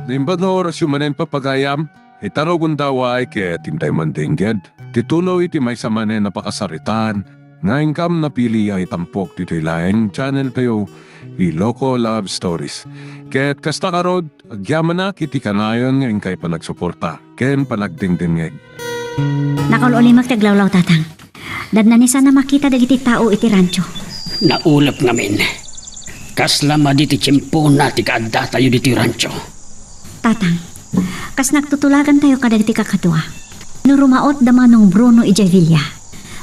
Nimbano orasyon manen papagayam, itaro gundaway kaya tintay mandingged. Titulo iti may sa manen napakasaritan, nga ingkam na pili ay tampok dito'y laing channel kayo, Iloko Love Stories. Kaya't kasta karod, agyaman na kiti kanayon nga ingkay panagsuporta, ken panagdingdingeg. Nakululi magtaglawlaw tatang. Dadna ni sana makita dagiti tao iti rancho. Naulap ngamin. Kaslama diti tiyempo na ti kaadda tayo diti rancho. Tatang, kas nagtutulagan tayo kadagiti kakadwa. Nurumaot damanong Bruno Ijavilla.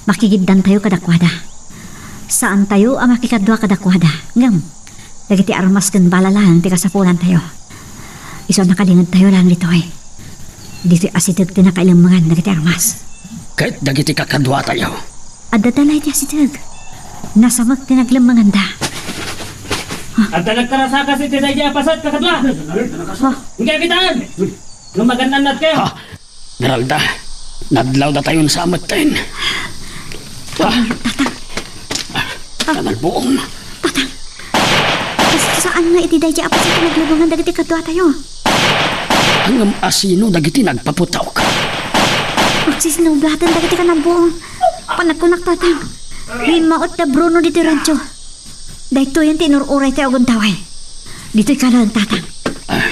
Makigiddan tayo kadakwada. Saan tayo ang makikadwa kadakwada? Ngam, dagiti armas kan balalang ti kasapulan tayo. Iso nakalingad tayo lang dito eh. Dito asidag ti nakailamangan dagiti armas. Kahit dagiti kakadwa tayo. Adda talay ti asidag. Nasamag ti naglamangan da. At nagkarasaka si Tita Jaya Pasat, kakadwa! Hindi kitaan! Lumaganan nat kayo! Ha, Meralda, nadlaw na tayo sa amat tayo. Kanal buong. Saan nga iti dayja apa sa naglabangan dagiti kadwa tayo? Hanggang asino dagiti nagpaputaw ka. Magsisinubatan dagiti ka ng buong. Panagkunak tatang. Himaot na Bruno dito rancho. Dahito yan tinururay tayo guntaway. Dito'y kalang tatang.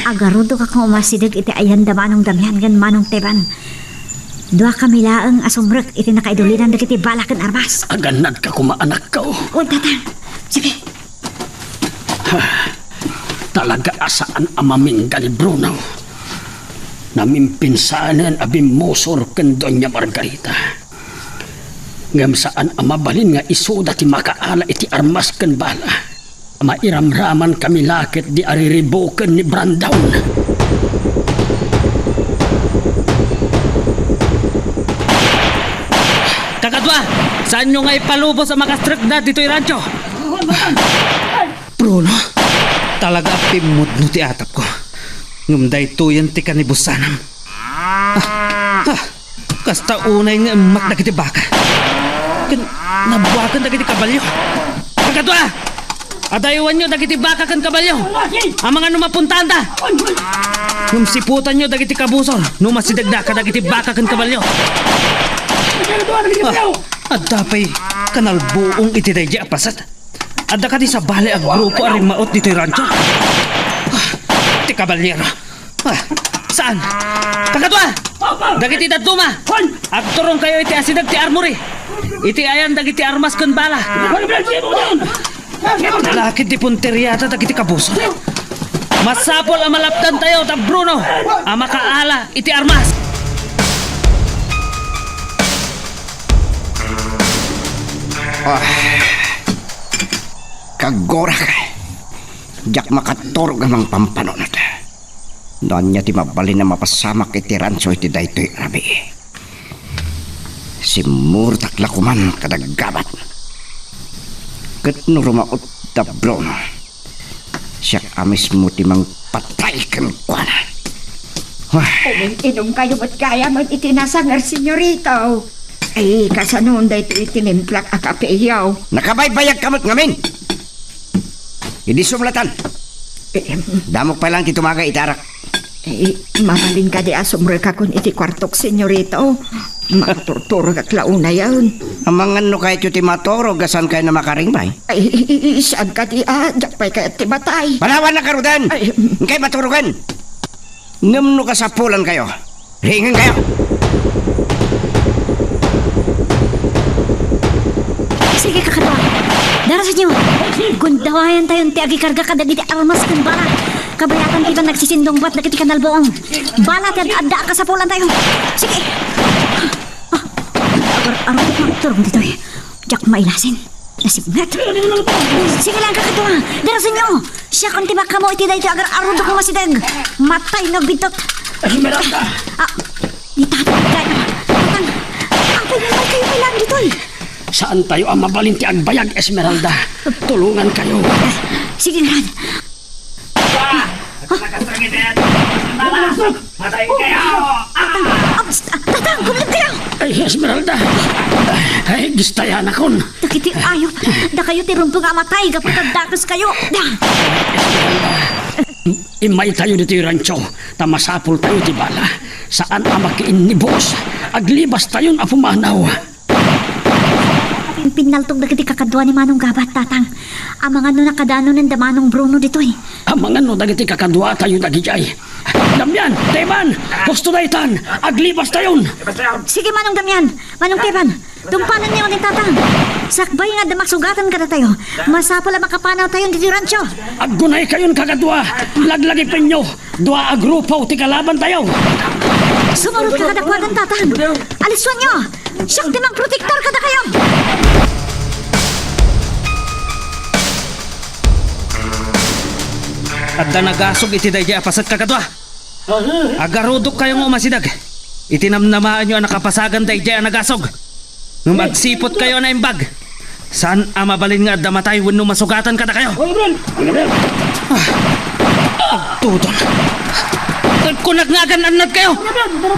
Agarudo ka kung umasidag iti ayan da manong damihan gan manong teban. Dua kami laang asumrek iti nakaidulinan dagiti balakan armas. Aganad ka kumaanak ka o. O tatang. Sige. Talaga asaan amaming gali Bruno. Namimpinsanan abim musor ken Doña Margarita. Ngam saan amabalin nga isuda ti makaala iti armas ken bala. Mairamraman kami lakit di ariribuken ni Brandown. Kakadwa! Saan nyo nga ipalubo sa makastrek na dito'y rancho? Bruno, talaga pimod no ti atap ko. Ngumday tuyan ti kanibusanam. Kasta unay nga emak dagiti baka. Kan nabuwakan dagiti kabalyo. Kakadwa! Adayuan nyo dagiti baka kan kabalyo. Ang mga numapuntaan ta. Ngumsiputan nyo dagiti kabusor. Numasidagda ka dagiti baka kan kabalyo. At dapay kanal buong iti dayja apasat. Adda ka di sa bale ang grupo aring maot dito'y rancho. Ti kabalyero. Saan? Kakadwa! Dagiti datuma! Agturong kayo iti asidag ti armory. Iti ayan dagiti armas kun bala. Lakit di punteryata dagiti kabuso. Masapol ang malapdan tayo ta Bruno. Ang makaala iti armas. Kagora ka. Diyak makatorog amang pampanonat. Doon niya ti mabali na mapasamak iti ranso iti daytoy rabi. Si Murtak lakuman kadaggabat. Kat nurumaot da Bruno. Siya amis mo ti mang patay kan kuana. Inom kayo ba't kaya man itinasangar, senyorito? Ay, kasanoon dahito itinimplak akapeyaw. Nakabaybayag kamot ngamin. Hindi sumlatan. Damok pa lang titumaga itarak. Mamalin ka di asumre ka kung iti kwartok, senyorito. Makaturturog at launa yan. Amang ano kahit yung timatorog, gasan kayo na makaringbay? Ay, saan ka di jakpay ka at timatay. Palawan na karudan! Kay maturugan! Ngamno ka sa pulan kayo. Ringan kayo! Sige kakadwa. Darasan nyo. Gundawayan tayo ti agikarga kadagiti armas kan bala. Kabayatan kita nagsisindong bat na kiti kanalboong. Balat yan adda kasapulan tayo. Sige. Agar-agar magturong dito eh. Diyak mailasin. Nasibngat. Sige lang kakadwa. Darasan nyo. Siya kung tibaka mo iti dahito agar-agar ko masidag. Matay na bitot. Esmeralda! Di tatang kaya. Tatang. Apay naman kayo kailangan dito eh. Saan tayo ang mabalin ti agbayag, Esmeralda? Tulungan kayo. Sige nga. Matay kayo! Tatang, kumulog kayo! Ay, Esmeralda! Ay, gistayan akon. Dakiti ayop. Da kayo tirumpong amatay. Kapag dakas kayo. Da! Esmeralda! Imay tayo dito yung rancho, tamasapol tayo ti bala. Saan ang makiin ni boss? Aglibas tayo na pumanaw. Pinaltog na kiti kakadwa ni Manong Gabat, tatang. Ang mga no nakadano ng damanong Bruno dito eh. Ang mga no dagiti kakadwa tayo nagijay. Damian, Teban, gusto na itan, aglibas tayo. Sige, Manong Damian, Manong Teban, tumpanan niyo ni tatang. Sakbay nga damasugatan ka na tayo. Masapala makapanaw tayo dito rancho. Aggunay kayon kakadwa, laglagi penyo. Dua agrupo, ti kalaban tayo. Sumarot ka kadakwadan, tatang. Aliswan niyo. Siyak dimang protektor ka na kayo. At da nagasog iti dayjay apasat kakadwa. Agarudok kayong umasidag. Itinamnamaan nyo ang nakapasagan dayjay ang nagasog. Nung magsipot kayo na imbag. Saan ang mabalin nga at damatay wano masugatan ka na kayo? Agtudon. Kung nagngagan anad kayo.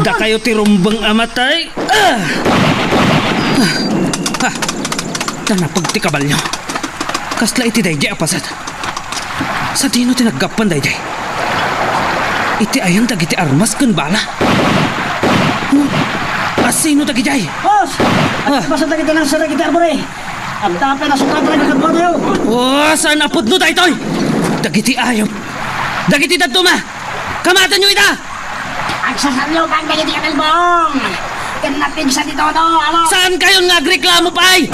Da kayo tirumbang amatay. Da napagtikabal nyo. Kasla iti dayjay apasat. Sa dino tinagapan dayjay. Iti ayan dagiti armas kan bala. Asino dagijay? Boss! At basta na kita ng sarang kita arbore. Ang tapay na sukatan na kakadwa tayo. Oh, saan napod no daytoy? Dagiti ayop. Dagiti daduma. Kamatan nyo ita! Ang sasalukan kayo di kanalbong! Kanapin sa dito no, ano? Saan kayo nga agreklamo pa ay?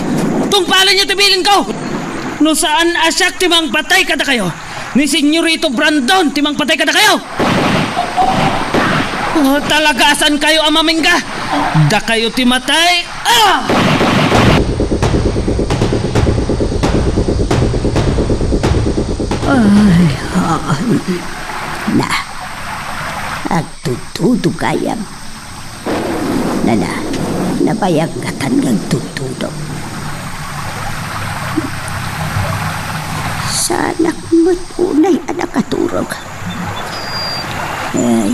Tungpalan nyo tibilin ko! No saan asyak timang patay kada kayo? Ni Senyorito Brandon timang patay kada kayo? Oh, talaga asan kayo amamingga? Da kayo timatay? Ah! Na, agtutudo kayam. Nabayagatan ng tutudo. Sa anak mo't unay anak katurog. Ay,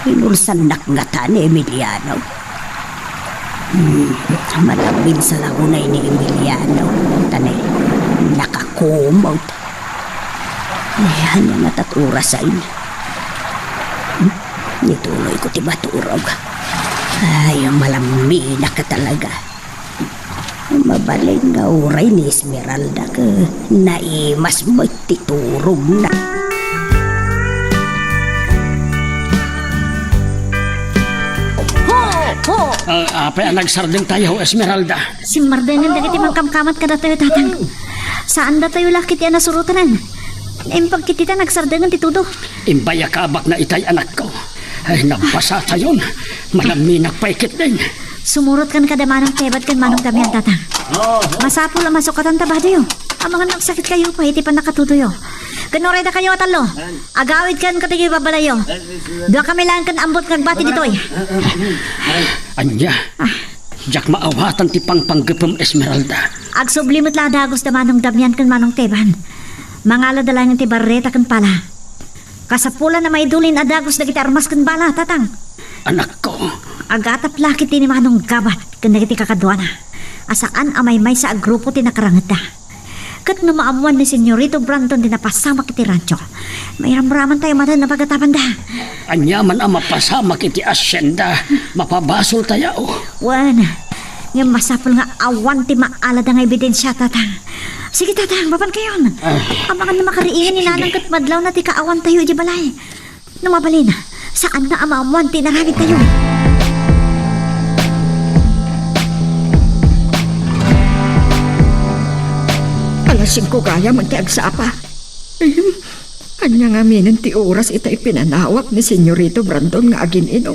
inulsan nakngatan ni Emiliano. Malabing sa lagunay ni Emiliano. Tanay, nakakumot. Ayan yung natatura sa inyo. Nituloy ko ti maturog. Ay, malami na ka talaga. Mabaling nga uray ni Esmeralda ka. Naimas mo titurog na. Apay nagsarding tayo, Esmeralda. Si Mardengan dagiti mangkamkamat ka na tayo, tatang. Saan da tayo lakit yan nasurutanan? Pagkitita nagsardengan titudo. Imbaya kabak na itay anak ko. Ay, nabasa tayon. Malami nagpaikit din. Sumurot kan kada manong tebat kan manong damian, tatang. Masapul ang masukatan tabadoyo. Ang mga nagsakit kayo, pahiti pa nakatutuyo. Ganuray na kayo atalo. Agawid kan katigi babalayo. Dua kami lang kan ambot kagbati ditoy. Anya, jak maawatan ti pangpanggapam, Esmeralda. Agsublimot la dagos da manong damian kan manong teban. Mangala da lang ti barreta kan pala. Kasapulan na maidulin adagos da kita armas kan bala, tatang. Anak ko. Agatap lakit ni manong gabat kan dagiti kakadwana. Asaan amay may sa agrupo ti nakarangat da. Kat no maamuan ni Senyorito Brandon din napasama kiti rancho. May ramraman tayo matan na pagatapan da. Anya man ang mapasama kiti asyenda, mapabasol tayo. Wan, nga masapul nga awan ti maalad ang ebidensya, tatang. Sige, tatang, baban kayon. Abangan na makariin ni nanang kat madlaw na ti kaawan tayo di balay. Numabalin, saan na amamuan ti naramit tayo? Alasing ko kaya magtiagsapa. Anya nga minin ti oras itay pinanawak ni Senyorito Brandon nga agin-ino.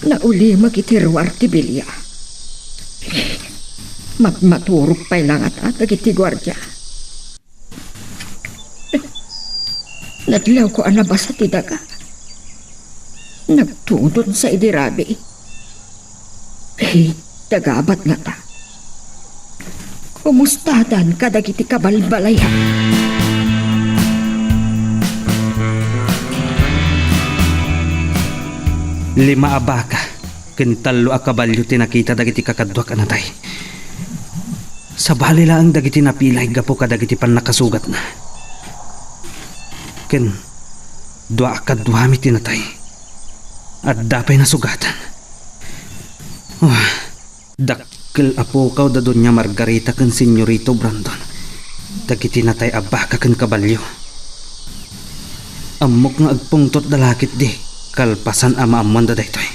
Nauli magitiruar ti bilya. Maturok pa'y lang at agiti gwardya. Nadlaw ko anabas sa tidaga. Nagtudon sa idirabi. Dagabat nga ta. Kumustadan kadagiti kabalbalayan. Lima abaka. Kintalo a kabalyo tinakita dagiti kakadwak anatay. Sa bali lang dagiti napilay gapo ka dagiti pan nakasugat na. Ken dua kadwami tinatay. At dapay nasugatan. Dakkel apo kaw da Doña Margarita ken Senyorito Brandon. Dagiti natay abaka ken kabalyo. Amok nga agpungtot dalakit di kalpasan ama amman da daytoy.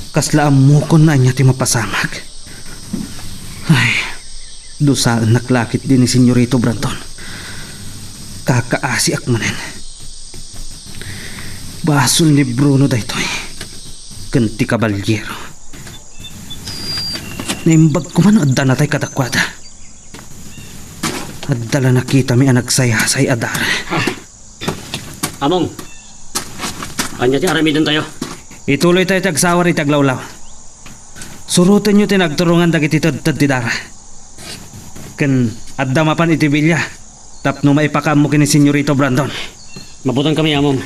Kasla amukon na niya ti mapasamag. Ay, dusaan naklakit din ni Senyorito Brandon. Kakaasi akmanen. Basol ni Bruno daytoy. Kanti kabalyero. Naimbag ko man adda na tay kadakwada. Addala nakita mi anak sayasay adara. Among, kanya ti aramidan tayo. Ituloy tayo tagsawar itaglawlaw. Surutan nyo tinagturungan dagiti tad ti dara. Ken adda mapan iti bilya. Tapno maipakam mo kini Senyorito Brandon. Mabutan kami, Among.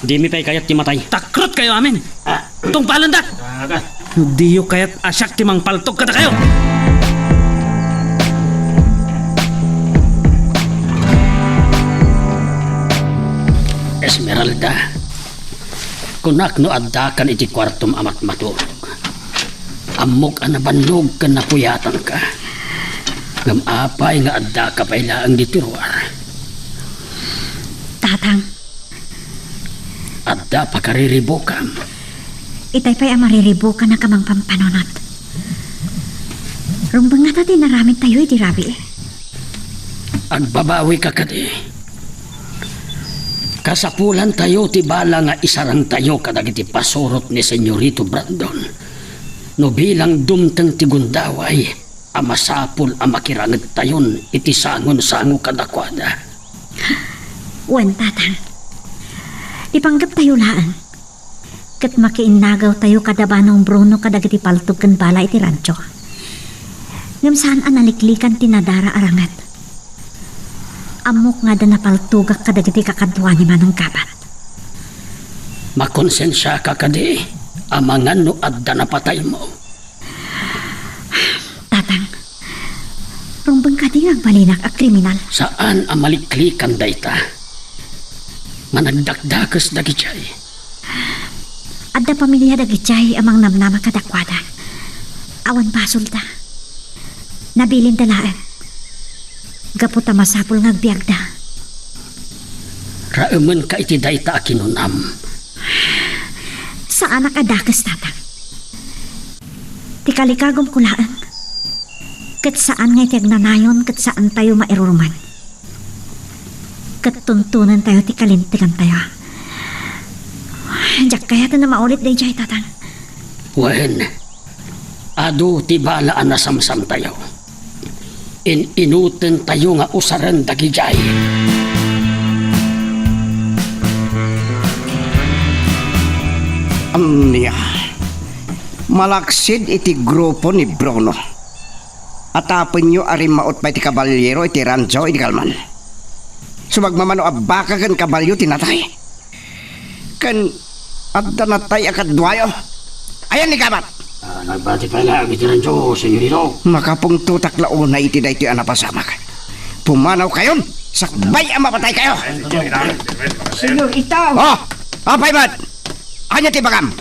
Di mi pa'y kayat ti matay. Takrot kayo amin. Itong palandak. Di yu kayat asyak ti mang paltok kada kayo. Esmeralda, kunak no adda kan iti kwartom amat maturog. Amok anabannog kan napuyatan ka. Ngam apay nga adda ka pailaang ditiruar. Tatang, Adda pakariribo kam. itay pa'y amariribo ka na kamang pampanonot. Rumbang nga natin naramid tayo iti rabi. Agbabawi ka kadi. Kasapulan tayo ti bala nga isarang tayo kadagiti pasurot ni Senyorito Brandon. No bilang dumteng ti gundaway, amasapul amakiranget tayon iti sangon-sango kadakwada. Wan, tatang. Ipanggap tayo laan. Kat makiinagaw tayo kadabanong Bruno kadagiti paltog kan bala iti rancho. Ngam saan analiklikan tinadara arangat. Amok nga da napaltugak kadagiti kakadwa ni Manong Kabat. Makonsensya ka kadi, amangan no adda na patay mo. Tatang, rumbang ka di agbalinak a kriminal. Saan ang maliklikan dayta? Managdakdakas dagichay. Adda pamilya dagichay amang namnama kadakwada. Awan basol ta. Nabilin dalaan. Gaputa masapul ngagbiag da. Rauman ka iti dayta akinunam. Saan nakadakas, tatang? Tikalikagom kulaan. Kat saan nga iti agnanayon, kat saan tayo mairuruman. Kat tuntunan tayo, tikalintikan tayo. Diyak kaya na maulit day jay, tatang. Wen, adu ti balaan na samsam tayo. Inuten tayo nga usaran dagijay. Niya, malaksid iti grupo ni Bruno. Atapon nyo arimaot pa iti kabalyero iti rancho iti kalman. Sumagmamano abaka kan kabalyo tinatay. Kan adda natay akadwayo. Ayan ni Kabat. Nagbati pa lang iti rancho, Senyorito. Makapong tutaklao na iti da iti anapasamak. Pumanaw kayon, sakbay ang mapatay kayo. Senyorito! Oh, apay mat! Anya ti bagam?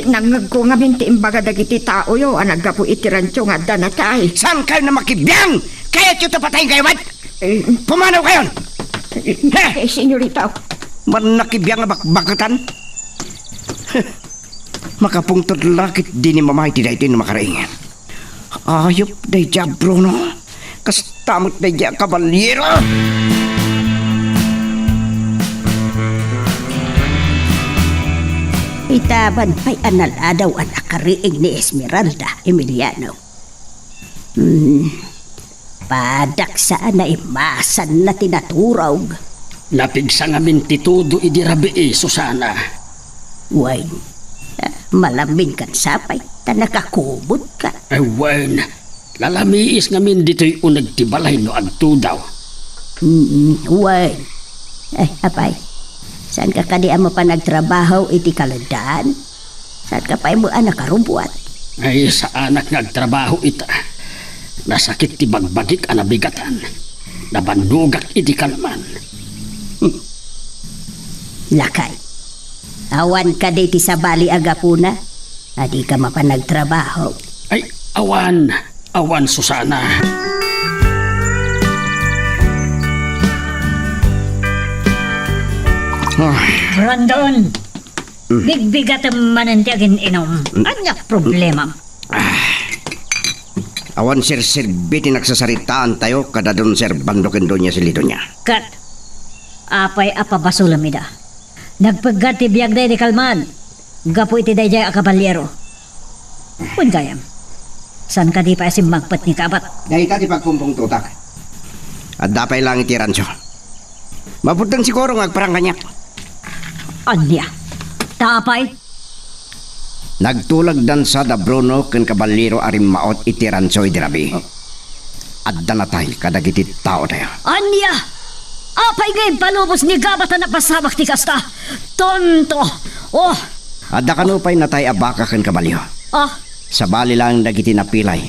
Nangag ko nga binti imbaga dagiti tao yo, anagapo iti rancho nga da natay. Saan kayo na makibiyang? Kaya tiyo tapatayin kayo, mat? Pumanaw kayon! Senyorito. Man nakibiyang na bakbakatan? Makapungtod lakit di ni mamay ti dahi na makaraingan. Ayop dahi dya, Bruno. Kastamot dahi dya, kabalyero! Itaban pa'y analadaw at akariig ni Esmeralda Emiliano. Padak saan na imasan na tinaturaw. Napigsa nga mintitudo idirabi Susana. Wine, malambing kan sapay, ta nakakubot ka. Wen, lalamiis ngamin dito'y unag tibalay no agtudaw. Wine, apay, saan ka kadi mo pa nagtrabaho iti kalandaan? Saan ka pa mo anak karubuat? Ay, sa anak nagtrabaho ita. Nasakit ti bagbagik anabigatan. Nabanugak iti kalman. Lakay. Awan ka di ti sa bali agapuna. Adi ka mapanagtrabaho. Ay, awan. Awan, Susana. Brandon, bigbigat ang manantiagin inom. Anyak problema. Awan sir biti nagsasaritaan tayo kada doon sir bandokin doon niya silito niya. Kat, apay apabasulamida. Nagpagati biyag day di kalman. Gapo iti day jay akabalyero. Kung gayam, saan ka di pa asim magpat ni kabat? Dahita ti pagkumpong tutak. At dapay lang iti rancho. Maputang siguro ngagparang kanya. Anya, tapay? Nagtulag dan sa da Bruno ken kabalero arim maot iti rancho idirabi. At danatay kadagiti tao tayo. Anya! Apay gay palubos ni gabata na pasabak ti kasta. Tonto! Oh! At da kanupay natay abaka ken kabalyo. Ah! Sa bali lang dagiti napilay.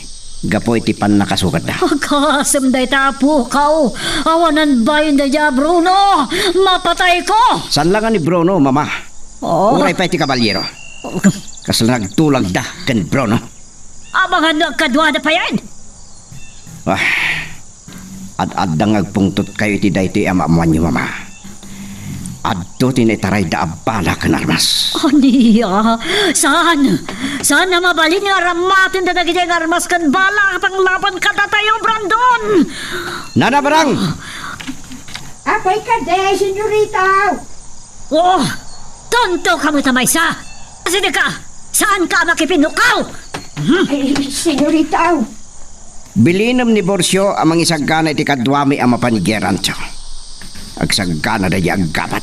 Gapoy ti pan nakasugat na. Kasam day tapukaw. Awanan ba yun da Bruno? Mapatay ko! San lang ni Bruno, mama? Oh! Uray pa iti kabalyero. Kasal nagtulag da ken Bruno. Abangan nagkadwada pa yan! Ad-adang agpungtot kayo iti daytoy amamuan niyo, mama. Adto tinitaray da abala ken armas. Aniya, saan? Saan na mabalin nga ramatin da nagiging armas kan bala panglaban kada tayo, Brandon? Nanabarang! Apay ka de, senyorita! Oh, tonto ka mo tamay sa! Sige ka, saan ka makipinukaw? Ay, senyorita! Bilinam ni Borsyo amang isagana iti kadwami ang mapanigyerancho. Agsagana da di aggapat.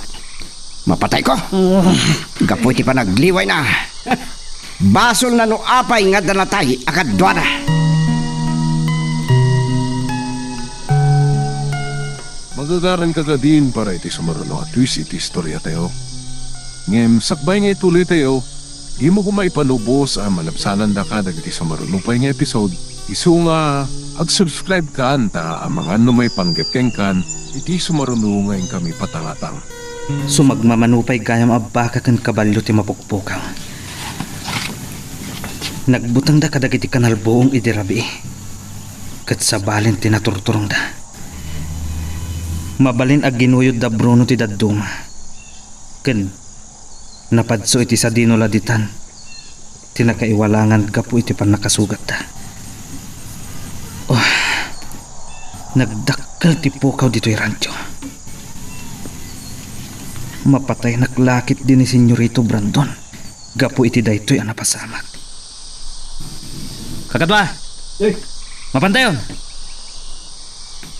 Mapatay ko. Gapoy ti panagliway na. Basol na no apay nga danatay akadwana. Magagaran ka din para iti sumaruno at twist iti istorya tayo. Ngem sakbay nga ituloy tayo, di mo kumaipanubos ang malapsanan da ka dagiti sumarunupay nga episode. Isu nga ag-subscribe ka anta ang mga numay panggepkeng kan iti sumaruno ngayon kami patangatang. Sumagmamanupay gayam abaka ken kabalyo ti mapukpukaw. Nagbutang da kadagiti kanalbuong idirabi. Ket sabalin tinaturturong da. Mabalin ag ginuyod da Bruno ti dadduma. Ken napadso iti sa dinoladitan. Tinakaiwalangan gapu iti pan nakasugat da. Oh, nagdakkel ti pukaw dito'y rancho. Mapatay naklakit din ni Senyorito Brandon. Gapu iti daytoy ang napasamak. Kakadwa! Mapantayon!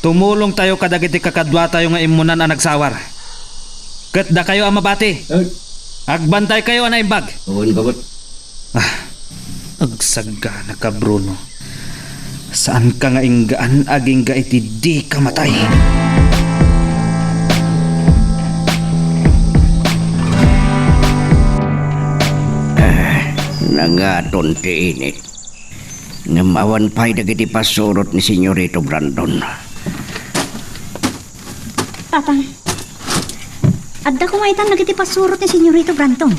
Tumulong tayo kadagiti kakadwa tayo nga imunan ang nagsawar. Ket da kayo ang mabati. Agbantay kayo ang naimbag. Agsagana ka, Bruno. Saan ka nga inggaan aging ga iti di ka matay? Nangaton ti init. Ngamawan pa'y dagiti pasurot ni Senyorito Brandon. Tatang, adda kumaitan nagiti pasurot ni Senyorito Brandon.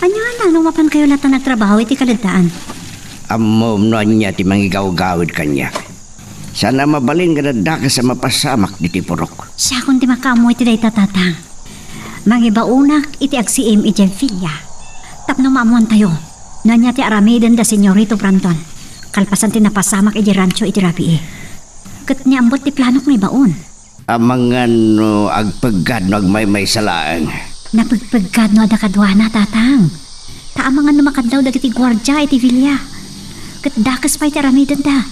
Anya na, nung mapan kayo lata nagtrabaho iti kaladaan. Amom no niya ti mangigaw-gawid kanya. Sana mabalin nga dadaka sa mapasamak di tipurok. Siya kung di makamoy ti day tatatang. Mangibaunak iti agsiim iti filya. Tapno maamuan tayo. Nanya ti aramiden da Senyorito Brandon. Kalpasan ti napasamak iti rancho iti rabi. Kat niya ambot ti planok may baon. Amangan no agpagad no agmay salaan. Napagpagkad no ada kadwana tatang. Taamangan no makadlaw dagiti gwardya iti filya. Kat dakas pa iti aramiden da.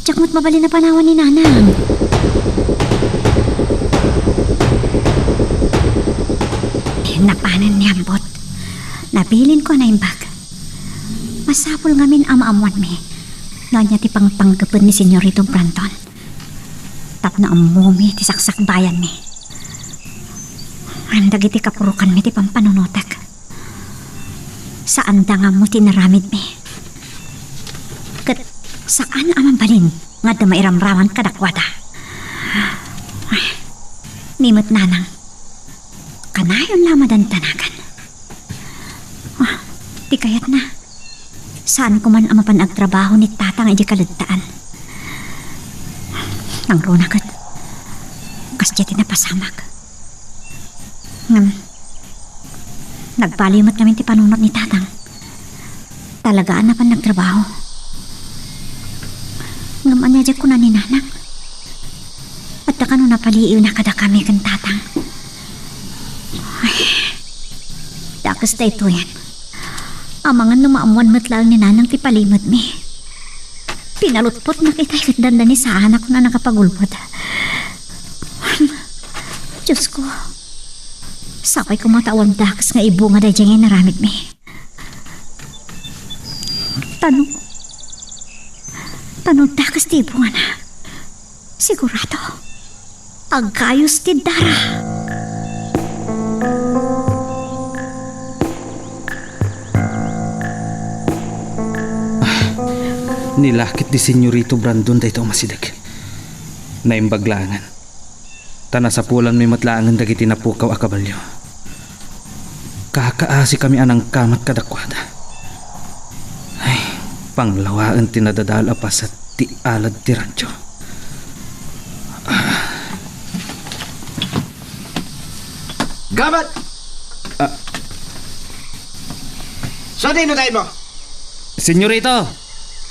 Tsak mo't mabali na panawan ni nanang. Napanan ni ambot. Nabilin ko na imbag. Masapol ngamin amaamuan mi. Noon niya ti pangpanggapin ni Senyorito Brandon. Tap na amumi ti saksak bayan mi. Andag iti kapurukan mi ti pampanunotak. Saan da nga mo tinaramid mi. Kat Saan amang balin nga damairamraman kadakwada? Ay, nimot nanang. Kanayon lamadan tanagan. Di kayat na. Saan ko man ang mapanagtrabaho ni tatang edi kalagtaan. Nang runakat. Kasya tinapasamak. Nagbalimat namin ti panunot ni tatang. Talagaan na pan nagtrabaho. Ngam anyadya ko na ni nanang. At da kano napaliiw na kada kami kan tatang. Ay, dakas da ito yan. Amangan numaamuan matlang ni nanang ti palimot mi. Pinalutpot na kita'y katdanda ni sa anak ko na nakapagulpot. Diyos ko. Sakay ko matawang dakas nga ibu nga dahil dyan naramit mi. Tanong dakas ti ibu nga na. Sigurado. Agayos ti dara. Nilakit di Senyorito Brandon dayto masidag. Naimbaglangan. Tanasapulan may matlaangan dagiti napukaw a kabalyo. Kakaasi kami anang kamat kadakwada. Ay, panglawaan tinadadala pa sa ti alad ti rancho. Gabat! So, dino tayo mo? Senyorito!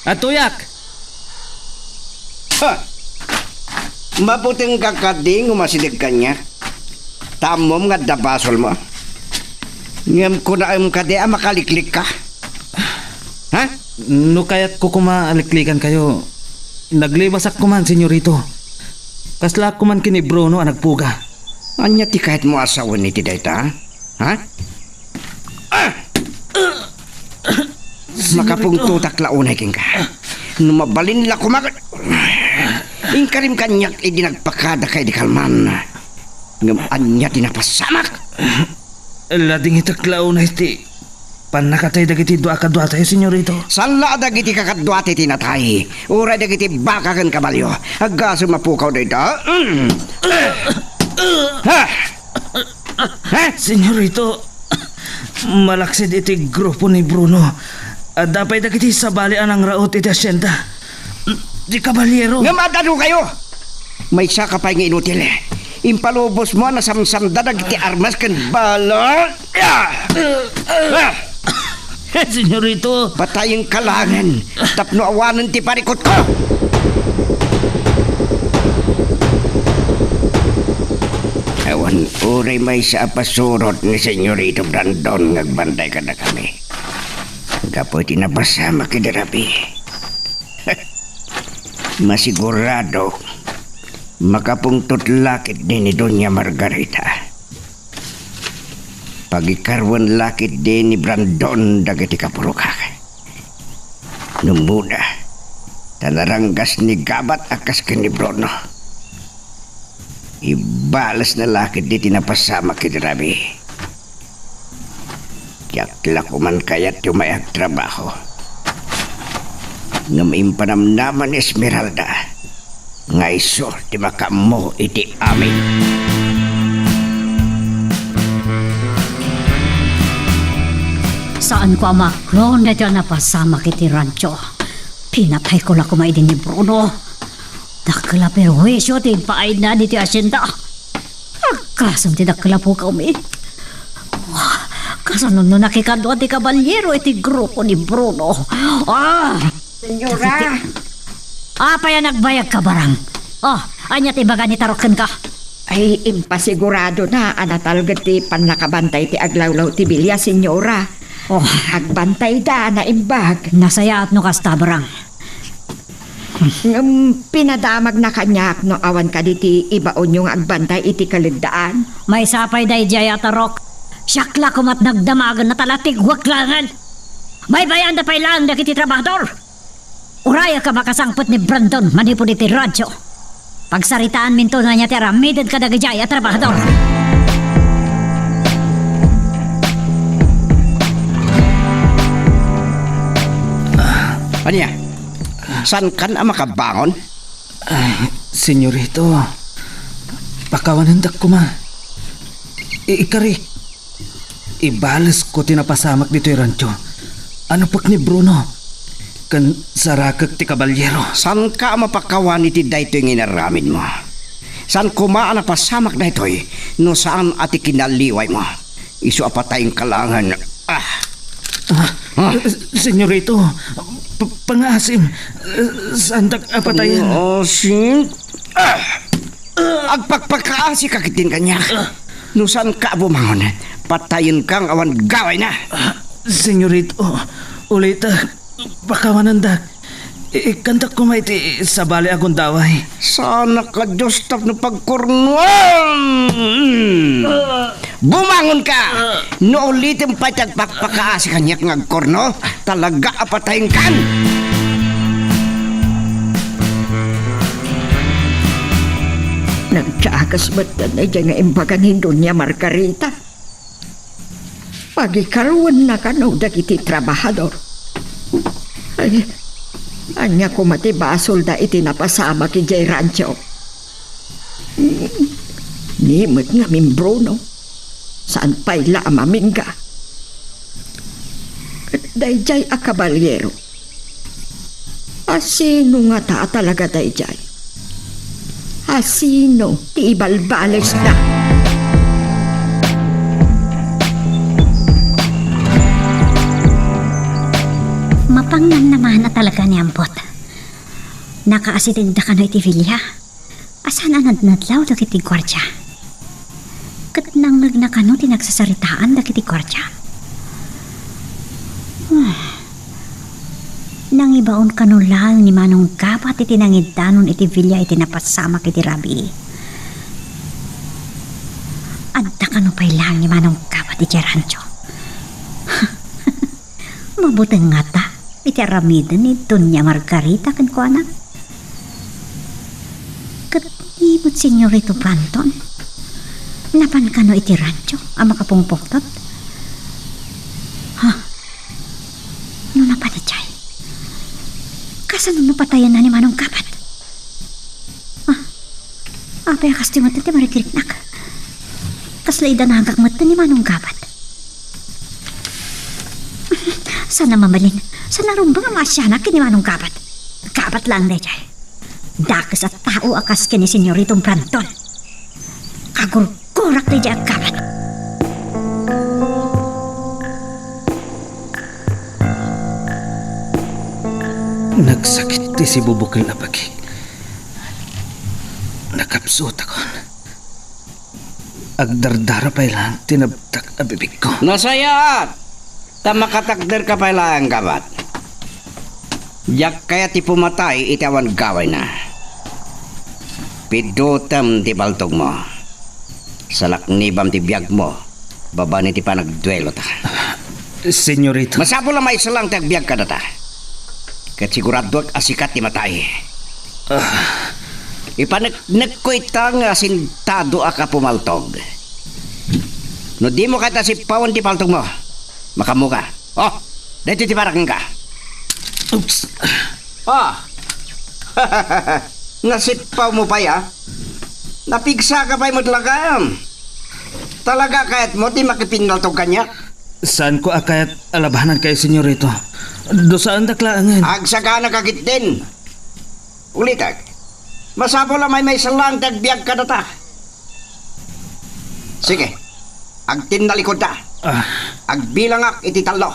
At tuyak! Ha! Mabuting kakading umasidig ka niya. Tamom nga dabasol mo. Ngam ko na ang kadea makaliklik ka. Ha? No kaya't ko kumaaliklikan kayo. Naglibasak ko man, senyorito. Kasla ko man kini Bruno ang nagpuga. Anya ti kahit mo asawan ni ti dayta? Ha? Makapungtutak launay king ka. Numabalin la kumagat. Ingkarim kanyak idinagpakada kay di kalman. Ngam anya tinapasamak. Lading itaklaunay ti panakatay dagiti dua kadua tayo, senyorito. Sala dagiti kakadwati tinatay. Uray dagiti baka kan kabalyo. Agaso mapukaw dayta. Ha? Ha? Senyorito, malaksid iti grupo ni Bruno. At dapat dagiti sabali anang raot iti asyenda. Di kabalyero. Nga madano kayo! May isa ka pa yung inutil. Impalubos mo na samsamda dagiti armas kan bala. Senyorito, Patayang kalangan. Tapno awanan ti parikot ko. Ewan, uray may sa pasurot ni Senyorito Brandon ngagbantay ka na kami. Kapoy tinapasama kidarapi. Masigurado makapungtot lakit din ni Doña Margarita. Pagikarwan lakit din ni Brandon dagiti kapurukak. Numuda tanaranggas ni Gabat akas ka ni Bruno. Ibalas na lakit di tinapasama kidarapi. Yakla ko man kaya't yumayag trabaho. Ngam panamnaman Esmeralda. Nga iso di makamo iti amin. Saan ko amakron na dyan napasama kiti rancho? Pinatay ko lang kumain ni Bruno. Dakla perwisyo tin paay na diti asyenda. Agkasam ti dakla po kami. Kasanun no nakikadwa ti kabalyero iti grupo ni Bruno. Senyora! Apa yan nagbayag ka barang? Anya ti baga ni tarokan ka? Ay, impasigurado na anatalgad ti panakabantay ti aglawlaw ti bilya, senyora. Agbantay da na imbag. Nasaya at no kasta barang. Pinadamag na kanyak no awan ka diti ibaon yung agbantay iti kaligdaan. May sapay day jaya tarok. Syakla kumat nagdamagan na talatig waklangan. May bayan da pay lang dakiti trabador. Uraya ka makasangpot ni Brandon manipod iti radyo. Pagsaritaan minto na niya tira midad ka dagajaya trabador. Anya? San kan ang makabangon? Ay, senyorito, pakawanandak ko ma. Ikari, ibalas ko tinapasamak dito yung rancho. Ano pak ni Bruno? Kan sarakag ti kabalyero. San ka mapakawan iti dayto yung inaramin mo? San kumaan na pasamak na ito'y no saan ati kinaliway mo? Isu apatayong kalangan. Senyorito, pangasim, sandak apatayan. Asin? Agpagpakaasi kakitin kanya. No saan ka bumangon? Patayin kang awan gaway na. Senyorito, ulit pakawanandak. Ikandak ko maiti sa bali akong daway. Sana ka Diyos tap no pagkurnuan. Bumangon ka. No ulitin pa tagpakpakaasi kanyak ngagkorno. Talaga apatayin kan. Nagtsakas ba't na dyan nga imbagan hindo niya Margarita? Pagikaroon na ka no dagiti trabahador. Ay, anya ko matibasol da iti napasama ki Jay Rancho. Nimot nga min Bruno. Saan pa'y laamamin ka? Dayjay a kabalyero. Asino nga ta talaga dayjay? Asino ti ibalbales na? Mapangnan naman na talaga ni Ampot. Nakaasidin da ka no iti Villa. Asan anad-nadlaw da kiti gwardya. Kat nang nagnakano tinagsasaritaan da kiti gwardya. Nang ibaon kano lang ni Manong Gabat iti nangidanon iti Villa iti napasama kiti Rabi. Adda kano pa'y lang ni Manong Gabat iti rancho. Mabutang nga ta. Iti aramidan ni Doña Margarita kan ko anak. Katibot senyorito Brandon. Napan ka no iti rancho ang makapungpoktot. Ha? No napan iti ay? Kasan napatayan na ni Manong Kapat? Ha? Apay akas ti mati marikiriknak. Kasla idanagak mati ni Manong Kapat. Sana mamalin. Sana rumbang ang asyanak kini Manong Kapat. Kapat lang na dyan. Dakas at tao akas kini senyoritong Brandon. Kagurkurak na dyan Kapat. Nagsakit ti si bubukil na pagi. Nakapsot ako. Agdardara pa lang tinabtak na bibig ko. Nasayat! Tamakatakder ka pa lang Kabat. Yak kaya ti pumatay itawan gaway na. Pidutam ti baltog mo. Salaknibam ti biyag mo. Baba ni ti panagduelo ta. Senyorito. Masapo lang may salang ti agbyag ka na ta. Kat sigurado asikat ti matay. Ipanagnak ko itang asintado ka pumaltog. No di mo kata si pawan ti paltog mo. Makamuka. Oh, dito ti paraking ka. Oops. Nasipaw mo pa ya? Napigsa ka pa'y matlagam. Talaga kahit mo di makipinaltog kanya? Saan ko akayat alabanan kayo, senyorito? Do saan daklaangan? Agsaka na kakit din. Ulitag. Masapo lang may salang tagbiag ka na ta. Sige. Agtin na likod ta. Agbilangak iti talo.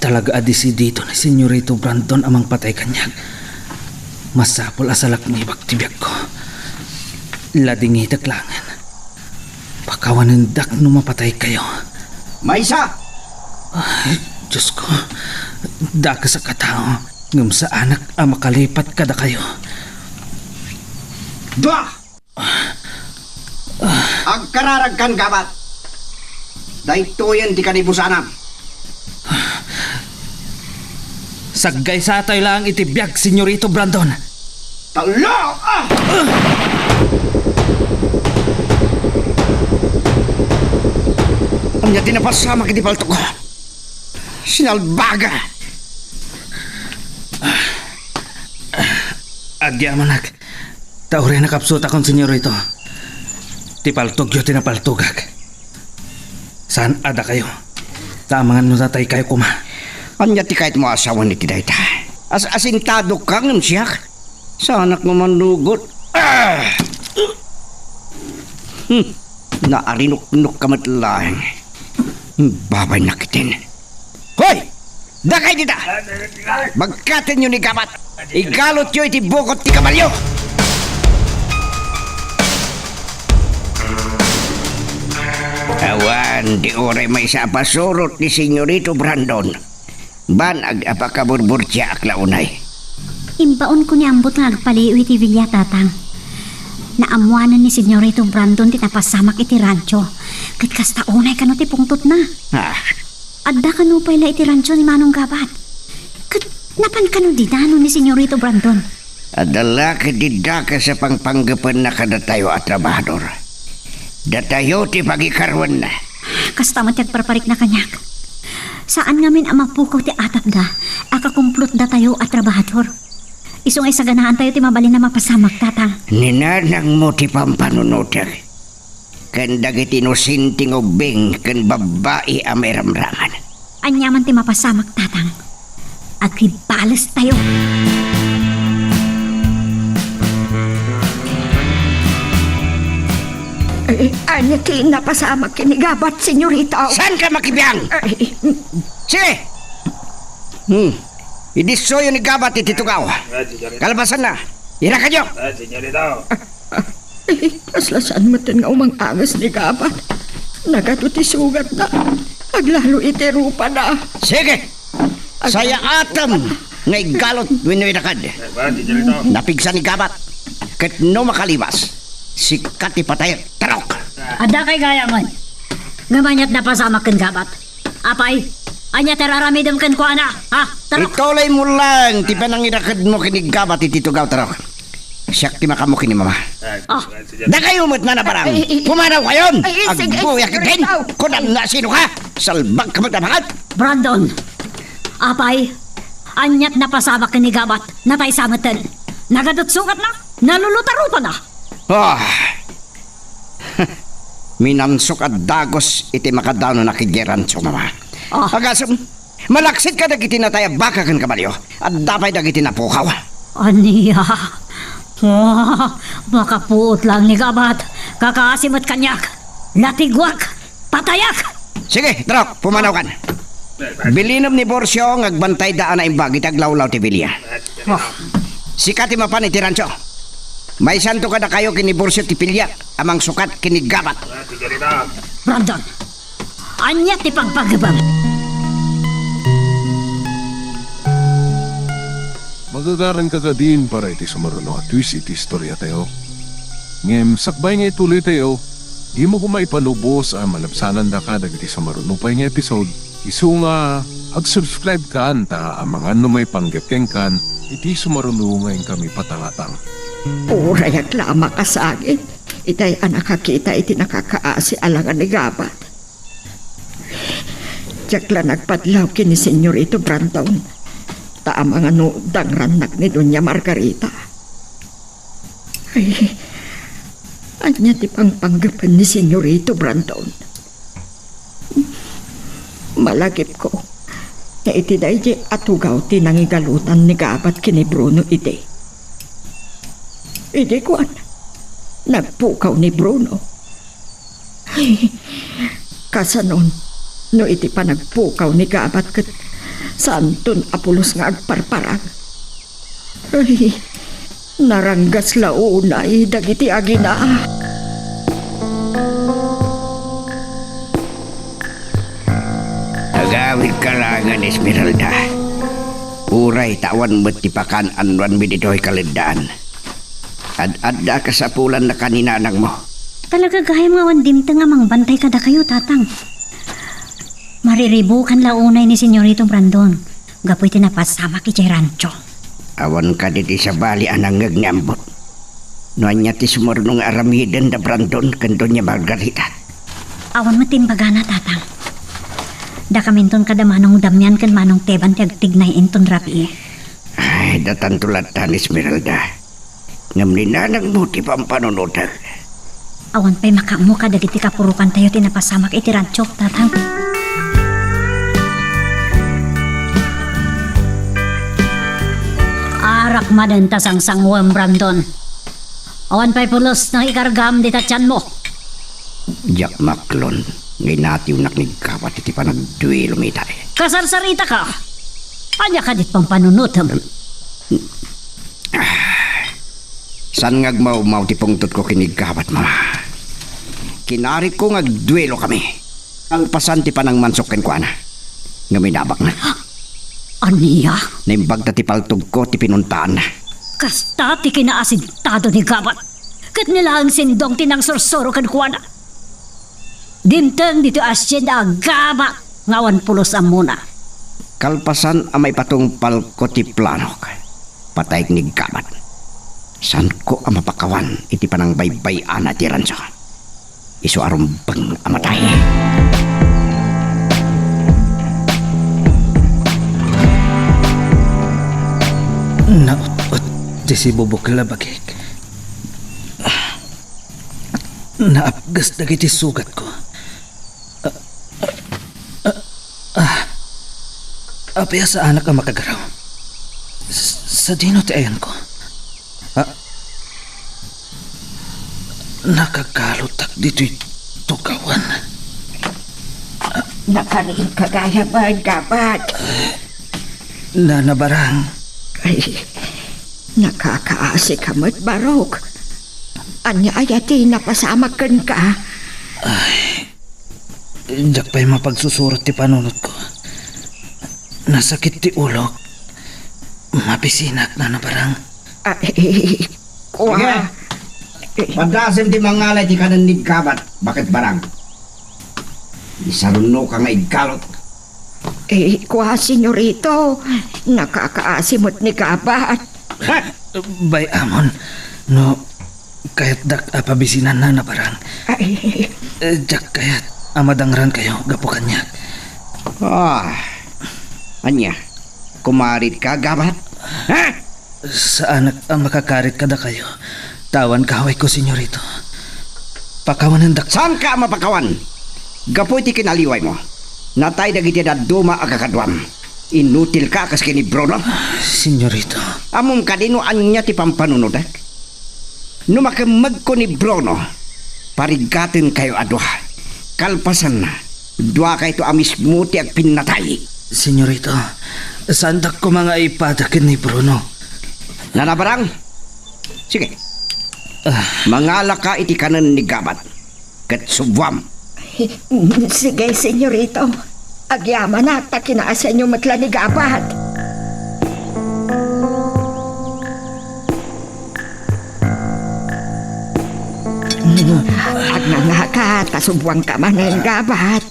Talaga adisi dito ni senyorito Brandon amang patay kanyag. Masapol asalak mo ibagtibiyag ko. Ladingi taklangan. Pakawanandak no mapatay kayo. May isa! Ay, Diyos ko. Daka sa katao. Ngam sa anak ang makalipat kada kayo. Dua! Agkararagkan Gabat. Dahito yan di kanibusanam. Saggay sa tayo lang itibiyag, senyorito Brandon. Talo! Anya tinapasama kiti palto ko. Sinalbaga. Adya manak. Taure na kapsut akong senyorito. Tipaltog yo tinapaltugag. Saan ada kayo? Tamangan mo tatay kayo kuma. Anya ti kahit mo asawa ni Tidayta. Asintado kang ng siyak. Sa anak mo manlugot. Naarinok-nok ka matlaing. Babay nakitin. Hoy! Dakay dita! Magkatin yun ni Gabat. Igalot yun iti bukot ti kabalyo. Awan, di ore may sa pasurot ni Senyorito Brandon. Banag apakaburburtya aklaunay. Imbaon ko ni ambot nga agpaliw iti Villa tatang. Naamuanan ni Senyorito Brandon tinapasamak iti rancho. Kat kasta unay kano ti pungtot na. Adda kano pala iti rancho ni Manong Gabat. Kat napan kano dinano ni Senyorito Brandon. Adala kadida ka sa pangpanggapan na kadatayo at trabahador. Datayo ti pagikarwan na. Kasta matiyag parparik na kanyak. Saan ngamin ang mapukaw ti atap da, akakumplot da tayo at trabahador. Isungay sa ganahan tayo ti mabalin na mapasamak tatang. Ninanang mo ti pampanunotag. Kan dagiti nusinting ubing kan babae amiramraman. Anyaman ti mapasamak tatang. Agribalas tayo. Anya ti napasama kinigabat, senyorita. Saan ka makibiyang? Sige! Idisoyo ni Gabat ititugaw. Kalabasan na. Ira ka nyo! Kaslasan matin nga umang angas ni Gabat. Nagatuti sugat na. Aglalo iti rupa na. Sige! Saya atam nga igalot winuinakad. Napigsa ni Gabat. Kat no makalibas. Sikat ipatay tarok. Ada kay gayaman. Ngamanyat na pasama ken Gabat. Apay, anya teraramidem ken ko ana. Ha? Tarok. Itolay mo lang. Ti panangirakad mo kinig Gabat ititugaw tarok. Siyak ti makamu kini mama. Dagay umot na barang. Pumanaw kayon. Agbuyak din. Kunam na sino ka. Salbag ka magdabangat. Brandon. Apay, anyat na pasama ken ni Gabat. Natay samatan. Nagadot sugat na. Nalulutaro pa na. Minansok at dagos iti makadano na kigeran so mama. Agasam, malaksit ka dagiti na tayo baka kan kabalyo at dapay dagiti na pukaw. Aniya. Makapuot lang ni Gabat. Kakaasim at kanyak. Latigwak. Patayak. Sige, Trok, pumanaw kan. Bilinom ni Borsyo ngagbantay daan na imbag itaglawlaw ti Bilya. Sikati mapan iti rancho. May santo ka na kayo kini Borsyo ti Pilyak amang sukat kini Gabat. Brandon, anya ti pagpagabang. Magagaran ka ka din para iti sumaruno at twist iti istorya tayo. Ngem, sakbay nga ituloy tayo, di mo kumaipalubos ang malabsanan da ka dagiti sumaruno pa yung episode. Isu nga, ag-subscribe ka anta ang mga may panggapkeng kan, iti sumaruno ngayon kami patangatang. Uray at lama ka sa akin. Itay anak kakita iti nakakaasi alangan ni Gabat. Tiyakla nagpadlaw kini Senyorito Brandon. Taamang ano dangranak ni Doña Margarita. Ay, anya ti pangpanggapan ni Senyorito Brandon. Malagip ko na iti dayje atugaw ti nangigalutan ni Gabat kini Bruno iti. Hindi ko nagpukaw ni Bruno. Ay, kasanon, no iti pa nagpukaw ni Gabat kat santun apulos nga agparparag. Ay, naranggas launay dagiti agina. Agawid kalangan Esmeralda. Uray tawan mo't tipakan anwan bidito'y kalendaan. Ad-adda ka sa pulan na kaninanang mo. Talaga gaya mga wandimta nga mangbantay kada kayo tatang. Mariribukan launay ni Senyorito Brandon. Gapoy tinapasama ki rancho. Awan ka diti sa bali anang ngagnyambot. Noan niya ti sumurnong aramiden da Brandon kando niya Margarita. Awan matimbagana tatang. Da kaminton kada manong damyan kan manong teban ti agtignay inton rapi. Ay, datan tulad tan Esmeralda. Namninanag mo ti pampanunod. Awan pa'y makamu ka dagiti kapurukan tayo tinapasamak iti rancho, tatang. Arak madenta sang sangwem, Brandon. Awan pa'y pulos ng ikargam di tatyan mo. Jak maklon, ngay natiw naknigkapat iti panagduelo mitay. Kasarsarita ka. Anya ka dit pang panunutam. San ngagmaw-maw ti pungtot ko kinigkapat, mama. Kinarit ko ngagduelo kami. Alpasan ti panang mansok ken kuana. Nga minabak na. Aniya? Naimbag ta ti paltog ko ti pinuntaan na. Kasta ti kinaasintado ni Gabat. Kat nila ang sindong tinang sorsoro kan kuana. Dimteng dito asyenda Gabat. Ngawan pulos ang muna. Kalpasan ang may patungpal ko ti planok. Patay ni Gabat. San ko ang mapakawan iti panang baybay-an at tiranso. Isu arumbang amatay. Naot di si bubok labagik. Naapgas na kiti sugat ko. Apaya sa anak ang makagaraw. Sa dino ti ayan ko. Nakagalutak dito'y tugawan. Nakarin kagaya ba, Gabat? Nanabarang. Ay, nakakaasi ka mo't barok. Anya ayati napasamakan ka. Diyak pa'y mapagsusurot ti panunod ko. Nasakit ti ulo. Mapisinak na nabarang. Ay, kuha. Pagdasim ti mangalay ti kanan ni Gabat. Bakit barang? Isaruno ka nga igkalot. Kuha, senyorito. Nakakaasimot ni Gabat. Bay amon. No, kahit dak apabisinan na nabarang. Ay, Diyak kayat amadangran kayo gapukan niya. Anya, kumarit ka, Gabat? Ha? Sa anak ang makakarit kada kayo. Tawan kaway ko, senyorito. Pakawanan dak. Saan ka mapakawan? Gapoy ti kinaliway mo. Natay dagiti na duma agakadwam. Inutil ka kas kini Bruno. Senyorito. Amom kadino anya ti pampanunod. Numakimag ko ni Bruno. Parigatin kayo adwa. Kalpasan na. Dua kayo to amis mo ti ag pinatay. Senyorito, saan dak ko mga ipadakin ni Bruno? Nanabarang? Sige. Mangala ka iti kanan ni Gabat. Kat subwam. sige, senyorito. Agyaman na at kinaasan niyo matla ni Gabat. Agnanga ka, tasubwang ka man ng Gabat.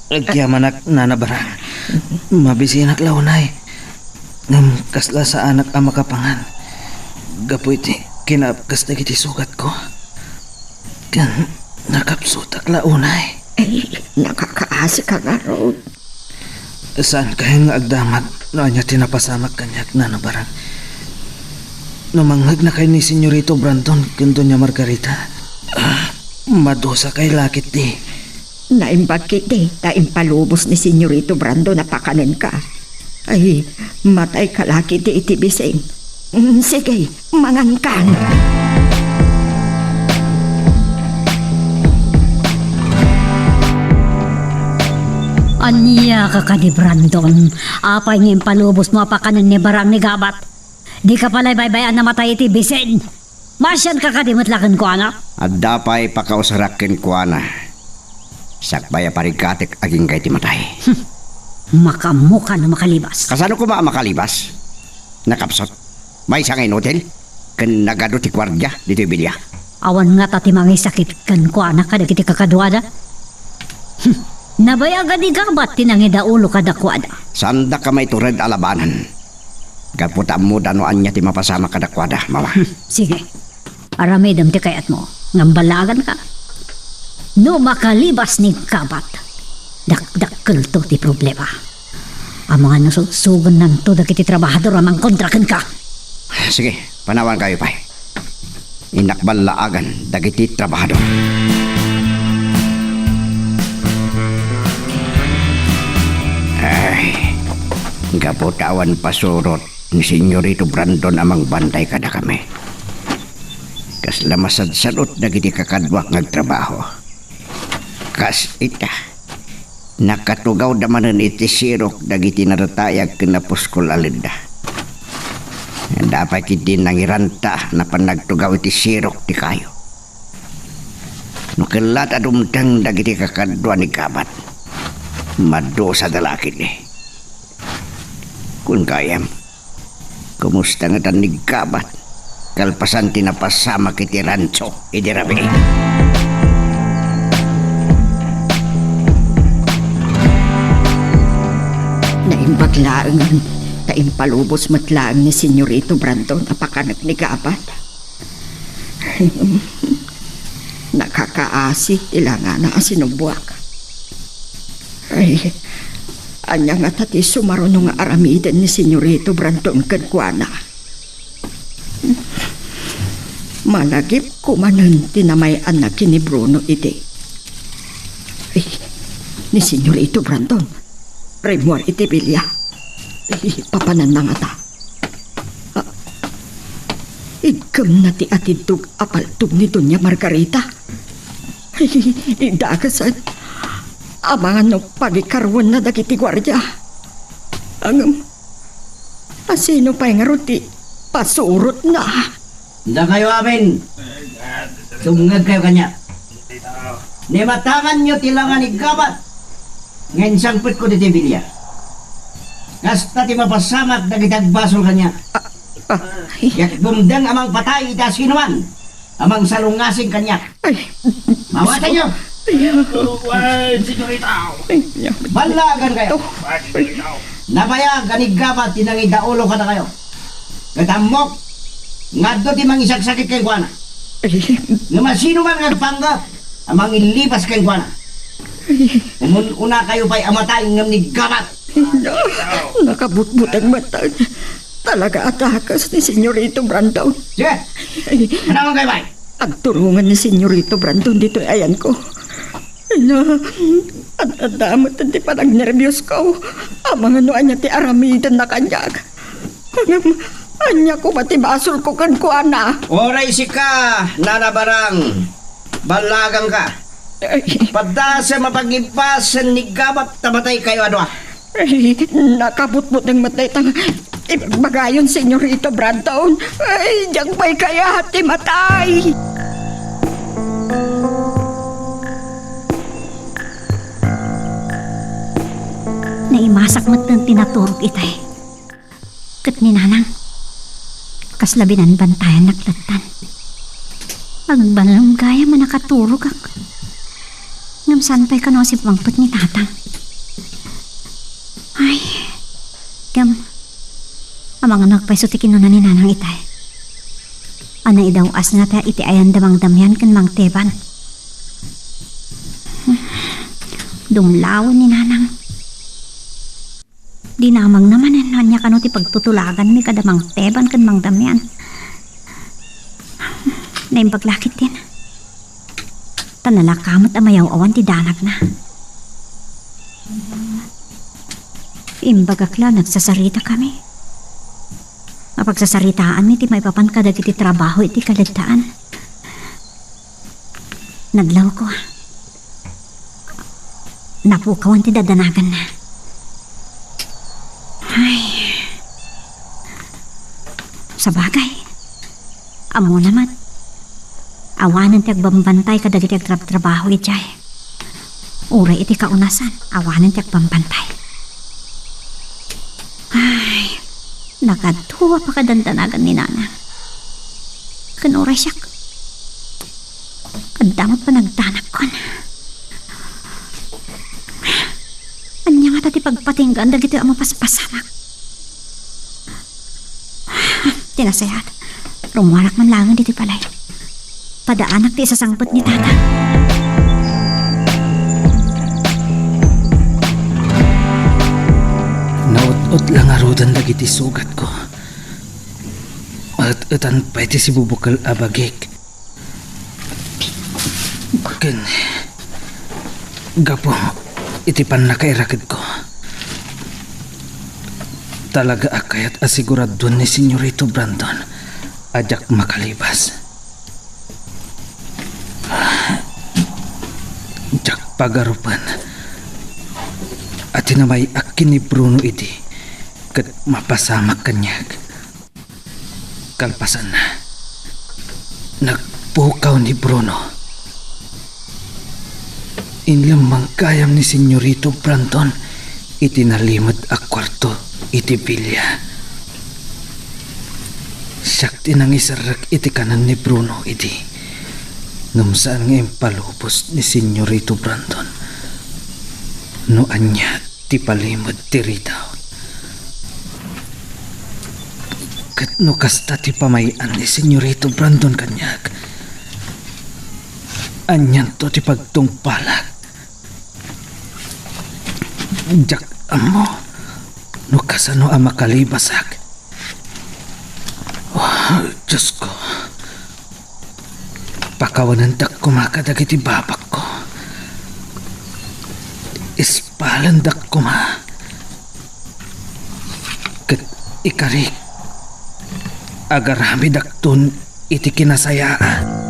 Agyamanak nanabarang. Mabisinak launay. Ngam kasla sa anak ang makapangan. Gapoy ti kinapkas na kiti sugat ko. Kan nakapsutak launay. Nakakaasi ka nga ron. Saan kayang agdamag no anya tinapasamak kanyak nanabarang. Numanghag na kayo ni Senyorito Brandon kundo niya Margarita. Madosa kay lakit di. Naimbag kiti, taimpalubos ni Senyorito Brando na pakanin ka. Ay, matay ka laki di itibising. Sige, mangangkan. Anya ka ni Brandon. Apay ngayon palubos mo apakanan ni barang ni Gabat. Di ka pala'y baybayan na matay iti bisin. Masyan ka kadimutlakan ko, anak. At dapay pakausarakin ko na. Sakbaya parigatik aging kay ti matay. Makamuka na makalibas. Kasano ko ba makalibas? Nakapsot. May isang hotel. Kan nagado ti gwardya dito bilya. Awan nga tati mga sakit kan ko, anak, kadagiti kakadwada. Nabayagan ni Gabat tinangida ulo kadakwada. Sanda ka may tured alabanan. Kaputa mo danoan niya ti mapasama kadakwada, mama. Sige, aramidam ti kayat mo. Ngambalagan ka. No makalibas ni Gabat, dakdakkel to ti problema. Ang mga nasusugan nan to dagiti trabahador amang kontrakan ka. Sige, Panawan kayo pa. Inakbalaagan dagiti trabahador. Ay, gaputawan pasurot ni Senyorito Brandon amang bantay kada kami. Kas lamasad-salot dagiti kakadwak ngagtrabaho. Kas ita, nakatugaw damanan iti sirok dagiti naratayag kinapuskol alinda. Dapat kiti nangiranta na panagtugaw iti sirok ti kayo. Nukilat adumdang dagiti kakadwa ni Gabat. Mado sa dalakid ni. Kung kayam, kumusta nga tan ni Gabat? Kalpasan tinapasama kiti rancho, idirabi. Naimbaglaangan, taimpalubos matlaang ni Senyorito Brandon apakanak ni Gabat. Nakakaasi tila nga na asinubuak. Ay, anya nga tati sumarunong nga aramidan ni Senyorito Brandon kadkuana. Malagip kumanan tinamay anak ni Bruno iti. Ay, ni Senyorito Brandon, Remuar iti Bilya. Ay, papanan na nga ta. Igam na ti atidug apaltug ni Doña Margarita. Ay, idagasan. Amangan no pagikarwan na dagiti gwardya. Ang asino pa nga ruti pasurot na. Hindi kayo amin. Sumungag kayo kanya. Nimatangan nyo tilangan ni Gabat. Ngayon sangpit ko dito bilya. Kasta ti mapasamak na gitagbasol kanya. Yak bumdang amang patay ita sinuman. Amang salungasing kanya. Mawatan nyo. Balagan kayo. Nabayag ni Gabat tinangidaulo ka na kayo. Katamok. Ngadto ti mangisagsakit kay kuana. Nga masino man nagpanggap, amang ilibas kay kuana. Una kayo pa'y amatay ngam ni Gabat. Nakabutbut ang mata. Talaga atakas ni Senyorito Brandon. Sige, manawang kayo pa'y. Agturungan ni Senyorito Brandon dito ayan ko. At damot ti parang nervyos ko. Amang ano anya ti aramidan na kanyag. Anya ko pati basol ko kan ko ana. Oray si ka, nanabarang. Balagang ka. Pada sa mapagipasan ni Gabat, tamatay kayo ano ah. Nakabutbut ng matay tang ibagayon Senyorito Brandon. Ay, diyang may kaya hati matay. Naimasak mo't ng tinaturok itay. Kat ni nanang, kaslabinan bantayan naklatan. Agbalong gaya man nakaturok ak. Ngam sanpay ka no si pangput ni tatang. Ay, gam, amang anak pa'y sutikin na ni nanang itay. Anay daw as nga tayo iti ayan damang damyan kan mang teban. Dumlaw ni nanang. Di namang naman anya kano ti pagtutulagan mi kadamang teban kan mang damyan. Naimpaglakit din. Tanalakamot amayaw awan ti danag na. Imbagakla nagsasarita kami. Mapagsasaritaan mi ti may papankadag iti trabaho iti kalagdaan. Naglaw ko. Napukawan ti dadanagan na. Ay. Sa bagay. Amo naman. Awanan ti agbambantay kadag iti agtrabaho iti. Uray iti kaunasan. Awanan ti agbambantay. Ay. Nakatuwa pa kadandanagan ni Nana. Kanuray siya. Kadamot pa nagdanak ko na. Anya nga tati pagpatinggan dagito ang mapaspasamak. Tinasayat. Rumuwarak man langan dito palay. Padaanak ti isasangpot ni tata. Naut-ut lang arudan dagiti sugat ko. maat-atan pa iti si bubukal abagik. Ken, gapo, iti panakairakid ko. Talaga akayat asiguradon ni Senyorito Brandon ajak makalibas. Jak pagarupan at tinamay akin ni Bruno iti kat mapasamak kanyag. Kalpasan na nagpukaw ni Bruno. Inlamang kayam ni Senyorito Brandon iti nalimod a kwarto iti bilya. Siyak tinang isarak iti kanan ni Bruno iti ngam saan nga impalubos ni Senyorito Brandon no anya ti palimod ti ritaw. Kat no kasta ti pamayan ni Senyorito Brandon kanyag anyan to ti pagtungpalag. Jak amo no kasano ang makalibasak. Oh, Diyos ko. Pakawanan dak kumakadag iti babak ko. Ispalan dak kuma. Kat ikarik. Agarami dak tun iti kinasayaan.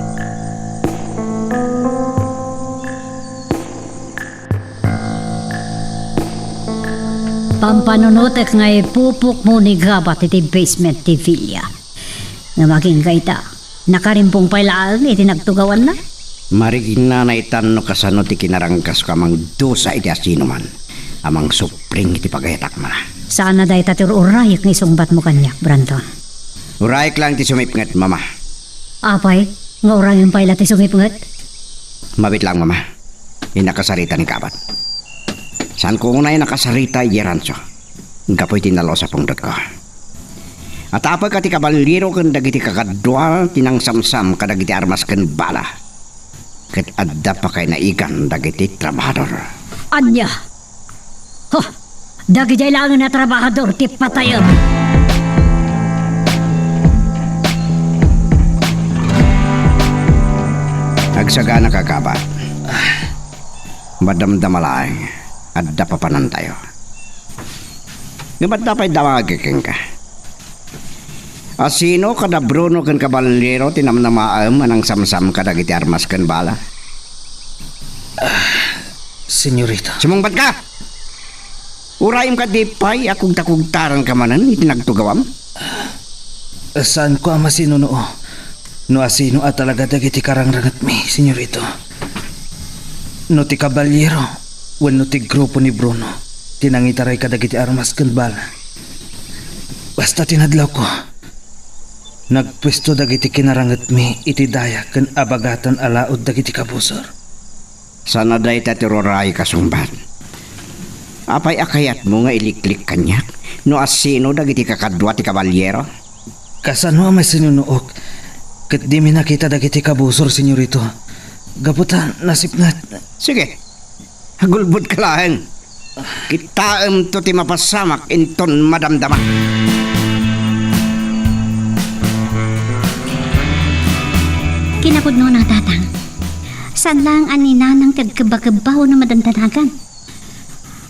Pampanunutek nga ipupuk mo ni Gabat iti basement ti Villa. Nga maging kaita, nakarimpong pailaan iti nagtugawan na. Marigin na naitan no kasano ti kinarangkas ko amang dosa iti asino man. Amang supring iti pagayatak man. Saan na dahi tatir-urayak ni sungbat mo kanyak, Brandon? Urayak lang ti sumipngat, mama. Apay, nga orang yung paila ti sumipngat? Mabit lang, mama. Inakasarita ni Kabat. Saan ko unay nakasarita yeranso. Gapoy tinalo sa pungdot ko. At apag kati kabaliro kan dagiti kakadwa tinang samsam kadagiti armas kan bala. Kat adda pa kay naigan dagiti trabahador. Anya! Huh! Dagi jay lang na trabahador ti patayam. Nagsagana ka, Kabat. Madamdamalaeng adda papanan tayo. Gabat dapat damagiking ka. Asino kada Bruno kan kabalero tinamnamaam anang samsam kadagiti armas kan bala? Senyorito. Sumungbat ka! Urayim ka dipay akong takugtaran ka manan itinagtugawam? Saan ko ama sinunoo? No asino at talaga dagiti karangrangat mi, senyorito. No ti kabalyero, wano ti grupo ni Bruno, tinangitaray kadagiti armas kan bala. Basta tinadlaw ko, nagpwesto dagiti kinarangat mi iti daya kan abagatan alaod dagiti kabusor. Sana day tatiroray kasumbat. Apay akayat mo nga iliklik kanyak, no asino dagiti kakadwa ti kabalyero? Kasano may sinunuok, kat di mi nakita dagiti kabusor, senyorito. Gaputan, nasipnat. Sige, hagulbud ka lang. Kitaam to ti mapasamak inton madamdama. Kinapudno ng tatang. Saan lang anina ng kagkabagabaw na madandanagan?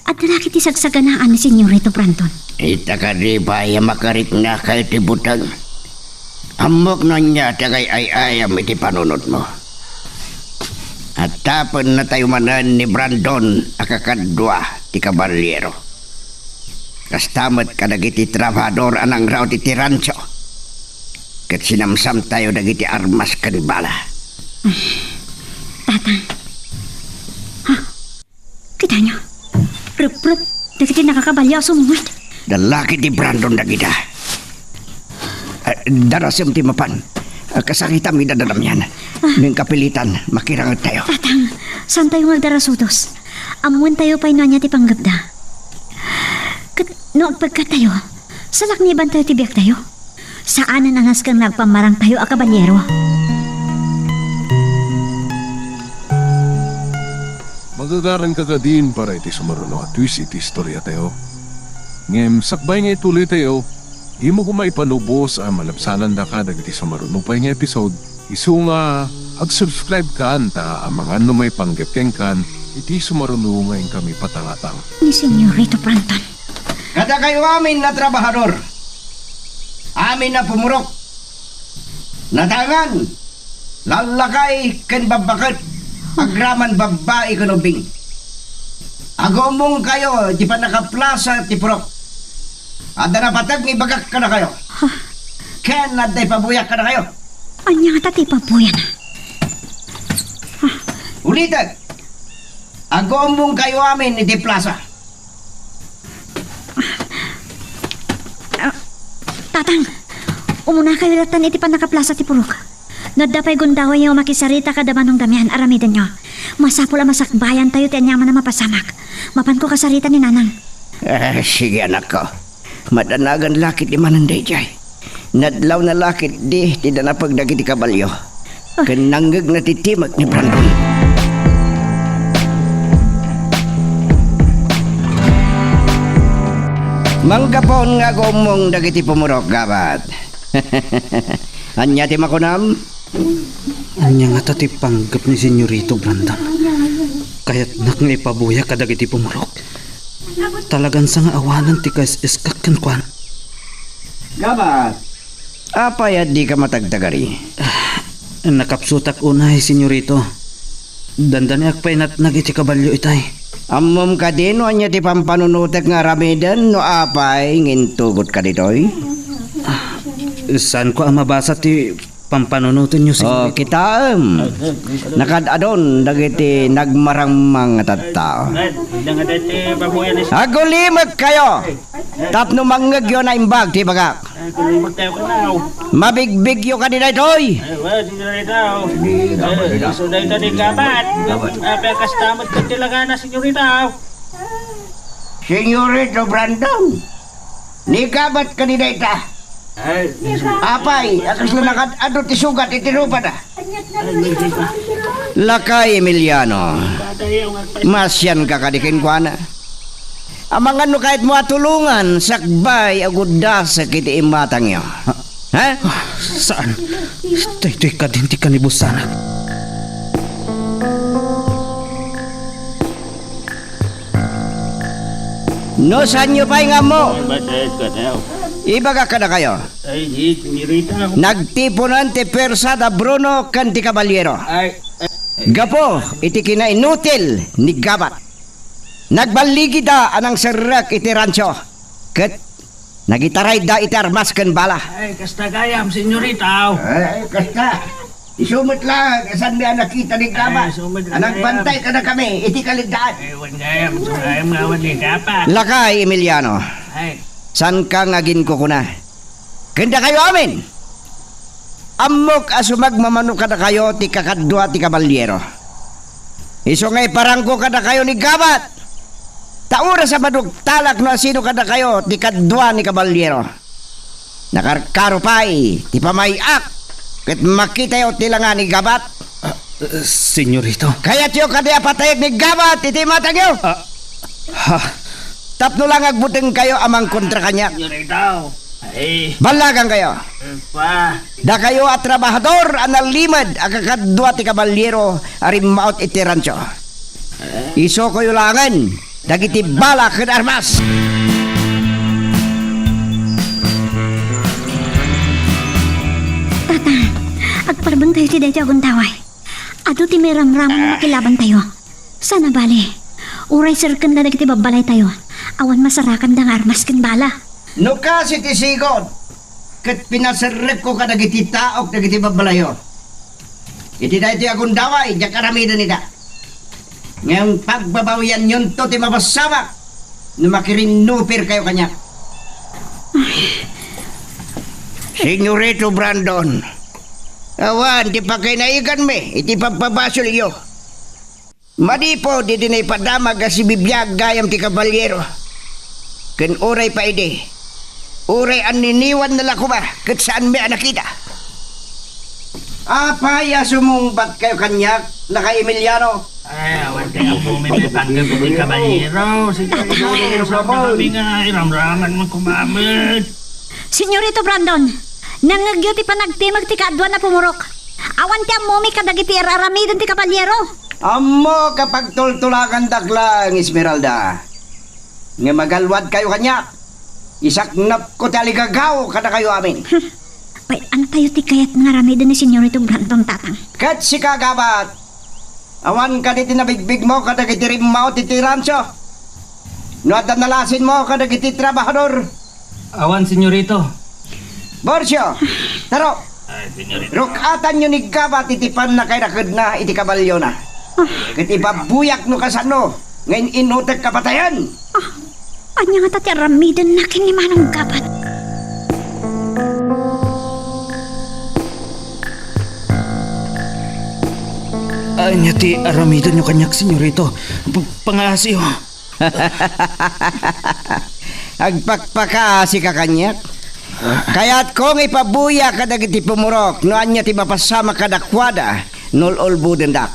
At lalaki ti sagsaganaan ni Senyorito Brandon. Ita ka di ba makarik na kay ti butang? Amok na niya tagay ay-ayam iti panunod mo. At tapon na tayo manan ni Brandon akakadwa ti kabalyero. Kastamat kadagiti trabador anang raw ti rancho. Kat sinamsam tayo dagiti armas kan bala. Tatang. Ha? Kita nyo? Rup-rup. Dagiti nakakabalyaw sumungit. Dalaki ti Brandon dagita. Darasem ti mapan. Kasakita mi dadadam yan. Ning kapilitan, makirangat tayo. Tatang, saan tayo magdarasudos? Amuan tayo pa'y niya ti panggabda. No agpagka tayo, salak ni iban tayo tibiyak tayo. Saan na nanas kang nagpamarang tayo a kabalyero? Magagaran ka din para iti sumaruno at twis iti istorya tayo. Ngem sakbay nga ituloy tayo, imo ko maipanubos ang malabsanan na ka dagiti sa marunupay nga episode. Isu nga, ag-subscribe ka ta ang mga ano may panggapkeng kan, iti sumaruno ngayon kami patangatang. Ni Senyorito Brandon. Kada kayo amin na trabahador, amin na pumurok, natangan, lalakay ken babakat, agraman babae kanubing. Agomong kayo, di pa nakaplasa ti purok. Ada na patag ni bagak ka na kayo. Ken naday pabuyak ka na kayo. Anya nga tati pabuyan. Ulitan, agomong kayo amin ni di plaza. Tatang, umuna kayo ratan iti pa nakaplasa ti purok. Nadapay gundaway yung makisarita kada manong damihan aramidan nyo. Masapul ang masakbayan tayo ti anyaman na mapasamak. Mapan ko kasarita ni nanang. Sige anak ko. Madanagan lakit di mananday jay. Nadlaw na lakit di tidak na pagdagi ti kabalyo. Kenanggag na titimak ni Brandon. Manggapon nga gumong dagiti pumurok gabat. Anya ti makunam? Anya nga tati panggap ni Senyorito Brandon. Kaya't nak nga ipabuya kadagiti pumurok. Talagan sa nga awanan ti kas iskak ken kwan. Gabat. Apay at di ka matagtagari. Nakapsutak unay, Senyorito. Dandani akpay nat nagiti kabalyo itay. Amom ka din o anya ti pampanunutek nga ramidan no apay ngintugot ka ditoy? Saan ko ang mabasa ti pampanunutin nyo, O Senyorito? kita nakadadon dagiti nagmaramang tattao. Dang dati babuyan ni Agulimag kayo! Tapno manggag yun na imbag ti bagak. kung magtayo ka na. Mabigbig yun ka din itoy! Wala, di na rin daw. So, dahil ito ni Gabat. Apel kastamot ka tilaga na, senyorita. Senyorito Brandon, ni kabat ka din ita. Apay, akas na nakadado ti sugat iti rupa na. Lakay Emiliano, masyan ka kadikin kwa na. Amang ano kahit mo atulungan, sakbay agudda sa kiti imatang nyo. Ha? Saan? Ito'y kadinti ka ni Busana. No, saan nyo pa nga mo? Ba't ka na? Ibaga ka na kayo. Ay, senyorita. Nagtipunan ti Persada Bruno kan ti Caballero. Ay, Gapo, iti kinainutil ni Gabat. Nagbaligi da anang serak iti rancho. Ket, nagitaray da iti armas ken bala. ay, kasta gayam, senyorita. Ay, kasta. Isumot lang, asan may nakita ni Gabat. Ay, sumot lang, Anang bantay ka na kami, iti kaligdaan. Ay, wan gayam, gayam nga wan ni Gabat. Lakay, Emiliano, Ay, san ka ngagin ko kuna? Kenda kayo amin. Amok asumag mamano kada kayo ti kakadwa ti Caballero. Iso ngay parangko kada kayo ni Gabat. Taura sa madugtalak no asino kada kayo ti kadwa ni Caballero. Nakarkaro pa'y ti pamayak. Ket makita yo ti langa ni Gabat. Senyorito. Kaya tiyo kada apatayag ni Gabat iti matag yo. Ha? Tapno lang agbuteng kayo amang kontra kanya. senyorita. Ay, Balagang kayo. pa. Da kayo at trabahador analimad agakadwa ti Caballero arimaot iti rancho. Iso ko yulangan dagiti bala ken armas. Tatang, agparbang tayo ti dayto agun taway. Ado ti may ramramon na makilaban tayo. Sana bali. Uray sirken da dagiti babalay tayo. Awan masarakan da nga armas ken bala. No kasi ti sigod ket pinasarrek ko ka dagiti taok dagiti babalayo. Iti dayto agun daway diya karamidan nida. Ngayong pagbabawian yun to ti mabasamak no makirinupir kayo kanya. Senyorito Brandon, awan ti pakainaigan me iti pagpabasol iyo. Madipo di dinay padamag si bibiyag gayam ti Caballero. Ken oray pa ide. Oray an niniwan na lako ba ket saan may nakita. Apaya sumungbat kayo kanyak na kay Emiliano. Ay, awan kayo po may panggap ko ni Caballero. Senyorita, sa kami nga, iramraman mo kumamit. Senyorito Brandon, nangagyo ti panagtimag ti kadwa na pumurok. Awan ti amomi kadagiti aramidon ti kabalyero. Amo kapag tultulakan daklang, Esmeralda. Nga magalwad kayo kanya. Isaknap ko taligagaw kada kayo amin. Pay, ano tayo ti kayat nga aramidon ni Senyorito Brandon, tatang? Kat si kagabat. Awan ka di tinabigbig mo kadagiti rimao ti tiranso. No at nalasin mo kadagiti trabahador. Awan, senyorito. Borsyo, taro. Rukatan nyo ni gabat itipan na kay rakad na iti kabalyo na. Kat ipabuyak no kasano. Ngayon inutek kapatayan. Anya nga tati aramidon na kinimanong gabat. Anya ti aramidan nyo kanyak, senyorito. Pangasiyo. Agpakpakasi ka kanyak. Kaya't kung ipabuya ka dagiti pumurok, no anya ti mapasama ka dakwada, nulol budendak.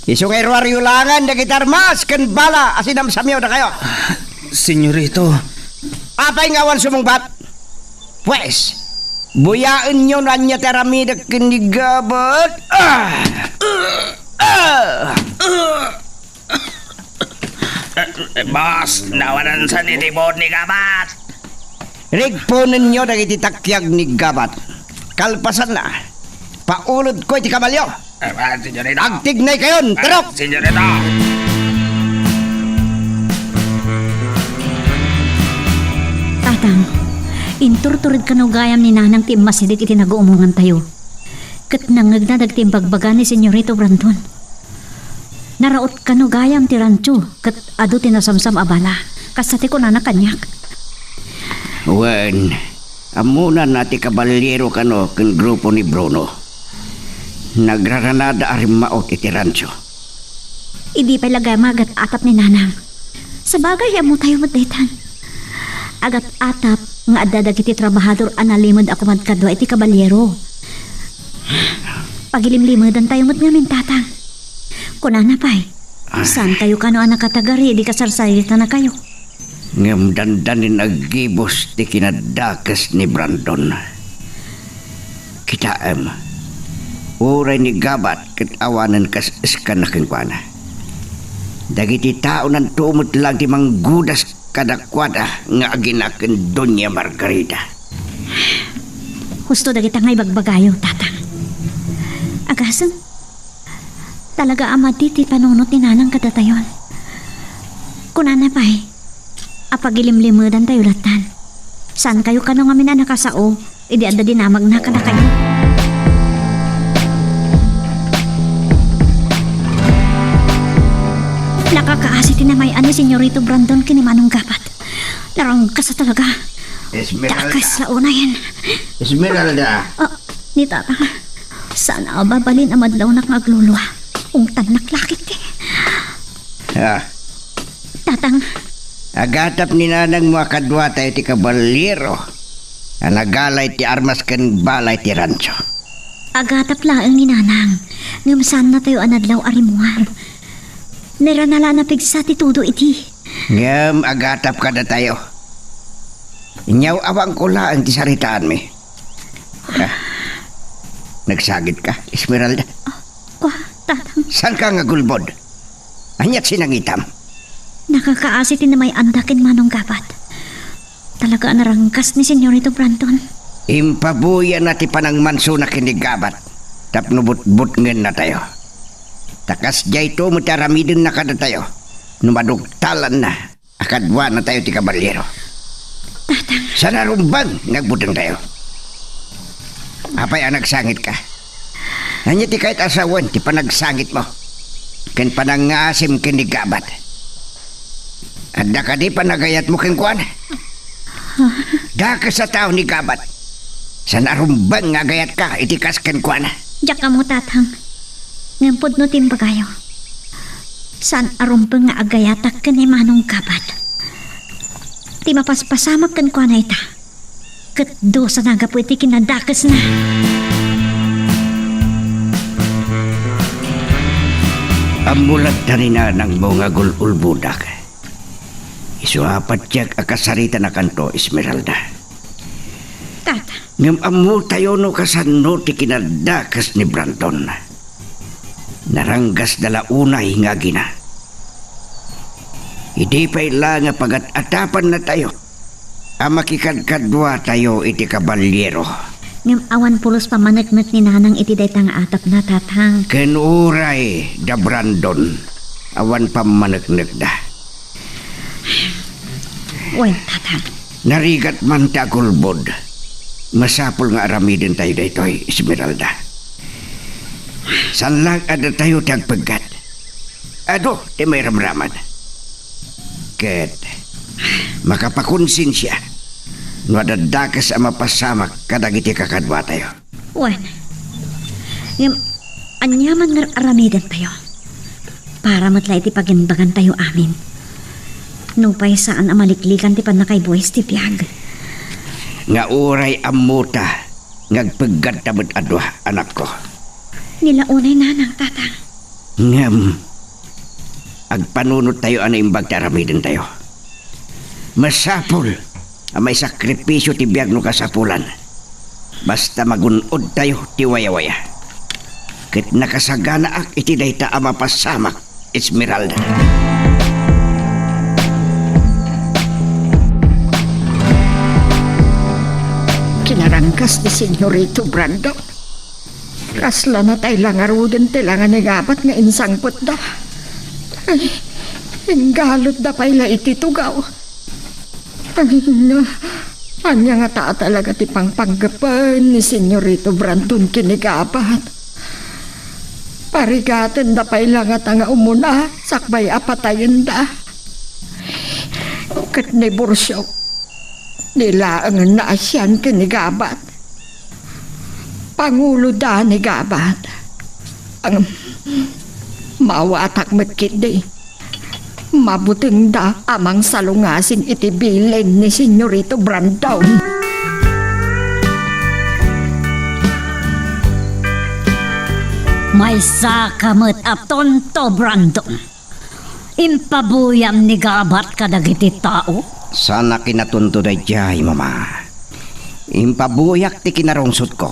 Isungay ruwaryulangan dagiti armas, kan bala, asinam samyaw na kayo. Senyorito. Apay ngawan sumungbat? Pwes, buyaan nyo na anya ti aramidak kinigabat. Boss, nawanan sa nitibod ni Gabat. Rigpunin nyo dagiti takyag ni gabat. Kalpasan na. Paulod ko iti kabalyo. Senyorito. Agtignay kayon, terok! Senyorito. Tatang, inturturid ka no gayam ni nanang ti masidik iti nag-uumungan tayo. Kat nangagnadag ti bagbaga ni Senyorito Brandon. Naraot ka no gayam ti rancho, kat ado ti nasamsam abala. Kasati ko na nakanyak. Wen, amunan nati kabalyero kano ken grupo ni Bruno. Nagraranada arimaot iti rancho. Idi pa'y lagama agat atap ni nanang. Sa bagay, amo tayo madaitan. Agat atap nga adadag iti trabahador analimod ako madkadwa iti kabalyero. Pagilimlimudan tayo mat ngamin tatang. Kunana pa'y, saan kayo kano anak katagari, di kasarsarita na kayo. Ngam dandanin agibos ti kinadakas ni Brandon. Kitaam, uray ni gabat ket awanan kas iskan na kinkwana. Dagiti tao nan tumot lang ti manggudas kadakwada nga aginaken Doña Margarita. Husto dagita ngay bagbagayo, tatang. Agasan, talaga amati ti panunot ni nanang kadatayon. Kunana pa'y, apagilimlimudan tayo latan. Saan kayo kano nga minanakasao, idi adda dinamag na kada kayo. Nakakaasi tinamayan ni Senyorito Brandon kinimanong gapat. Larang ka sa talaga. Esmeralda. Dakas sa unayan. Esmeralda. Ni tatang, sana babalin amadlaw na agluluwa. Ungtan naklakit eh. Tatang, Agatap ni nanang mga kadwa tayo ti kabalyero. Anagalay ti armas ken balay ti rancho. agatap laang ni nanang. Ngamsan na tayo anadlaw arimuar. Niranala na pigsa ti tudo iti. Ngam agatap kada tayo. Inyaw awang ko lang ti saritaan mi. Nagsagit ka, Esmeralda? Tatang. San ka nga gulbod? Anyat sinangitam. Nakakaasi ti na may andakin manong gabat. Talaga narangkas ni Senyorito Brandon. Impabuya na ti panang manso na kinigabat. Tapno but-but ngen na tayo. Takas jay to mutaramidin na kada tayo. Numadugtalan na. Akadwa na tayo ti kabalyero. Tatang. Sa narumbang nagbutang tayo. Apay ang nagsangit ka. Nanya ti kahit asawan ti panagsangit mo. Ken panangasim kinigabat. Adda ka di panagayat mo ken kuan. Daka sa tao ni gabat. Sa narumbang nga gayat ka itikas ken kuan. Diyak ka mo tatang. Ngampod no timbagayo. San arumpeng nga agayatak ka ni manong gabat. Ti mapaspasamak ken kuan na ita. Ket do sa nagapu iti kinadakas na. Amulat na rin na ng mga gululbudak. Isuapat tiyak akasarita na kanto, Esmeralda. Ngam amo tayo no kasano ti kinadakas ni Brandon. Naranggas dala unay nga gina. Hindi pa ila nga pagat-atapan na tayo. Ang makikadkadwa tayo iti kabalyero. Ngam awan pulos pamanagmet ni nanang iti day tang atap na tatang. Kenuray da Brandon. Awan pamanagnet da. Well, tatang. Narigat man ta kulbod. Masapol nga aramidin tayo daytoy, Esmeralda. Sanlag ada tayo tagpagat. Ado, di may ramraman. Ket, makapakonsensya. Nadadakas ang mapasamak kadagiti kakadwa tayo. Wan. Ngam anyaman nga aramidan tayo. Para matla iti paginbagan tayo amin. Nupay saan amaliklikan ti panakaybuwis ti biyag. Nga uray amuta, ngagpagat tamad adwa, anak ko. Nilaunay nanang tatang. Ngam, agpanunod tayo ano imbag taramidin tayo. Masapol, may sakripisyo ti biyag no kasapulan. Basta magunod tayo ti waya-waya. Kit nakasagana ak iti dayta ama pasamak, Esmeralda. Kinarangkas ni Senyorito Brandon. Kasla na tayo lang aruden tilangan ni gabat nga insangpot da. Ay, inggalot da pa'y ititugaw. Anya nga ta talaga ti pangpanggapan ni Senyorito Brandon kinigabat. Parigaten da pa'y lang at nga umuna sakbay apatayin da. Kat ni Borsyok. Nila ang naasyan kinigabat. Pangulo da ni gabat. Ang mawatak matkidi. Mabuting da amang salungasin itibilin ni Senyorito Brandon. May sakamat apton to Brandon. Impabuyam ni gabat kadagiti tao. Sana kinatunto da jay, mama. Impabuyak ti kinarungsot ko.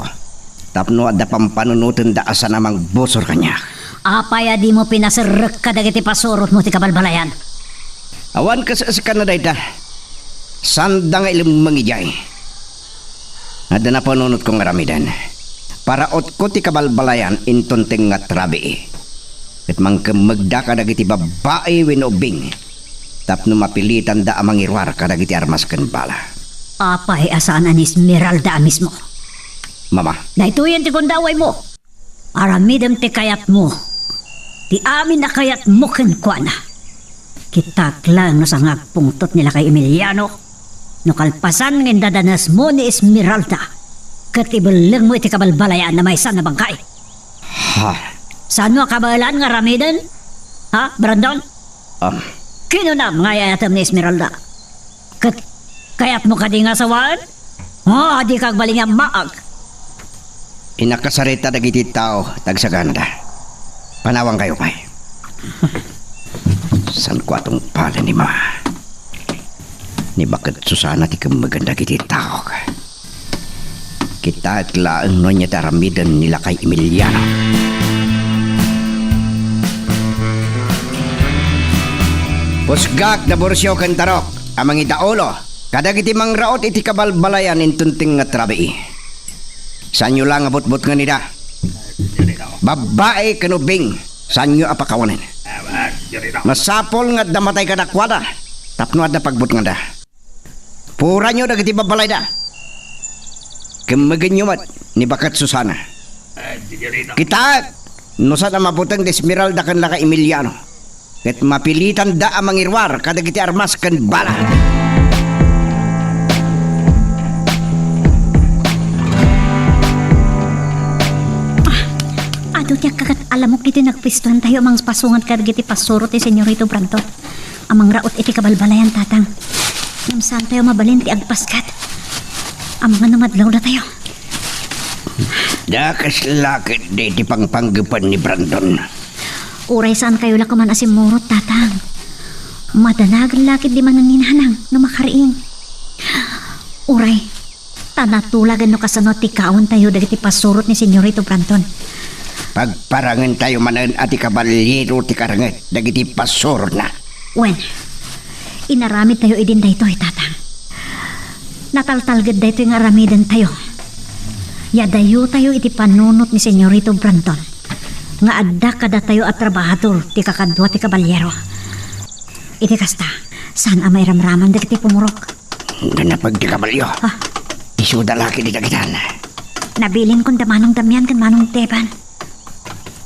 Tapno ada pampanunutin da asa namang bosor kanya. Apaya di mo pinasirek kadagiti pasurot mo ti kabalbalayan. Awan ka sa Canada ita. Sanda nga ilim mangijay. Ada na panunot kong aramidan. Para ot ko ti kabalbalayan intunting nga trabi. At mangkamagda kadagiti babae winobing. Tapno mapilitan da amang irwar kadagiti armas ken bala. Apay asaan ni Esmeralda mismo. Mama. Naituyan ti kundaway mo. Aramidem ti kayat mo. Ti amin na kayat mo kenkwana. Kitaklang no sa ngagpungtot nila kay Emiliano. No kalpasan ng dadanas mo ni Esmeralda. Katibalang mo iti kabalbalayan na may san na bangkay. Ha? Saan mo kabalan nga ramiden? Ha, Brandon? Kinunam nga yayatam ni Esmeralda. Kayat mo ka di nga sawaan? Di kag baling nga maag. Inakasarita dagiti tao tagsaganda. Panawang kayo pay. San ko atong pala ni ma. Ni bakit Susana ti kamaganda dagiti tao. Kita at laang no niya taramidan nila kay Emiliano. Pusgak na Borsyo Kantarok, amang itaulo, kadagiti mang raot iti kabalbalayan intunting nga trabi. Sanyo lang abot-bot nga nida. Babae kanubing, sanyo apakawanin. Masapol nga damatay kadakwada, tapno at napagbot nga da. Pura nyo dagiti babalay da. Kamagan nyo mat, ni bakat Susana. Kita, nusa na mabutang Esmeralda kan laka Emiliano. Ket mapilitan da amang irwar kadagiti armas ken bala. Ado tiyak kagat alamok iti nagpistuhan tayo amang pasungan kadagiti pasurot ti Senyorito Brandon. Amang raot iti kabalbalayan tatang. Namsaan tayo mabalin ti agpaskat. Amang namadlaw na tayo. Dakas lakit di ti pangpanggapan ni Brandon. Uray saan kayo lakuman asimurot tatang. Madanagan lakit di man ang ninanang na makariing. Uray, Tanatulagan no kasanot ti kaon tayo dagiti pasurot ni Senyorito Branton. Pagparangan tayo manan at ikabalyero ti karangat dagiti pasor na. Wen, inaramid tayo idin dayto tatang. Nataltalgad dayto yung aramidan tayo. Yadayo tayo iti panunot ni Senyorito Branton. Nga adda kada tayo at trabahador ti kakadwa ti kabalyero. Iti kasta, saan amay ramraman dagiti pumurok? Nanapag ti kabalyo. Isuda laki di dagitan. Nabilin kong damanong damyan kan Manong Teban.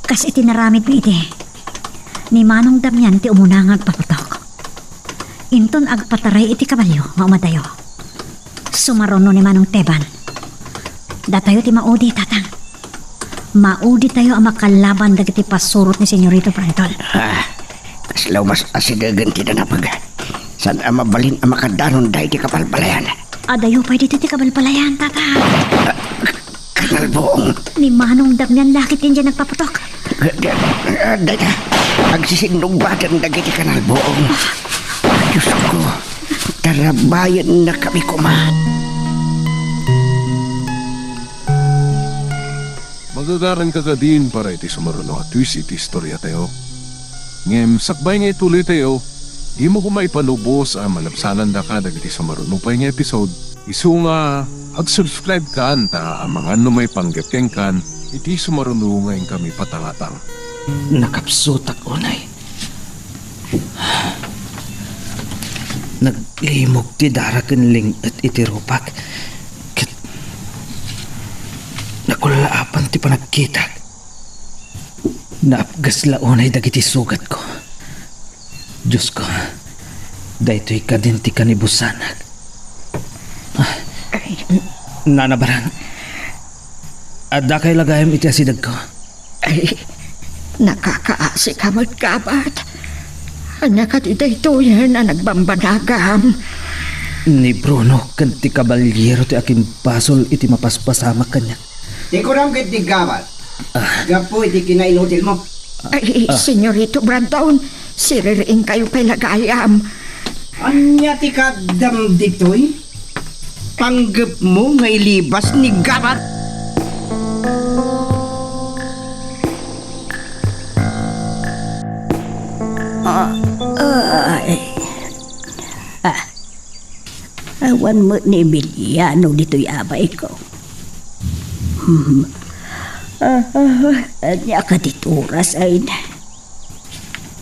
Kas iti naramid mo iti. Ni Manong Damyan ti umunang agpaputok. Inton agpataray iti kabalyo, maumadayo. Sumarono ni Manong Teban. Datayo ti maudi, tatang. Maudi tayo ang makalaban dagiti pasurot ni Senyorito Branton. Kaslaw mas asidagan ti nanapag. San ang mabalin ang makadanon dahi ti kapalpalayan. Adayo pa dito ti kabalpalayan, tatang. Kanalboong. Ni Manong Damyan lakit din dyan nagpaputok. Dada, agsisinugbadan dagiti kanalboong. Diyos ko, tarabayan na kami kumahan. Magagaran ka din para iti sumaruno at twist iti istorya tayo. Ngem, sakbay nga ituloy tayo, di mo kumaipanubos ang malapsanan da ka dagiti sumaruno pa nga episode. Isu nga, ag-subscribe ka anta ang mga may panggapkeng kan, iti sumaruno ngayon kami patangatang. Nakapsutak unay. Naglimog ti darakenling at itirupak. Kat nakulaapan ti panagkita. Naapgas launay dagiti sugat ko. Diyos ko, daytoy ka din ti kanibusanag. Nanabarang, adda kay lagayam iti asidag ko. Ay, nakakaasi ka magkabat. Anya ka di dayto yan na nagbambanagam. Ni Bruno, kan ti kabalyero ti akin pasol iti mapaspasama kanya. Di ko ram kit di gabat. Gapo iti kinainutil mo. Ay, Senyorito Branton, siriring kayo pa'y lagayam. Anya ti kadam ditoy? Panggap mo nga ilibas ni gabat. Awan mo ni Emiliano dito'y abay ko. Anya ka dituras ay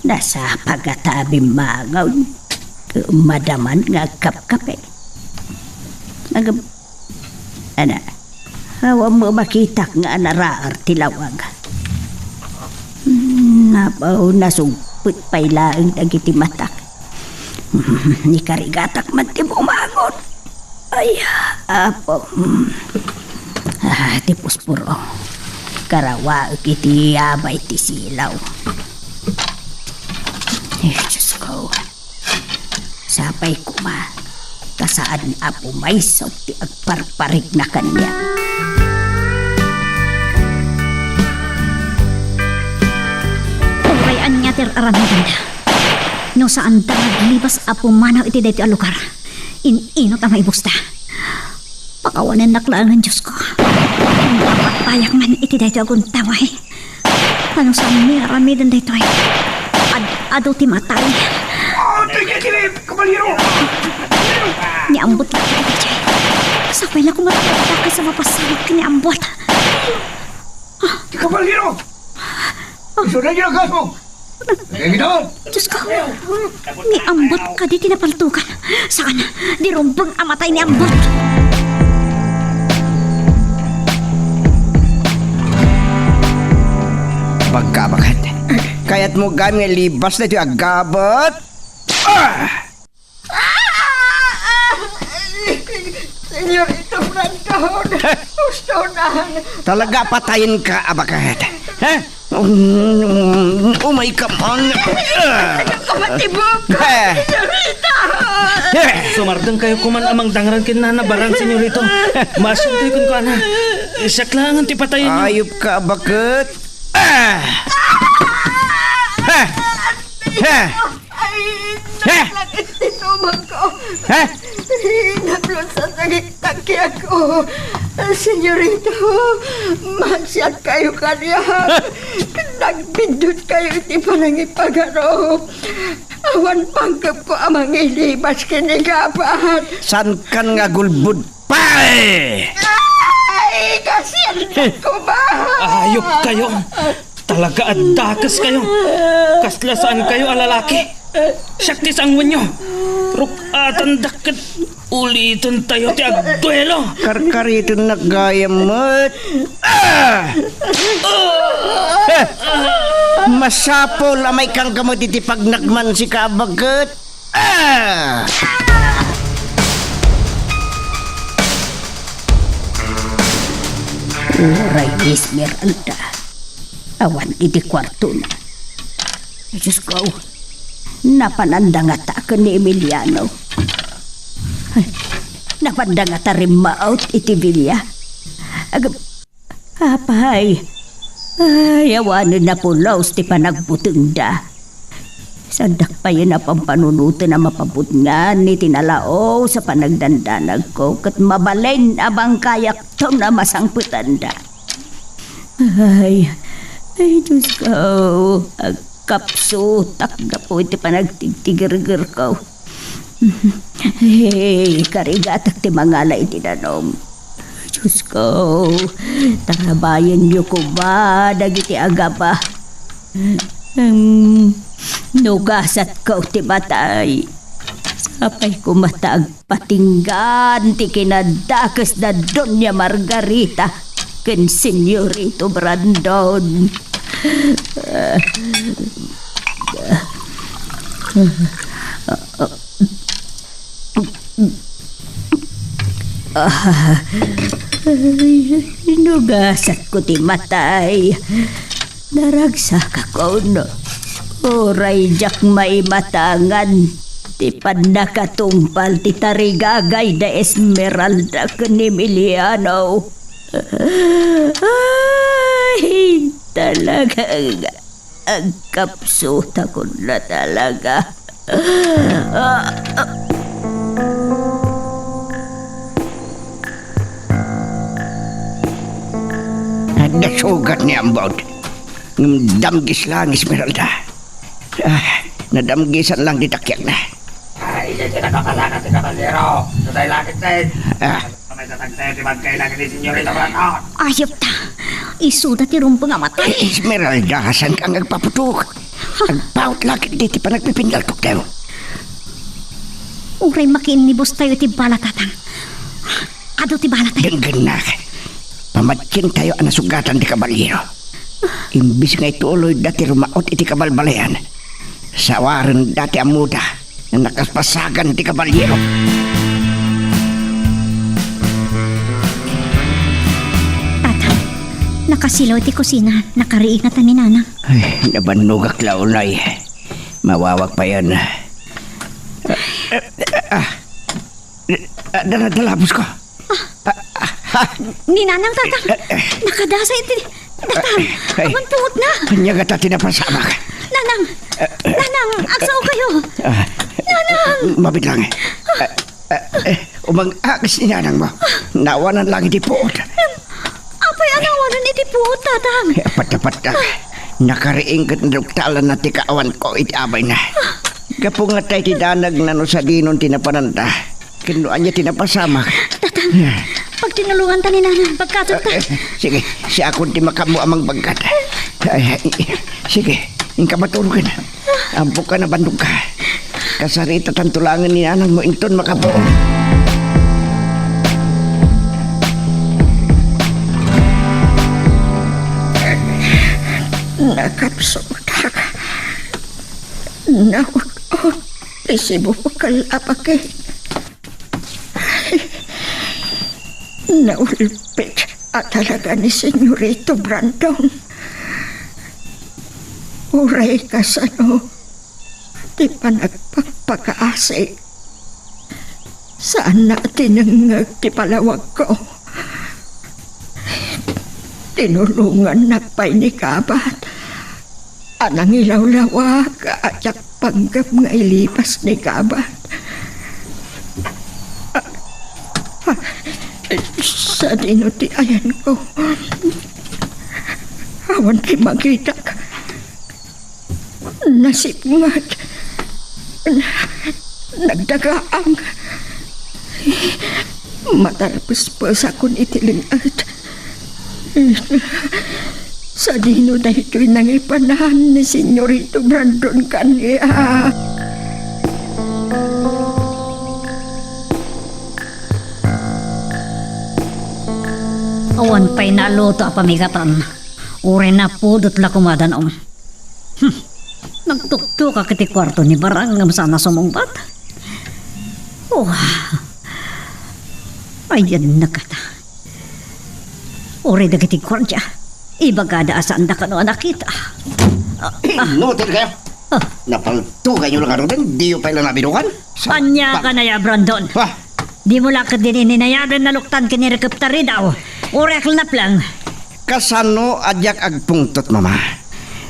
nasa pagatabi magaw. Madaman nga kapkape. Hawa mo makitak nga naraar tilawag. Napaw nasugput pa'y laang dagiti matak. Ni karigatak man ti bumangon. Ay, apo. Ti puspuro. Karawa iti abay ti silaw. Diyos ko. Sapay kuma. Kasaan apo may so ti agparparik na kanya. Urayaan niya tir aramidan. No saan da naglibas apo manaw iti dayto alukar. Inot ang maibusta. Pakawanan naklaan ng Diyos ko. Ang dapat payak man iti dayto agun taway. Ano saan ni aramidan dayto ay. Ado ti matay. Tigil, kabalyero! Niambot na kita dyan. Sapay na kumatakay sa mapasamak ka niambot. Kabalyero! Isunod niyo ang kaso! Diyos ko, niambot ka di tinapaltukan. Saan, di rumbang amatay niambot. Pagkabakat. Kaya't mo gamit libas na ito agabat. Senyorito Branton, gusto na. Talaga patayin ka, abakat. Ha? Umay ka man. Kumatibok ka, senyorita. Sumardang kayo kuman amang dangran kinanabarang, senyorito. Masyon kayo kun kuana. Siyak lang ang tipatayin niyo. Ayop ka, abakat. Ay, naglagit tinubag ko. Nablon sa sagitag lalaki ako. Senyorito, magsiyat kayo kanya. Nagbindot kayo iti panangipagaro. Awan panggap ko amang ilibas kinigapat. San kan nga gulbud pa eh? Ay, kasyan ko ba? Ayop kayo. Talaga at dakas kayo. Kaslasaan kayo alalaki. Syaktis ang wanyo. Rukatan dakat. Ulitin tayo ti agduelo. Karkaritin na gaya mo't. Masapol amay kang gamot iti pagnagman si kabagat. Uray Esmeralda. Awan iti kwarto na. Diyos ko, napanandangata ka ni Emiliano. Napandangata rin maot iti Villa. Apay, ay awanin na po laos ti panagbuting da. Sandak pa yun na pampanunutin na mapabutngan ni tinalao sa panagdandanag ko kat mabalain abang kayak to na masangputan da. Ay Diyos ko, agkapsutak na po iti panagtigtigir-gir ko. Hey, karigatak ti mangala iti nanom. Diyos ko, tarabayan niyo ko ba dagiti agaba? Nugasat ko ti matay. Sapay ko matag patinggan ti kinadakas na Doña Margarita ken Senyorito Brandon. Nugasat ko ti matay. Naragsak ako no. Oray jak may matangan. Ti panakatumpal ti tarigagay da Esmeralda ken Emiliano. Ay, talagang agkapsuta ko na talaga. Nasugat ni Ambot. Damgis lang, Esmeralda. Nadamgisan lang ditakyak na. Ay, hindi na kapalakan si Caballero. Sa tayo lakit din. May tatagtay, di magkailangan ni Senyorita Brandon. Ayop ta. Isuda ti rumpo nga matay. Esmeralda, saan kang nagpaputok? Agpaut lakit diti pa nagpipindal tok tayo. Uray makinibos tayo ti balatatang. Ado ti balatay. Denggan na. Pamatkin tayo ang nasugatan ti Caballero. Imbis nga ituloy dati rumaot iti kabalbalayan. Sawaran dati amuda na nakaspasagan ti Caballero. Tatang, nakasilaw ti kusina. Nakariig na ni Nanang. Ay, nabanugak launay. Mawawag pa yan. Dalabos ko. Ni Nanang, Tatang. Nakadasa iti. Tatang, awan puot na. Kanyaga ta tinapasamak. Nanang, Nanang, agsaw kayo. Nanang. Mabit lang. Umang-agis ni Nanang mo. Nawanan lang iti puot. Apay anawanan iti puot, Tatang. Apat-apat na. Nakariing kat naluktalan na ti kaawan ko iti abay na. Kapung nga tayo ti danag na no sa dinon tinapananta. Kinuan niya tinapasamak. Tatang, pag tinulungan ta ni Nanang, pagkatod ta. Sige, si akong ti makamu amang bagkat. Sige, ingka matulog ka na. Ampo ka na bandog ka. Kasarita tantulangan ni Nanang mo inton makapo. Nakapsutak. Naut-ut. Isibo ko kalapake. Naulpit at talaga ni Senyorito Brandon. Uray ka sa no. Di pa nagpagpakaasi. Saan natin ang ti palawag ko? Tinulungan na pa'y ni Kabat. Anang ilawlawa at yak panggap nga ilipas ni Kabat. Sa dinuti ayan ko. Awan ki makita ka. Nasipngat. Nagdagaang. Matalpos-pos akong itilingad. Sa dino na ito'y nangipanahan ni Senyorito Brandon kaniya. Awan pa'y naluto a pamigatan. Ure na pudot la kumadanom. Nagtukto ka kiti kwarto ni Barang ngam sana sumungbat. Oh, ayan na kata. Ure dagiti kwartya. Ibagada asaan da ka no nakita. Noted kayo. Napalto kayo lang araw din. Di yung pala nabinukan. Anya ka na ya, Brandon. Di mo lakad din ininayadan na luktan kinirekaptari daw. Urek lang lang. Kasano adyak agpungtot, mama?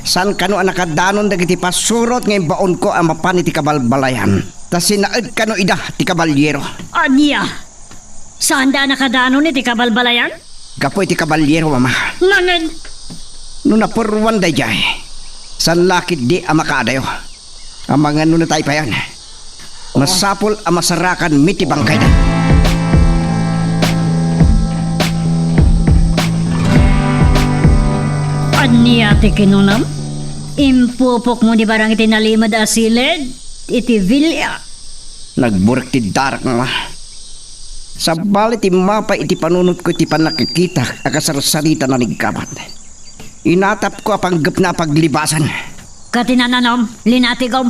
San kano ang nakadanon dagiti pasurot ngayon baon ko ang mapan ti kabalbalayan. Tas sinaad kano ida ti kabalyero. Anya? Saan da nakadano ni ti kabalbalayan? Kapoy ti kabalyero, mama. Nanin? No napurwan day jay. San lakit di ang makaadayo. Ang mga nuna tayo pa yan. Masapol ang masarakan miti bangkay na. Anya ti kinunam? Impupok mo di barang itinalimad asilid? Iti vilya? Nagburak ti darak, mama. Sa balit ti mapa iti panunot ko iti panakikita akasarsarita na nigkabat. Inatap ko apanggap na paglibasan. Katinananom, linatigom.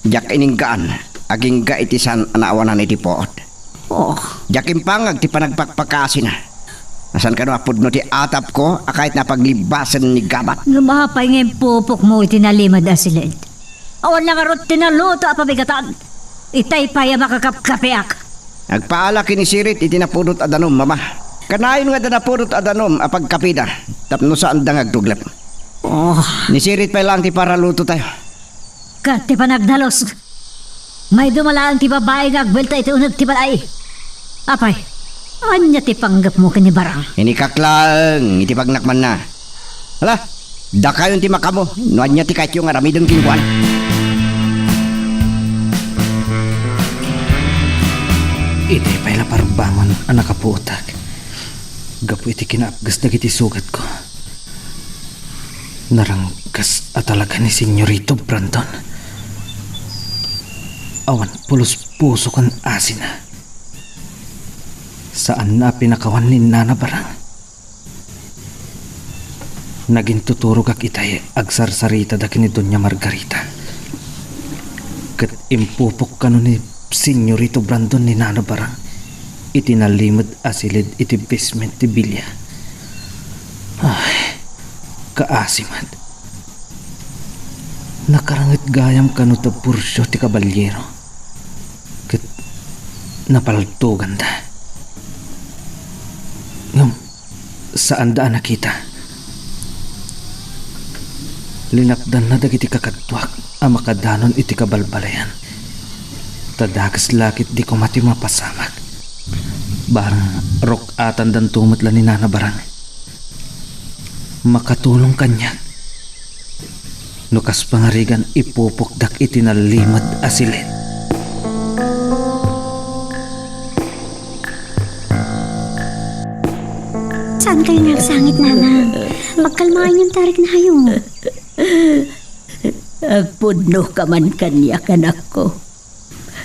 Jak ininggaan, aging ga iti san anaawanan iti poot. Oh, Jakim pangag ti panagpakpakasin na. Asan ka no apod no ti atap ko kahit na paglibasan ni gabat. lumapay ngayon pupok mo itinalimad asilid. Awan lang arot tinaluto a pabigatan. Itay paya makakapkapiak. Nagpaala kinisirit iti napudot adanom, mama. Kanayon nga da napudot adanom apag kapida. Tapno saan da ngagduglap. Oh, Nisirit pa lang ti para luto tayo. kati pa nagdalos. May dumalaan ti babae nga agbelta iti unag ti balay. Apay, anya ti panggap mo kini Barang? Inikaklang iti pagnakman na. Hala, dakayon ti makamo. Nuan niya ti kahit yung aramidong kinukuan. Iti pa'y laparbangon ang nakaputak. Gapu iti kinapgas na kiti sugat ko. Narangkas at talaga ni Senyorito Brandon. Awan pulos puso kan asin na. Saan na pinakawan ni Nana Barang? Naging tuturo kak itay agsarsarita da kini Doña Margarita. Kat impupok kano ni Senyorito Brandon ni Nana Barang. Itinalimod asilid iti basement ti bilya. Ay, kaasimat. Nakarangit gayam kano ta pursyo ti kabalyero. Kat napaltugan da. Ngam, saan da nakita? Linakdan na dagiti kakatwak ang makadanon iti kabalbalayan. Tadakas lakit di ko mati mapasamak. Barang rok atan dan tumot la ni Nana Barang. Makatulong kanya. Nukas pangarigan ipupukdak itinalimad asilid. Saan kayo nagsangit, Nanang? Pagkalmahan yung tarik na hayo. Pudno ka man kanya kanak ko.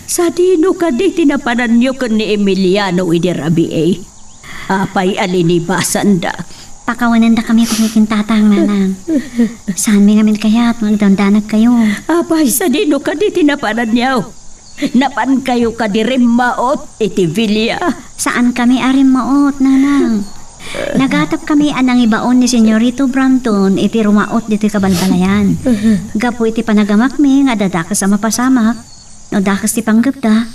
Sa dino ka di tinapanan nyo kan ni Emiliano idirabi eh. Apay alinibasan da. Pakawanan da kami kumikintatang, Nanang. Saan mi ngamin kaya at magdandanag kayo? Apay sa dino ka di tinapanan nyo. Napan kayo ka di rimmaot iti Villa. Saan kami arim maot, Nanang? Nagatap kami anang ibaon ni Senyorito Brandon iti rumaot dito kabalbalayan. Gapo iti panagamak mi nga dadakas sa mapasamak. No dakas ti panggapda.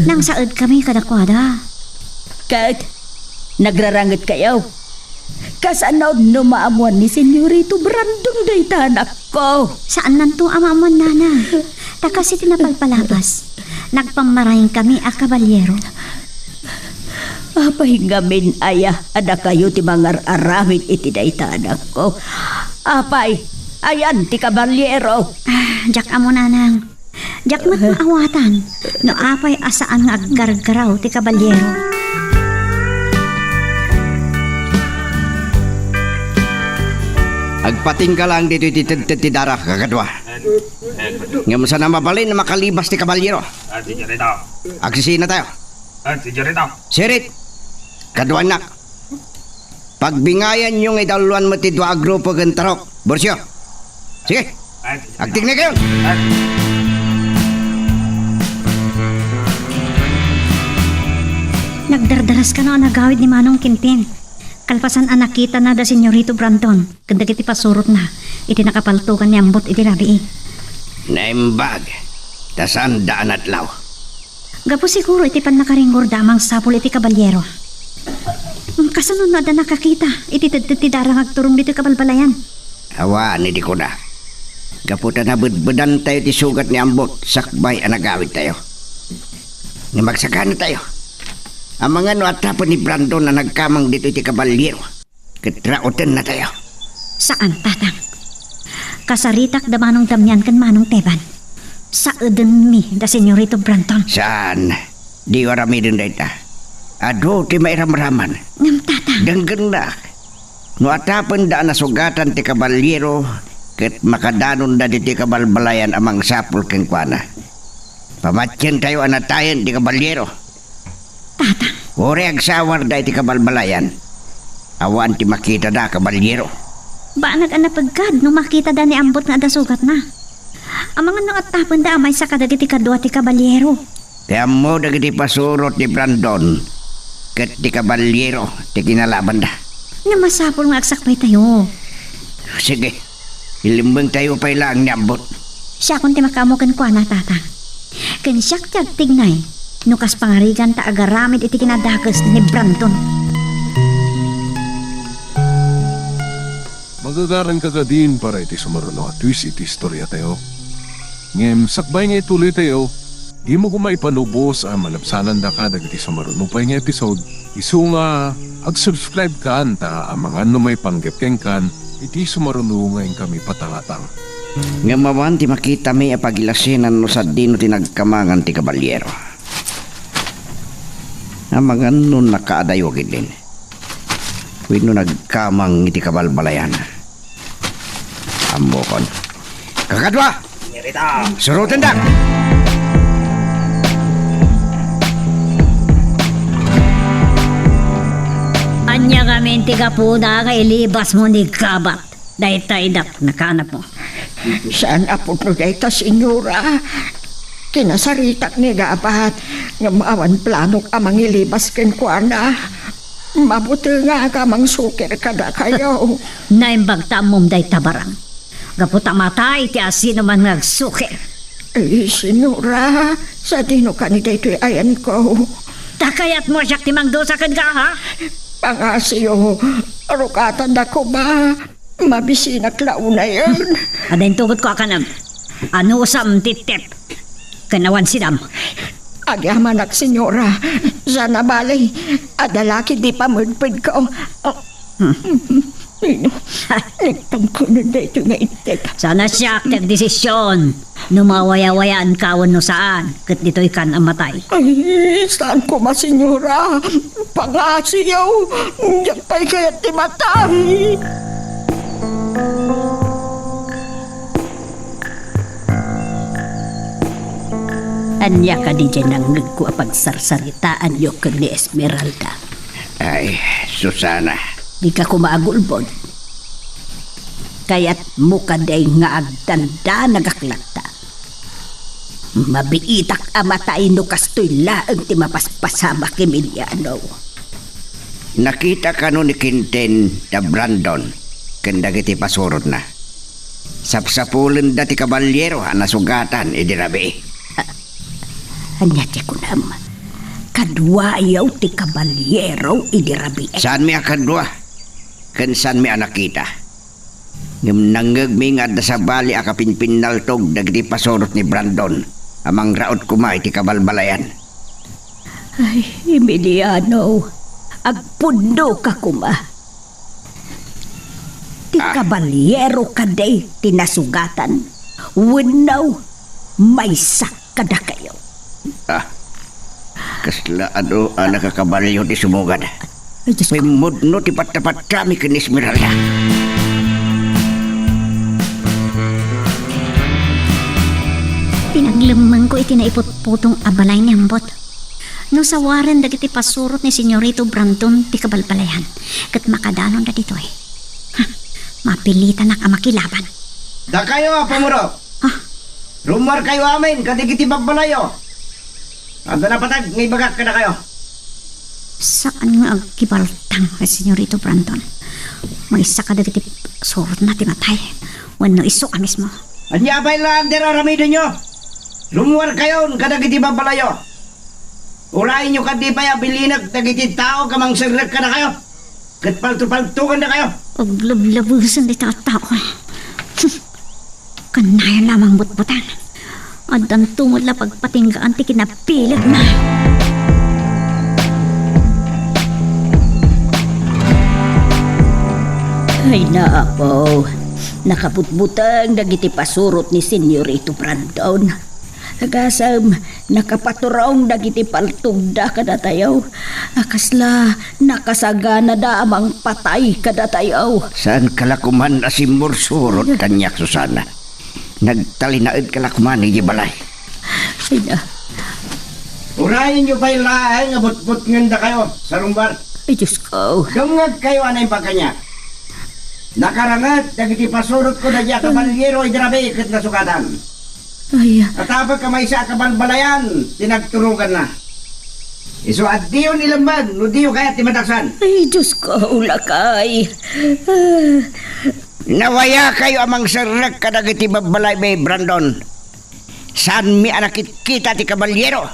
Nang saad kami kadakwada. Kag, nagrarangit kayo. Kasanaw no maamuan ni Senyorito Brandon day tanak ko. Saan nanto amamon, Nana? Takas iti napagpalapas. Nagpamarayang kami a kabalyero. Apay ngamin aya, ada kayo ti mga aramid iti daitanak ko. Apay, ayan ti kabalyero. Jak amo nanang. Jak mat maawatan. No apay asaan nga aggargaraw ti kabalyero. Agpating ka lang dito ti dara kakadwa. Ngam sa na mabalin na makalibas ti kabalyero. Agsisina tayo. Sirit, kadwa nak. Pagbingayan yung idaluluan mo ti dua grupo gantarok. Borsyo. Sige, agting na kayo. Nagdardaras ka no nagawid ni Manong Quintin. Kalpasan anak kita na da Senyorito Brandon. Ganda kiti pasurot na. Iti nakapaltukan ni ambot iti labi. Naimbag. Tasan daan at law. Gapo siguro iti pan nakaringgor damang sapul iti kabalyero. Kasunod na da nakakita. Iti darang agturong dito kabalbalayan. Awa ni di ko na. Gaputa na budbudan tayo ti sugat ni ambot. Sakbay anagawid tayo. Nimagsakana tayo. Ang mga no at tapon ni Brandon na nagkamang dito iti kabalyero. Katraoten na tayo. Saan, tatang? Kasaritak da manong damyan kan manong teban. Sa uden mi da Senyorito Brandon. Saan? Di warami din data. Ado ti mairam-raman. Ngam, tatang. Danggan na. No at tapon da nasugatan ti kabalyero. Kat makadanon da diti kabalbalayan amang sapul keng kuana. Pamatyan tayo anatayan ti kabalyero. Tatang. Ore agsawar da iti kabalbalayan. Awan ti makita da kabalyero. Ba nag-anapagkad nung makita da ni ambot nga adasugat na. Ang mga nang atapon da amay sa kadagiti kadwa ti kabalyero. Kaya mo dagiti pasurot ni Brandon. Kat ti kabalyero ti kinalaban da. Nga masapol nga agsakpay tayo. Sige, ilimbang tayo pa ilang niambot. Siya kung ti makamukan ko na tatang. Kan siyak tiyag tignay. Nukas pangarigan ta agaramid iti kinadakas ni Brandon. Magagaran ka din para iti sumaruno at twist iti istorya tayo. Ngem, sakbay nga ituloy tayo, di mo kumaipanubos ang malapsanan da ka dagiti sumaruno pa nga episode. Isu nga, ag-subscribe ka ta ang mga ano may panggepkeng kan, iti sumaruno ngayon kami patangatang. Nga mawan ti makita may apagilasinan no sa dino ti nagkamangan ti kabalyero. Ang mga nun nakaadayogin din. Wino nagkamang iti kabalbalayan. Ambokon. Kakadwa! Surutin da! Anya kami tiga po na kailibas mo ni Kabat. Dahil tayo nakanap mo. Saan apo no dayta, senyora? Kinasaritak ni Gabat nga maawan planok amang ilibas ken kuana. Mabuti nga kamang sukir kada kayo. Naimbag tamom day tabarang. Gaputa matay ti asino man nagsukir. Eh, senyora, sa dino ka ni daytoy ayan ko. Takayat mo siya timang dosa kan ka ha? Pangasiyo, arukatan da ko ba? Mabisinak launa yan. Adayin tugot ko akanam. Ano usam titip? Kanawan sinam. Agyaman ak, senyora. Sana balay. Adalaki di pa mudpid ko. Nagtangko na dito nga itik. Sana siya desisyon. Numawaya-wayaan kawon no saan. Kat dito'y kan ang matay. Ay, saan ko ma, senyora? Pangasiyaw. Diyan pa'y kaya't di matay. Anya ka di dyan ang nagko pagsarsaritaan yo kag ni Esmeralda. Ay, Susana. Di ka kumaagulbod. Kaya't mukaday nga agdanda nagaklata. Mabiitak amatay no kastoy laang ti mapaspasama ki Emiliano. Nakita ka no ni Quintin da Brandon. Kanda kiti pasurot na. Sapsapulan dati kabalyero nasugatan idirabi. Anya ti kunam. Kadwa ayaw ti kabalyero idirabi. Saan mi akadwa? Kan saan mi nakita? Ngam nanggagmi nga da sa bali akapinpinaltog dagiti pasurot ni Brandon. Amang raot kuma iti kabalbalayan. Ay, Emiliano, agpundo ka kuma. Ti kabalyero ka day tinasugatan. Winaw, may sakada kayo. Kasla anak kakabalyo di sumugad. Ay, Diyos ko. May mudno ti pat-tapat kami ken Esmeralda. Pinaglamang ko iti naipot-putong abalay ni Ambot. No sawaran dagiti pasurot ni Senyorito Brandon ti kabalbalayan. Kat makadanon na dito eh. Ha, mapilitan na ka makilaban. Da kayo pamuro. Rumor kayo amin kadigiti bagbalayo. Anda na patag ngay bagak kada kayo. Saan nga agkibaltang kay Senyorito Brandon? May isa ka dagiti surot na ti matay. Wano iso ka mismo. Anya bay lang dera ramido nyo. Rumor kayo kadagiti bagbalayo. Urayin nyo kadi pa bilinag dagiti tao kamang sirrek kada kayo. Kat palto-paltukan na kayo. Paglablabusan di tao. Kanaya lamang butbutan. At ang tungod la pagpatinggaan ti kinapilit na. Ay naapaw, nakaputbutang dagiti pasurot ni Senyorito Brandon. Agasam, nakapaturaong dagiti paltugda kada tayaw. Akasla, nakasagana da amang patay kada tayaw. Saan kalakuman asimur surot kanyak Susana? Nagtalinaid kalakuman ni Gibalay. Ay na, Urayin nyo ba'y lahay nga butbut nganda kayo sa rumbar? ay Diyos ko. Dungag kayo anay pagkanyak. Nakarangat, dagiti pasurot ko na diya kabalyero ay grabe ikit na sukatan. Ay, At habang kamay sa kabalbalayan, tinagturugan na. Iso at diyo nilamban, no diyo kaya timataksan. ay Diyos ko, ulakay. Nawaya kayo amang sarnak kadagiti babalay may Brandon. Saan mi anakit kita ti kabalyero?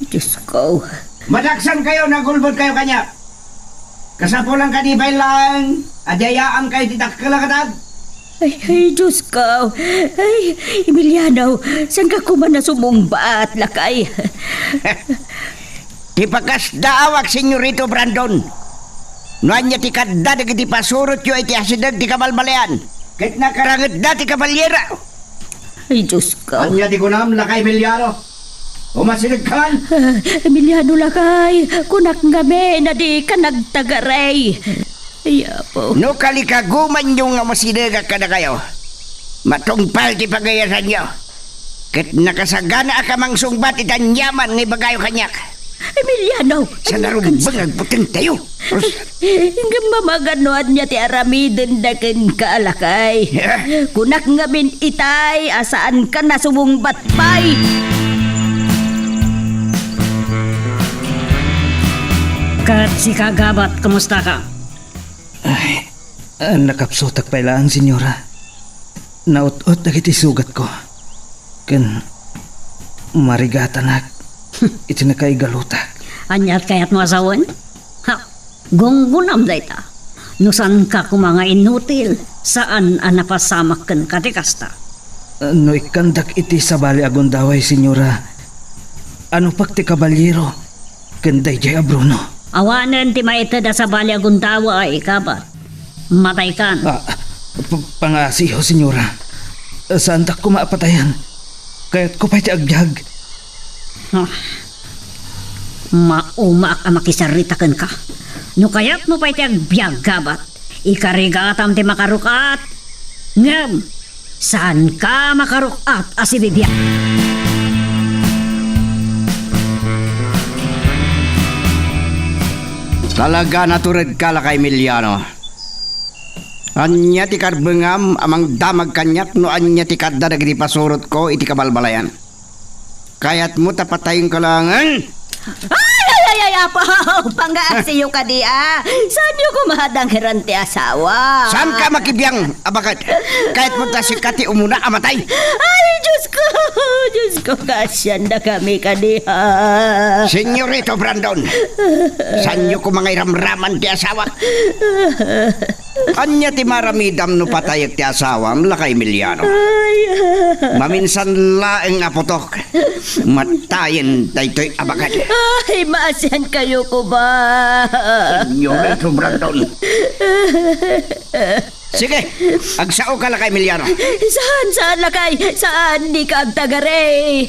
Diyos ko. Madaksan kayo, nagulbot kayo kanya. Kasapulang kadibay lang, adayaan kayo titakkalakatad. Ay, Diyos ko. Ay, Emiliano, saan ka kuman na sumumbat, lakay? Ti pakas daawak, Senyorito Brandon. Noan niya ti kadda dagiti pasurot yo iti asidag ti kabalbalayan. Kahit nakarangat da ti kabalyera. Ay, Diyos ko. Anya ti kunam lakay Emiliano. Umasinig kan. Emiliano, lakay. Kunak nga me na di ka nagtagaray. Ay, apo. No kalikaguman yung nga masinaga ka na kayo. Matungpal ti pagayasan nyo. Kahit nakasagana akamang sungbat itanyaman ng bagayo kanyak. Emiliano. Sa narumbang agputin tayo. Hinggang mamaganoan niya ti aramidin dakin ka, lakay. Kunak nga min itay, asaan ka na sumungbat pay. Kat si Kagabat, kumusta ka? Ay, nakapsutak pa ilaan, senyora. Naut-ut na kiti sugat ko. Kan, marigatan na. Iti na kay galutak. Anyat kayat mo asawan? Ha, gonggunam dayta. Nusan ka kung mga inutil, saan ang napasamak kan katikasta? No ikandak iti sa bali agundaway, senyora. Ano pagti kabalyero? Kanday jay Bruno. Awanan ti maitada sa bali agundawa ay ikabat. Matay kan. Pangasiho, senyora. Saan tak ko maapatayan? Kaya't ko pa'y ti agbyag. Maumaak ang makisarita kan ka. No kaya't mo pa'y ti agbyag kabat. Ikarigatam ti makarukat. Ngam, saan ka makarukat asibibyak? Talaga naturid ka lakay Emiliano. Anya ti karbengam amang damag kanyak no anya ti kadda dagiti pasurot ko iti kabalbalayan. Kaya't mo tapatayin ka langan. Ay, apo, panggaasiyo ka di Saan niyo kumahadang hiranti asawa? Saan ka makibiyang abakat? Kahit mo ta si Kati umuna amatay. Ay, Diyos ko, kasyan na kami ka di Senyorito Brandon, saan niyo ko mga iramraman di asawa? Anya ti maramidam no patayag ti asawam lakay Emiliano. Maminsan laeng apotok. Matayin daytoy abagad. Ay, maasan kayo ko ba? Senyorito Brandon. Sige, agsao ka lakay Emiliano. Saan lakay? Saan di ka ang tagare?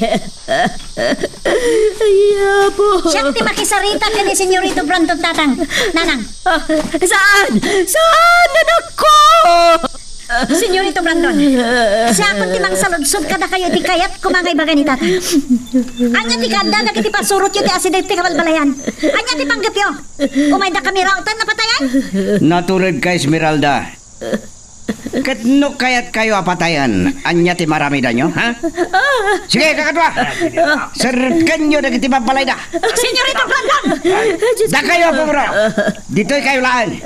Ayabo. Siya ti makisarita ka ni Senyorito Brandon tatang. Nanang. Saan? Saan, anak ko? Senyorito Brandon. Siya kung timang saludsod ka na kayo di kayat kumangay baga ni tatang. Anya ti kanda na kiti pasurot yun ti asideg ti kabalbalayan. Anya ti panggap yo. Umay da kami rautan na patayan. Naturod ka Esmeralda. Katno kayat kayo apatayan. Anya ti marami da nyo, ha? Sige, kakatwa. Serkan nyo na kiti papalay da. Senyorito Brandon. Da kayo po bro. Dito'y kayo laan.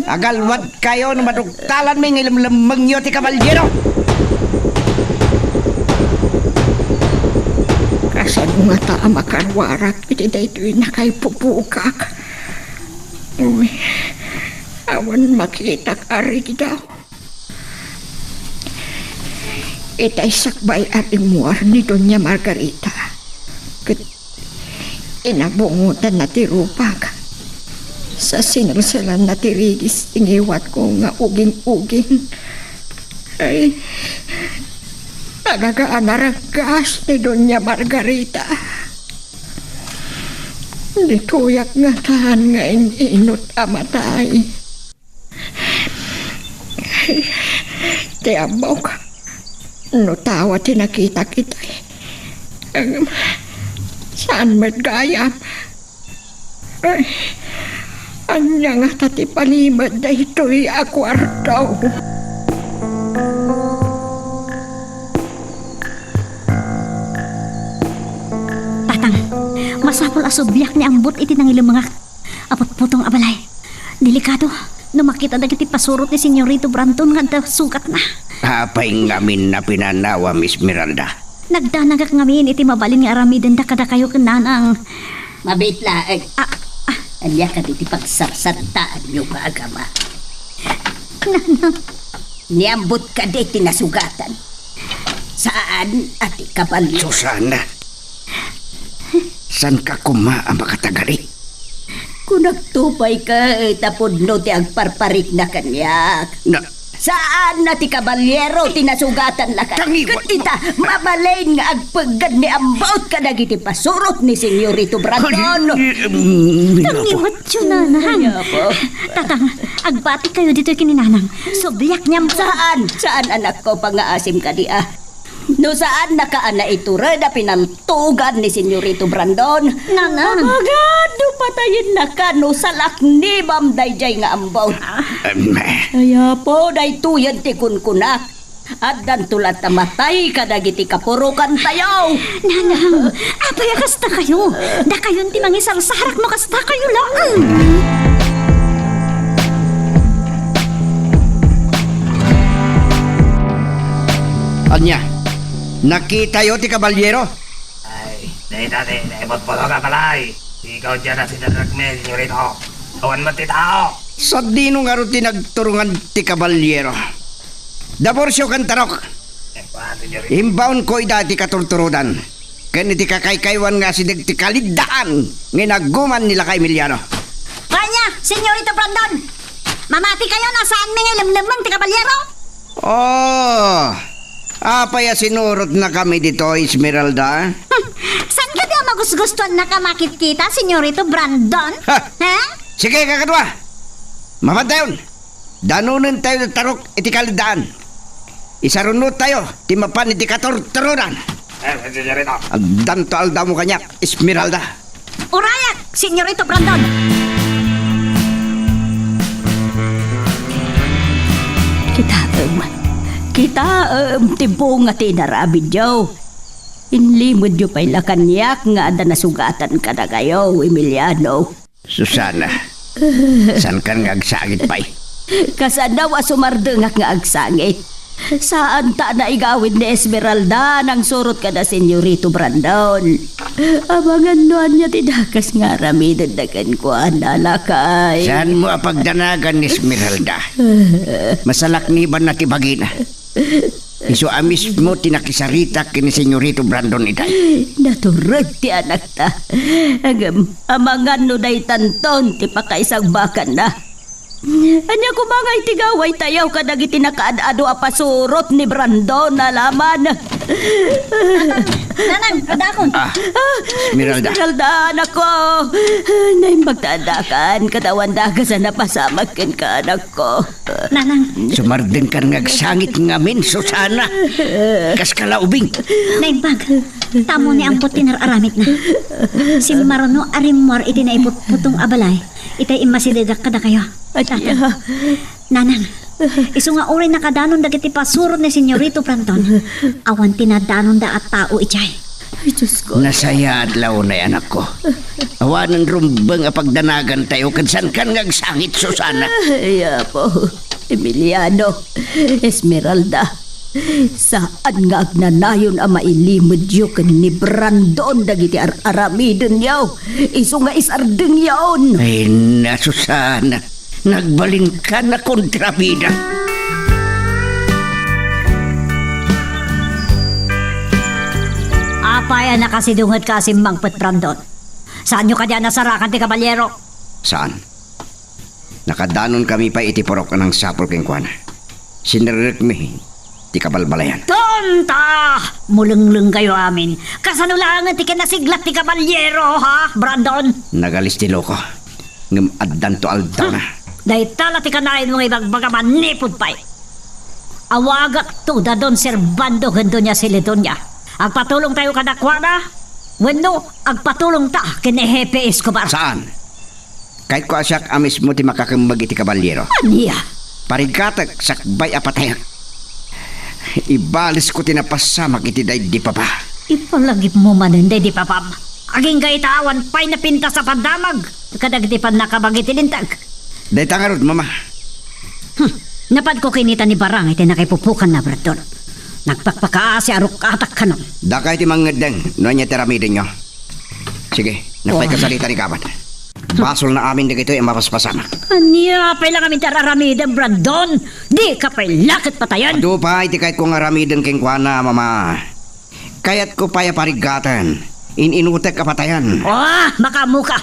Agalwad kayo na madugtalan may ngilamlamang nyo ti kabalyero. Kasan nga ta makanwarak iti daytoy na kay pupukak. Uy, awan makita ari daw. Itay sakbay at imuar ni Doña Margarita. Kat inabungutan na ti rupak. Sa sinursalan na ti rigis ingiwat ko nga uging-uging. Ay, talagaan na ragas ni Doña Margarita. Dituyak nga tahan nga inot amatay. Ti abaw ka. No tawa ti nakita kita. Saan magayam? Ay, anya nga tati palimad na ito'y akwartaw. Tatang, masapol asubyak ni ambot iti nang ilumangak. Apot putong abalay. Delikado. No makita na kiti pasurot ni Senyorito Brandon nga sukat na. Apay ngamin na pinanawa, Miss Miranda. Nagdanagak ngamin iti mabalin nga aramiden da kada kayo kananang. Mabait laag. Anya ka diti pagsarsantaan nyo pa agama. Nanang. Niambot ka diti nasugatan. Saan ati kabalyo? Susana. San ka kuma ang makatagari? Kung nagtupay ka, tapod no ti agparparik na kanyak. Na, Saan na ti kabalyero tinasugatan lakat? Tangiwat mo. Katita, mabalain nga agpagad ni ambaut ka nagiti pasurot ni Senyorito Brandon. Tangiwat yun, nanang. Tatang, agbati kayo dito kininanang. Subyak niyam. Saan anak ko pangaasim ka di No saan nakaana ito rin na pinaltugan ni Senyorito Brandon? Nanang. Agado patayin na ka no salak ni Bam Dayjay nga ambaw. Kaya po day tuyan ti kunkunak. At dan tulat na matay ka dagiti kapurukan tayo. Nanang, apay kasta kayo. Da kayon ti mangisarsarak mo kasta kayo lang. Anya, nakita yo ti kabalyero? Ay, dahil naimot po ka palay. Ikaw dyan na sinaragme, senyorito. Awan mo ti tao. Sa dino nga ro tinagturungan ti kabalyero. Daborsyo kan tarok. Senyorito. Imbaon ko dati katurturudan. Ken iti kakaykaywan nga si ti kalidaan nginaguman nila kay Emiliano. Kanya, Senyorito Brandon. Mamati kayo na saan may ilamlamang ti kabalyero? Oh, apaya sinurot na kami dito, Esmeralda. Saan ka di magusgustuhan na kamakit kita, Senyorito Brandon? Ha? Ha? Sige, kakatwa. Mabantayon. Danunin tayo ng tarok iti kalidaan. Isarunod tayo, timapan iti katurturudan. Senyorito. Aldan to alda mo kanyak, Esmeralda. Urayak, Senyorito Brandon. Kita timpo nga tinarabid yaw. Inlimod yo pa'y lakanyak nga ada nasugatan ka na kayo, Emiliano. Susana, san kan nga agsangit pa'y? Kasanaw asumardengak nga agsangit. Saan ta na igawid ni Esmeralda nang surot ka na Senyorito Brandon? Abangan noan niya tidakas nga rami dagdagan ko analakay. Saan mo apagdanagan ni Esmeralda? Masalakniban na tibagina. Iso amis mo tinakisarita kini Senyorito Brandon iday. Naturod ti anak ta. Agam, amangan no day tanton ti pakaisang bakan na. Anya kumangay tigaway tayaw kadag itinakaad-ado apasurot ni Brandon na laman. Nanang, kadakon. Esmeralda. Esmeralda, anak ko. Naimbagtadakan, katawan daga sa napasamag ken ka, anak ko. Nanang, Sumardeng ka ngagsangit ngamin, Susana. Kas kalaubing. naimbag. Tamo ni ang putin aramit na. Si Marono arimwar iti na iputputong abalay. Itay imasiligak kada kayo. Tata. Nanang, iso nga uri nakadanon dagiti pasurot ni Senyorito Brandon. Awan tinadanon da at tao ichay. Ay, Diyos ko. Nasaya at launay anak ko. Awanan rumbang apagdanagan tayo kansan kan ngagsangit, Susana. Ay, po. Emiliano, Esmeralda. Saan nga agnanayon ang mailimod yu ken ni Brandon dagiti aramidon yaw. Iso nga isardeng yaon. Ay na, Susana. Nagbalin ka na kontrabida. Apay na kasi dungod ka si Mangpet Brandon. Saan nyo kanya nasarakan ti kabalyero? Saan? Nakadanon kami pa itipurok ng sapol keng kwan. Sinirrik mi, ti kabalbalayan. Tonta! Mulengleng kayo amin. Kasanulangan ti kinasiglat ti kabalyero, ha, Brandon? Nagalis ti loko. Ngam addan to aldaw na. Dahil tala ti kanain mong ibagbagaman nipod pa'y. Awagak to da don serbando gando niya Siledonia. Agpatulong tayo kadakwana. Wendo, agpatulong ta kini Hepe Escobar. Saan? Kahit ko asyak amis mo ti makakambag iti kabalyero. Aniya? Parigatag sakbay apatayak. Ibalis ko tinapasamak iti day di pa pa. Ipalagip mo manunday di papam. Aging gaitawan pa'y napinta sa pandamag. Kadagdipan nakabagitilindag. Day tangarod, mama. Napad ko kinita ni Barang iti nakipupukan na Brandon. Nagpakpakaasi aruk atak ka nun. Dakay ti mangedeng, no niya teramidin nyo. Sige, nagpay kasalita ni Kabat. Basol na amin dagito yung mapaspasama. Anya, pa'y lang amin tararamidan, Brandon. Di ka pa'y lakit patayan. Ado pa, iti kahit kong aramidin keng kwana, mama. Kayat ko pa'y parigatan. Inutek kapatayan. Makamuka.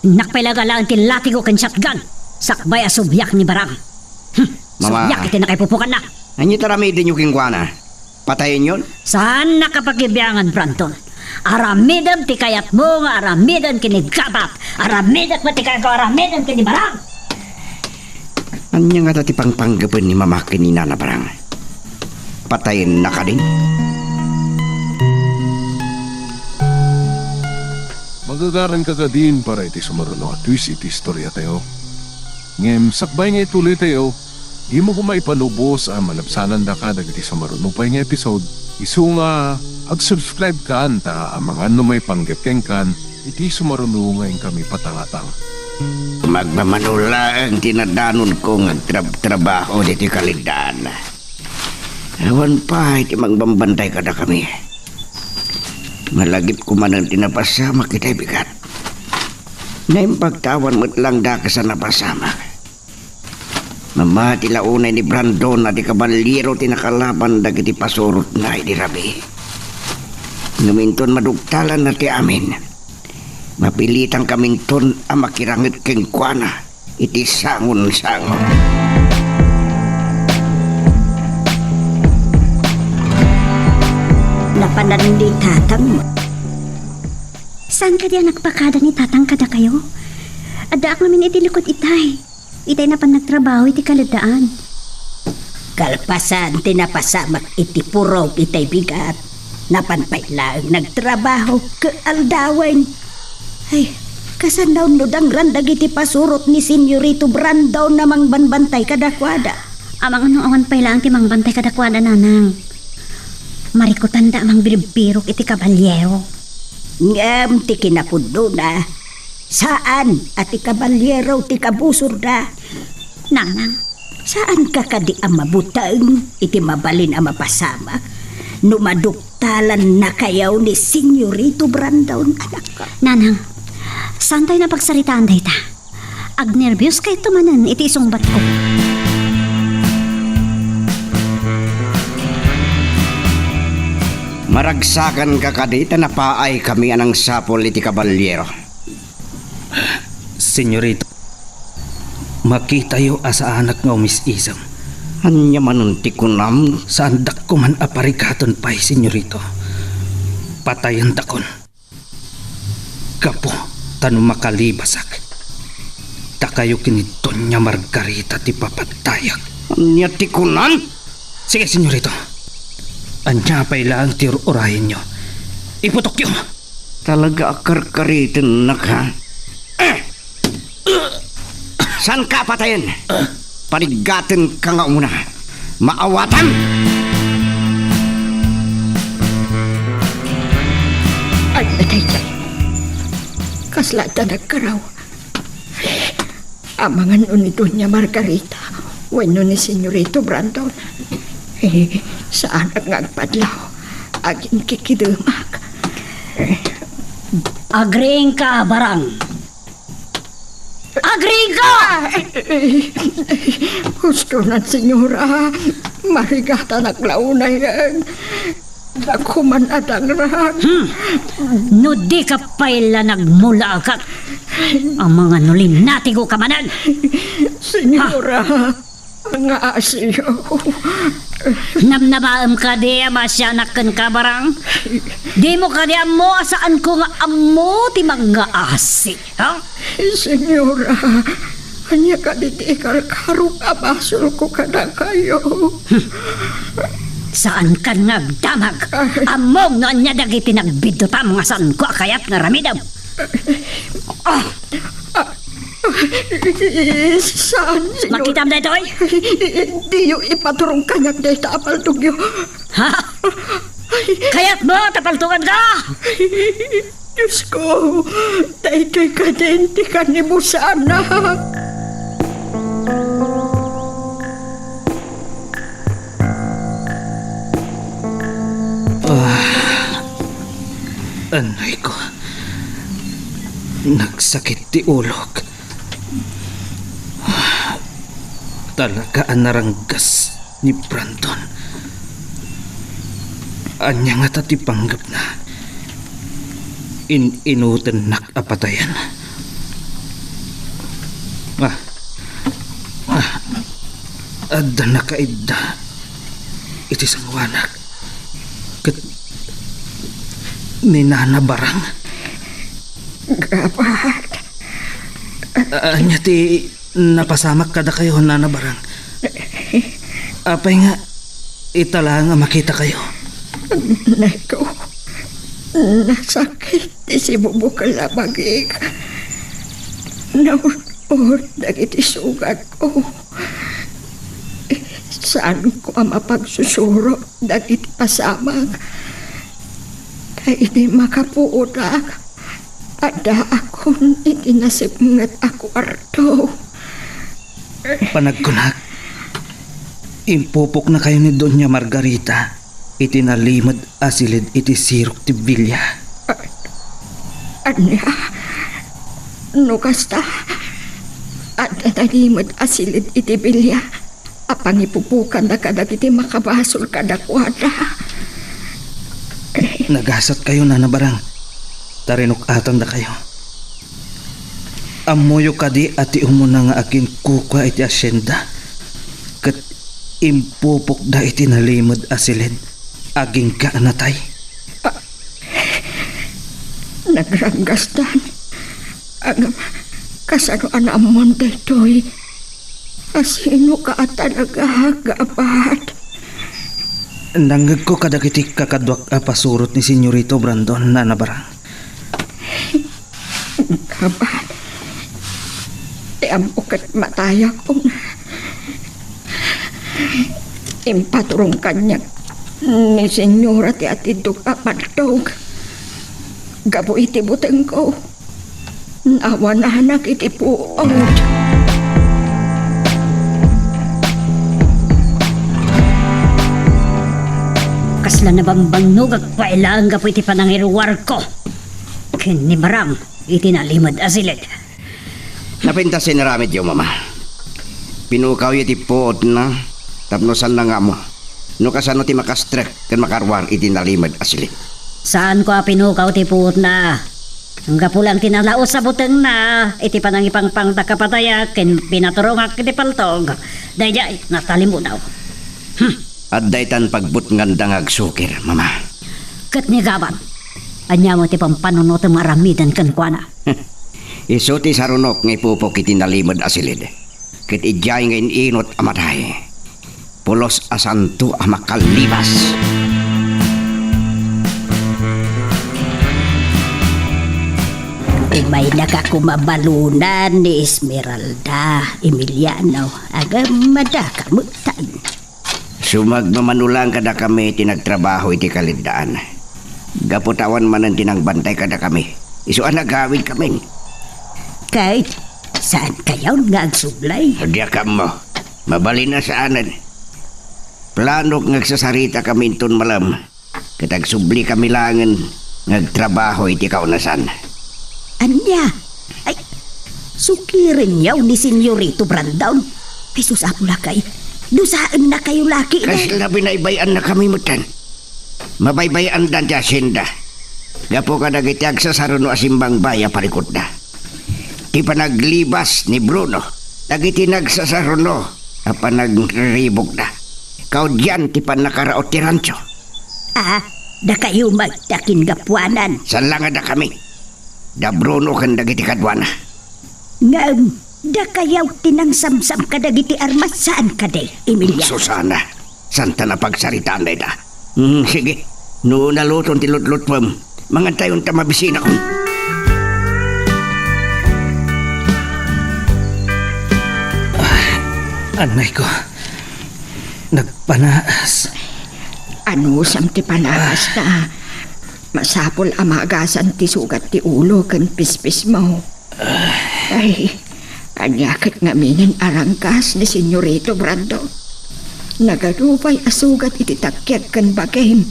Nakpailaga lang tilati ko ken shotgun. Sakbay asubyak ni Barang. Mama. Subyak iti nakipupukan na. Anyo taramidin yung keng kwana. Patayin yun? Saan nakapagibyangan, Brandon? Aramidam ti kayat mo nga aramidam kini Kabat. Aramidam ti kayat ko aramidam kini Barang. Anya nga tati pangpanggapin ni mama kini Nana Barang. Patayin na ka din. Magagaran ka din para iti sumaruno at twist iti istorya tayo. Ngem, sakbay nga ituloy tayo. Di mo ko maipanubos ang malabsanan da ka dagiti sumaruno pa nga episode. Isu nga, ag-subscribe ka anta ang mga may panggapkeng kan iti sumaruno ngayon kami patangatang. Magmamanula ang tinadanon ko ng trabaho dito kalidaan. Ewan pa, iti magbambantay ka na kami. Malagip ko man ang tinapasama kita'y bigat. Na yung pagtawan mo't lang da ka sa napasama. Mamati launay ni Brandon na di kabaliro tinakalaban da kiti pasurot na di rabi. Ngaminton madugtalan na ti amin. Mapilitang kaming ton ang makirangit keng kwana. Iti sangon-sangon. Napanan di tatang mo. Saan ka diyan nagpakada ni tatang kada kayo? Adaak namin iti likod itay. Itay na pan nagtrabaho iti kaladaan. Kalpasan, tinapasamak iti purog itay bigat. Napanpay lang nagtrabaho ke aldawan. Ay, kasan daw nudang randag iti pasurot ni Senyorito Brandon namang banbantay kadakwada. Amang awan pay lang ti mangbantay kadakwada nanang. Marikutanda amang binibirok iti kabalyero. Ngam ti kinapudo na. Saan at ti kabalyero ti kabusor na? Nanang, Saan ka kadi ang mabutang, iti mabalin ang mapasama? Numaduktalan na kayaw ni Senyorito Brandon, anak ka. Nanang, saan tayo napagsaritaan day ta? Ag nervyos kay tumanan iti isungbat ko. Maragsakan ka kadita na paay kami anang sapol iti kabalyero. Senyorito, makita yo asa anak nga umisisam. Anya manunti kunam. Saan dak ko man aparikaton pa'y, senyorito. Patayan takon. Kapo, tanong makalibasak. Takayo kinito niya Margarita ti papatayak. Anya ti kunan? Sige, senyorito. Anya pa'y lang ti orahin nyo. Iputok yun. Talaga akarkaritin na ka. Saan ka patayin? Panigatin ka nga muna. Maawatan! Ay, natay-tay. Kaslata nagkaraw. Amangan unito niya Margarita. Weno ni Senyorito Brandon. Saan ang nagpadlaw? Agin kikidumak. Agreeing ka, Barang. Agreeing ka! Gusto na, senyora. Marigata naglauna yan. Ako man adangran. No di ka paila nagmula ka. Ang mga nulim natigo ka manan. Senyora, nga asiyo. Namnabaam ka di masyanakan ka, Barang. Di mo ka di amo asaan ko nga amo ti mga asi. Ha? Senyora, hanya ka di karkarong amasol ko kada kayo. Saan ka nagdamag? Among no anya dagiti nagbidutam nga saan ko akayat nga ramidam. Saan, senyora? Makitam na ito'y? Di yung ipaturong kanyak na itapal tugyo. Ha? Kaya't mo, tapaltungan ka! Diyos ko, daytoy ka din, di ka ni mo sa anak. Anay ko. Nagsakit ti ulog. Talaga ang naranggas ni Brandon. Anya nga tati panggap na. Inutan nakapatayan. Adda na kaidda. Iti sangwanak. Kat ni Nana Barang. Gabat. Anya ti napasamak kada kayo, Nana Barang. Apay nga itala nga makita kayo. Naku, nasakit ti si bubukal na bagig. Naunod nagiti sugat ko. Saan ko ang mapagsusuro dagiti pasamag? Kaya di makapuudak. Ada akong itinasipngat ako arto. Panagkunak, impupok na kayo ni Doña Margarita. Itinalimad asilid iti sirok ti Villa. Anya, no kasta, at nalimad asilid iti Villa. Apang ipupukan na kadag iti makabasol kadakwada. Nagasat kayo, Nana Barang. Tarinukatan na kayo. Amoyo kadi ati umuna nga akin kukwa iti asyenda. Kat impupok da iti nalimad asilid. Aging ka anatay. Nagranggastan. Ang kasano anamon daytoy. Asino ka talaga gabat. Nanggag ko kadagiti kakadwak pasurot ni Senyorito Brandon, Nana Barang. Gabat. Tiampukat mataya ko na. Impaturong kanya ni Senyora ti atidog apadtog. Gabo iti buteng ko. Nawa na anak iti puod. Kasla na bambangnog at pailang ka po iti panangiruwar ko. Kini Barang, iti nalimad asilid. Napintasin na ramit yung mama. Pinukaw iti poot na, tapnosan na nga mo. No kasano ti makastrek kan makarwar iti nalimad asilid. Saan ko pinukaw ti puot na? Ang gapulang tinalaos sa buteng na, iti panangipang takapataya, ken pinaturongak iti paltog. Dayjay, natalimo daw. At daytan pagbut ngandang agsukir, mama. Kat ni Gaban, anya mo ti pampanunot ang maramidan kan kwa na. Iso ti sarunok nga ipupok iti nalimad asilid. Kit ijay nga inot amatay. Pulos asanto amakalibas. May nakakumabalunan ni Esmeralda Emiliano. Agamada kamutan. Sumagmamanulang kada kami tinagtrabaho iti kalindaan. Gaputawan man ang tinagbantay kada kami. Isuan nagawid kami. Kahit saan kayaw nga agsublay? Diya ka mo. Mabali na saanan. Planok ngagsasarita kami intun malam. Katagsubli kami langan ngagtrabaho iti kaunasan. Anya? Ay, sukirin yaw ni Senyorito Brandon. Ay, susapula kay. Dusaan na kayo laki. Kasla binaybayan na kami mutan. Mabaybayan dan jasinda. Gapo ka nagitiag sa saruno asimbang baya parikot na. Di pa naglibas ni Bruno. Nagitinag sa saruno. Apa nagribog na. Kau diyan ti pa nakaraot ti rancho. Ah, da kayo magtakin gapuanan. Saan lang da kami? Da Bruno kan dagiti kadwana. Ngam, da kayaw tinang samsam kadagiti armas saan kaday, Emilia? Susana, santa na pagsaritaan na ida. Sige, no naluton ti lutlot pam. Mga tayon ta mabisina ko. Anay ko, nagpanaas. Ano sam ti panaas na? Masapol amagasan ti sugat ti ulo kan pispis mo. Ay, kanyakit nga minin arangkas ni Senyorito Brando. Nagarupay asugat iti takyat kan bagim.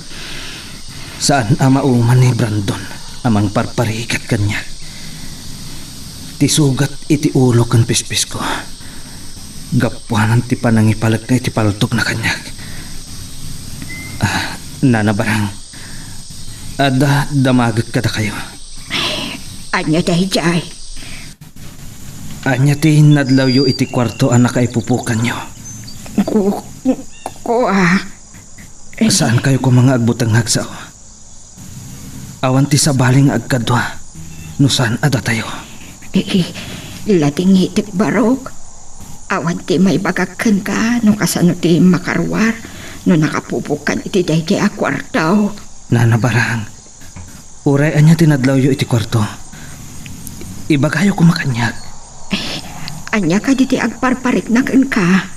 Saan amauman ni Brandon amang parparikat kanya? Ti sugat iti ulo kan pispis ko. Gapuanan ti panangipalag na iti paltok na kanya. Nanabarang. Ada damagat kada kayo. Anya dayjay. Anya ti nadlawyo iti kwarto anak ay pupukan nyo. Saan kayo ko mga agbutang hagsao? Awan ti sa baling agkadwa. No saan ada tayo? Lating hitik barok. Awan ti may bagakan ka no kasano ti makarwar no nakapupukan iti dayjay a kwartaw. Nanabarang, uray anya tinadlawyo iti kwarto. Ibagayo ko makanyag. Anya ka diti agparparik na ka.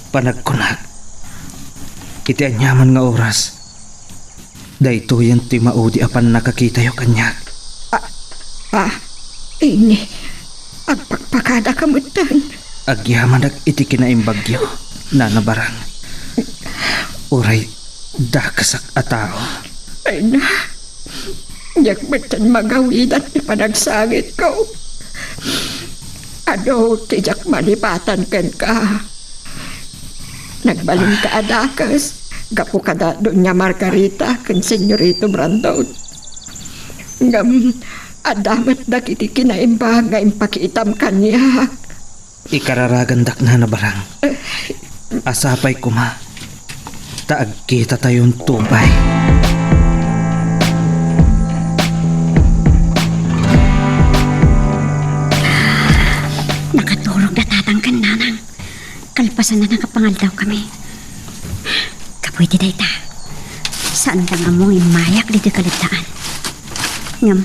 Panagkunag. Iti anyaman nga oras. Dayto yan ti maudi apan nakakita yo kanyag. Ini, agpakpakada kamutan. Agyaman iti kinaimbagyo. Nanabarang, uray dakasak a tao. Ay na, yakbatan magawidan ni panagsangit ko. Ano, tijak malipatan kan ka. Nagbaling ka adakas, gapo ka da doon niya Margarita kan Senyorito Brandon. Ngam, adamat da kiti kinaimba nga impakiitam kanya. Ikararagandak na nabarang. Asapay kuma. Taag kita tayong tubay. Nakaturog na tatangkan nanang. Kalpasan na nakapangaldaw kami. Kapoy ti dayta. Saan ka nga mong imayak dito kaligtaan? Ngam,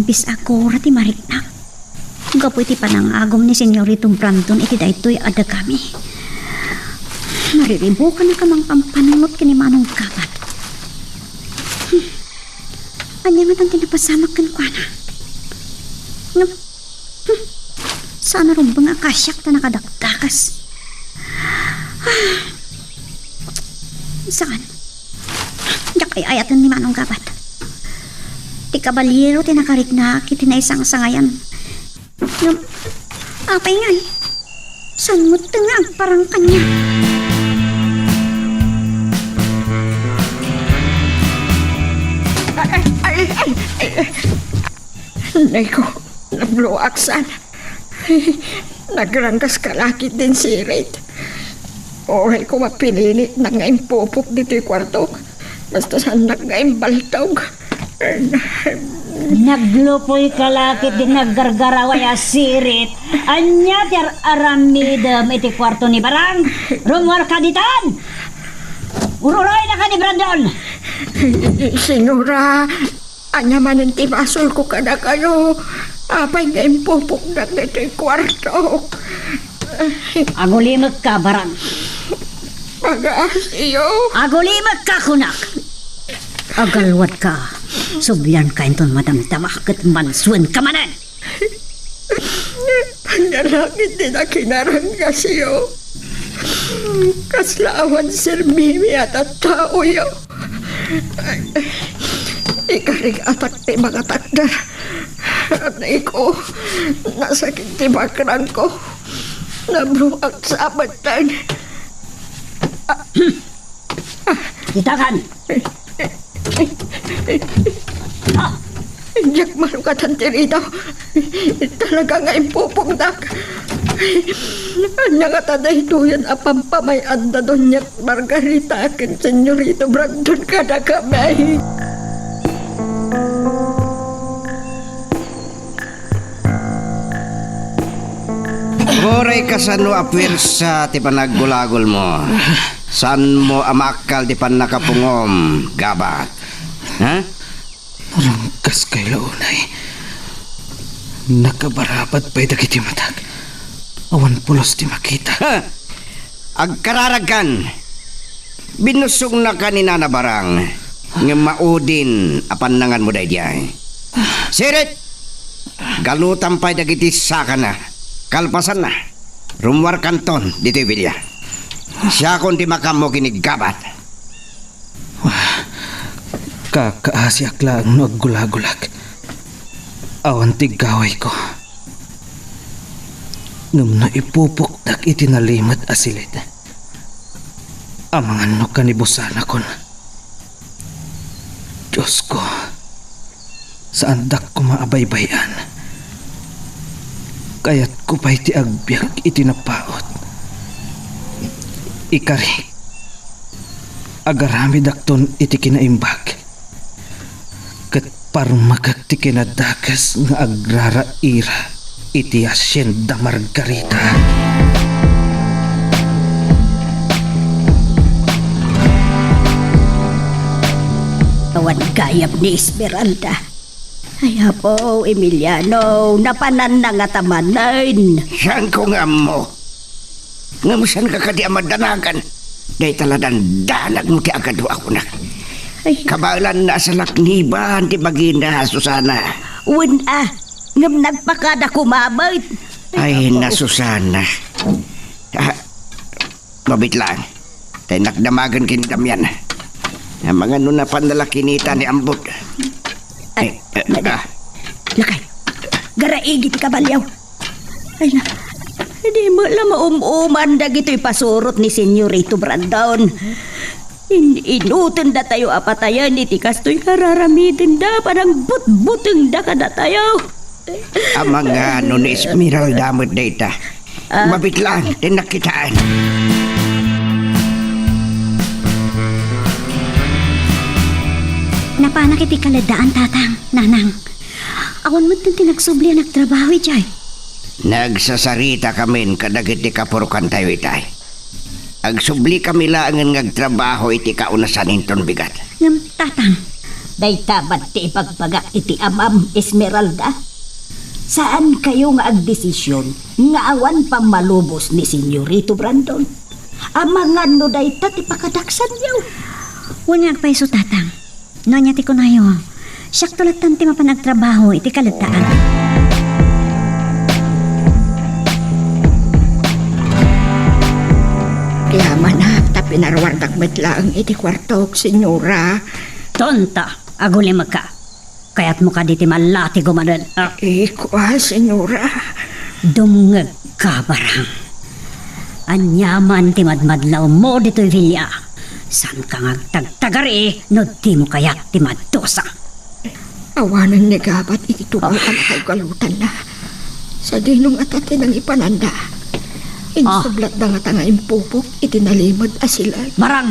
bis ako rati mariknak. Kapoy ti panangagom ni Senyorito Brandon iti daytoy ada kami. Mariribo ka na kamang pampanunot kini Manong Kapat. Anya nga tang tinapasamak kan kwa na. Ngam, saan na rin ba nga kasyak na nakadakdakas? Saan? Diyak ay ayatan ni Manong Gabat. Ti kabalyero tinakarik na kiti na isang sangayan. Apay nga eh. San mo tengah parang kanya? Nay ko, nabluaksan. Nagrangkas kalakit din si Red. Oray ko mapilili na ngayon pupok dito'y kwarto. Basta saan na ngayon baltog. Naglupoy kalakit din naggargaraway asirit. Anya tiar aramidem iti kwarto ni Barang. Rumor kaditan. Ururoy na ka ni Brandon. Sinura, anya manin tibasol ko kada kayo. Apay ngayon pupok na dito'y kwarto. Agulimag ka, Barang. Pag-aas iyo. Agulimag ka, kunak. Agalwat ka. Subyan ka inton madamdamak kat mansuan ka manan. Panalangin din na kinaranggas iyo. Kaslawan Sir Mimi at tao iyo. Ikaring atak ti mga takdar. Anay ko, nasakit ti bakran ko. Nabruak sa abatan. Itakan. Diyak malukatan ti rito. Talaga nga impupungdak. Anya nga taday tuyan apampamay anda doon niyak Margarita akin senyorito Brandon kada kami. Oray ka sa no apwir sa ti panaggulagol mo. San mo amakal ti panakapungom, Gabat? Ha? Rangkas kay launay. Nakabarapat pa'y dagiti matag. Awan pulos ti makita. Ha? Agkararagan. Binusog na ka ni Nana Barang. Nga maudin apan nangan mo dahi. Sirit! Galutan pa'y dagiti saka na. Kalpasan na. Rumwar kanton dito Villa. Siya kung di makamo kinig Gabat. Kakaasyak lang naggulagulag. Awan tigaway ko. Nung naipupukdak itinalimad asilit. Amangan no kanibusana kon. Diyos ko, saan dak ko maabaybayan? Kaya't ko pa'y ti agbyag itinapaot. Ikari, agarami dakton iti kinaimbag. Kat parmagag ti kinadakas nga agrara-ira iti Hacienda Margarita. Awan gayap ni Esmeralda. Ay po, Emiliano, napanan na nga tamanan. Saan ko nga mo? Nga mo saan ka kadi amadanagan? Dahil talagang danag mo ti agad ako na. Ay, Kabalan na sa lakniban ti bagina, Susana. una, ngam nagpakada kumabait. Ay, na Susana. Mabit lang. Tayo nakdamagan kinidam yan. Ang mga nuna panlalaki nita ni Ambot. Ay, lakay, garaigi ti kabalyaw. Ay na, hindi mo lang maumuman dagito'y pasurot ni Senyorito Brandon. Inutin da tayo apatayan iti kasto'y kararamidin da parang but-buteng da kada tayo. Ang mga nun Esmeralda mo data. Mabit lang, tinakitaan. Napanak iti kaladaan, tatang, nanang. Awan mo din tinagsubli ang nagtrabaho, Jay. Nagsasarita kami kadagiti kapurukan tayo itay. Agsubli kami lang ang nagtrabaho iti kaunasan inton bigat. Ngam, tatang. Day tabat ti ipagpagak iti amam Esmeralda. Saan kayo nga agdesisyon nga awan pang malubos ni Senyorito Brandon? Amangan no day tati pakadaksan niyo. Wala paiso, tatang. Nonya ti kunayo. Siyak tulat tanti mapanagtrabaho iti kaladaan. Kaya manap, Pinarwardak metlaang iti kwartok, senyora. Tonta, agulimag ka. Kaya't mo ka diti malati gumanan. Kwa, senyora. Dungag ka, Barang. Anyaman ti madmadlaw mo dito, Villa. San ka nga tagtagari, no di mo kaya't ti maddosa. Awanan ni Gabat iti tubal kay galutan na. Sa dinong atati ng ipananda. Insublat na nga tanga impupok, itinalimod asilan. Barang,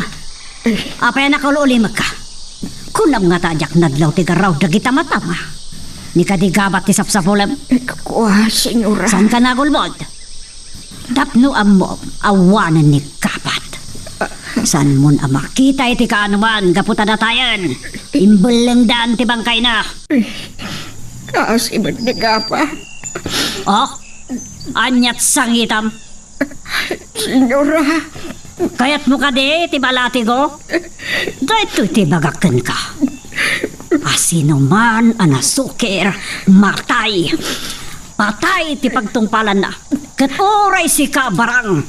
apay nakaulimag ka. Kunam nga tajak nadlaw ti garaw dagita matama. Ni kadigabat ti sapsapulam. Kwa, senyora. San ka nagulmod? Tapno mo, awanan ni Gabat. San mon ang makita iti kaanuman, gaputa na tayan. Imbulang daan ti bangkay na. Kaasiman ni Gapa. Oh, anyat sangitam. Senyora. Kaya't mo ka di, ti balati ko. Dito ti bagakan ka. Asino man anasukir, matay. Patay ti pagtungpalan na. Kat oray si ka, Barang.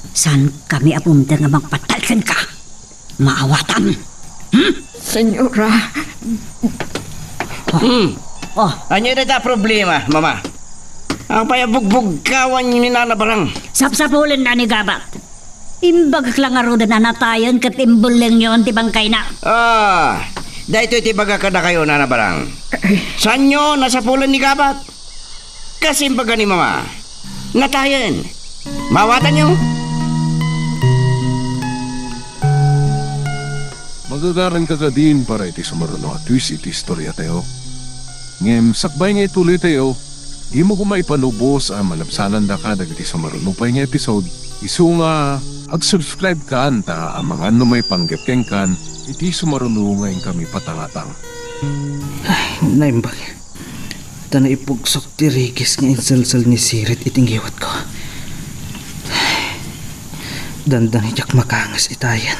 San kami apumda nga magpatalkan ka? Maawatan. Senyora. Oh, Anyo na problema, mama. Ang payabugbog kawan ni Nana Barang. sapsapulin na ni Gabat. Imbag lang aro na natayan kat imbuling yon ti bangkay na. Dahito iti baga kada kayo, Nana Barang. Saan nyo nasa pulan ni Gabat? Kasi imbaga ni mama. Natayan. Mawatan nyo. Magagaran ka ka din para iti sumaruno at twist iti istorya tayo. Ngem, sakbay nga ituloy tayo. Di mo kumaipanubos ang malapsanan da ka dagiti sumaruno pa nga episode. Isu nga, ag-subscribe ka anta ang mga ano may panggepkeng kan, iti sumaruno ngayon kami patangatang. Naimbag. Tana ipugsok ti Rigis nga insalsal ni Sirit itinggiwat ko. Dandan hijak makangas itayan.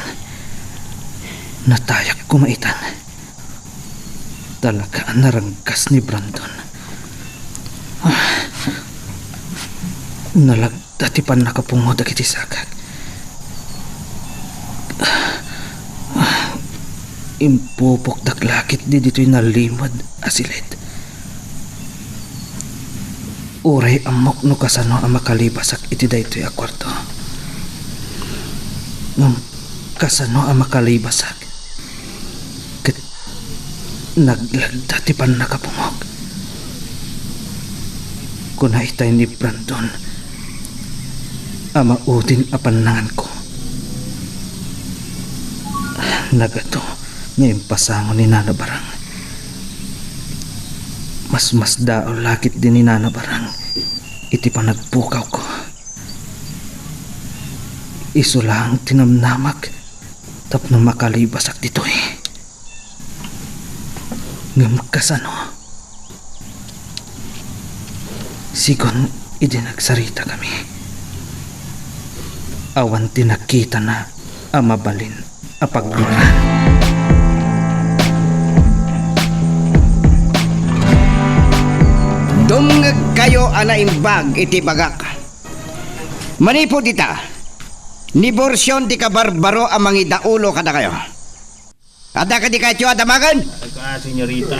Natayak kumaitan. Talagaan narangkas ni Brandon. Nalagdati pa nakapungod agiti sagad. Impupok daklakit di dito'y nalimod asilit. Uray amok no kasano ang makalibasak iti daytoy a kwarto. Ngam kasano ang makalibasak. Ket naglagdati pa nakapungog. Kuna itay ni Brandon ama udin apanangan ko. Nagato ngayon pasangon ni Nana Barang. Mas dao lakit din ni Nana Barang. Iti pa nagpukaw ko. Iso lang tinamnamak tapno makalibasak dito Ngam kasano. Sigon idinagsarita kami. Awan tinakita na amabalin apagluran. Dumngag kayo ana imbag iti bagak. Manipo dita. Niborsyon di ka barbaro ang mga idaulo kada kayo. Ada ka di kayo adamagan? Senyorita.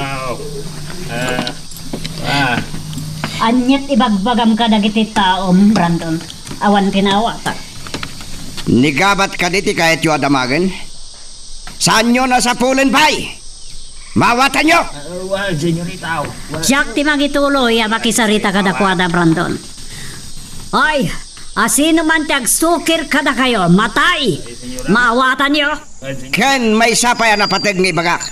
Anyat ibagbagam ka dagiti taom, Brandon. Awan kinawata. Nigabat ka diti kayo adamagan? Saan nyo nasa pulen pay? Mawatan nyo! Senyorita. Jack ti magituloy makisarita kada kwada, Brandon. Ay, asino man tagsukir kada kayo, matay! Maawatan nyo! Ken may sapay na patag ng ibagak.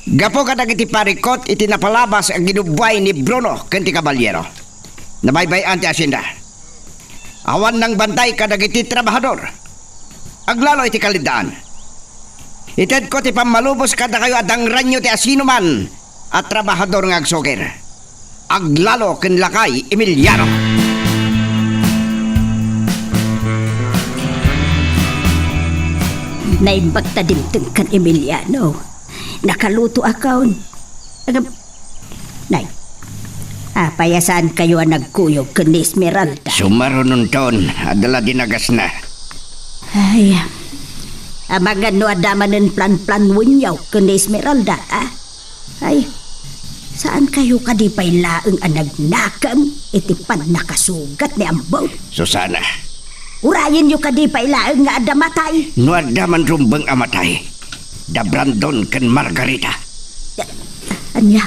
Gapo ka iti parikot iti napalabas ang ginubay ni Bruno ken ti Caballero. Nabaybayan ti asyenda. Awan ng bantay ka iti trabahador. Aglalo iti kalidaan. Ited ko ti pamalubos kada kayo adang ranyo ti asino man at trabahador ng agsokir. Aglalo ken lakay Emiliano. Naimbagta dimteng kan Emiliano. Nakaluto akaon. Nay, payasan kayo ang nagkuyog kan Esmeralda. Sumaro nun ton, adala dinagas na. Ay, amagan no adamanin plan-plan wunyaw kundi Esmeralda, ah? Ay, saan kayo kadipay laeng anagnakam iti pan nakasugat ni Ambaw? Susana, Urayin yu kadipay laeng nga adamatay. no adaman rumbang amatay. Da Brandon ken Margarita. Anya,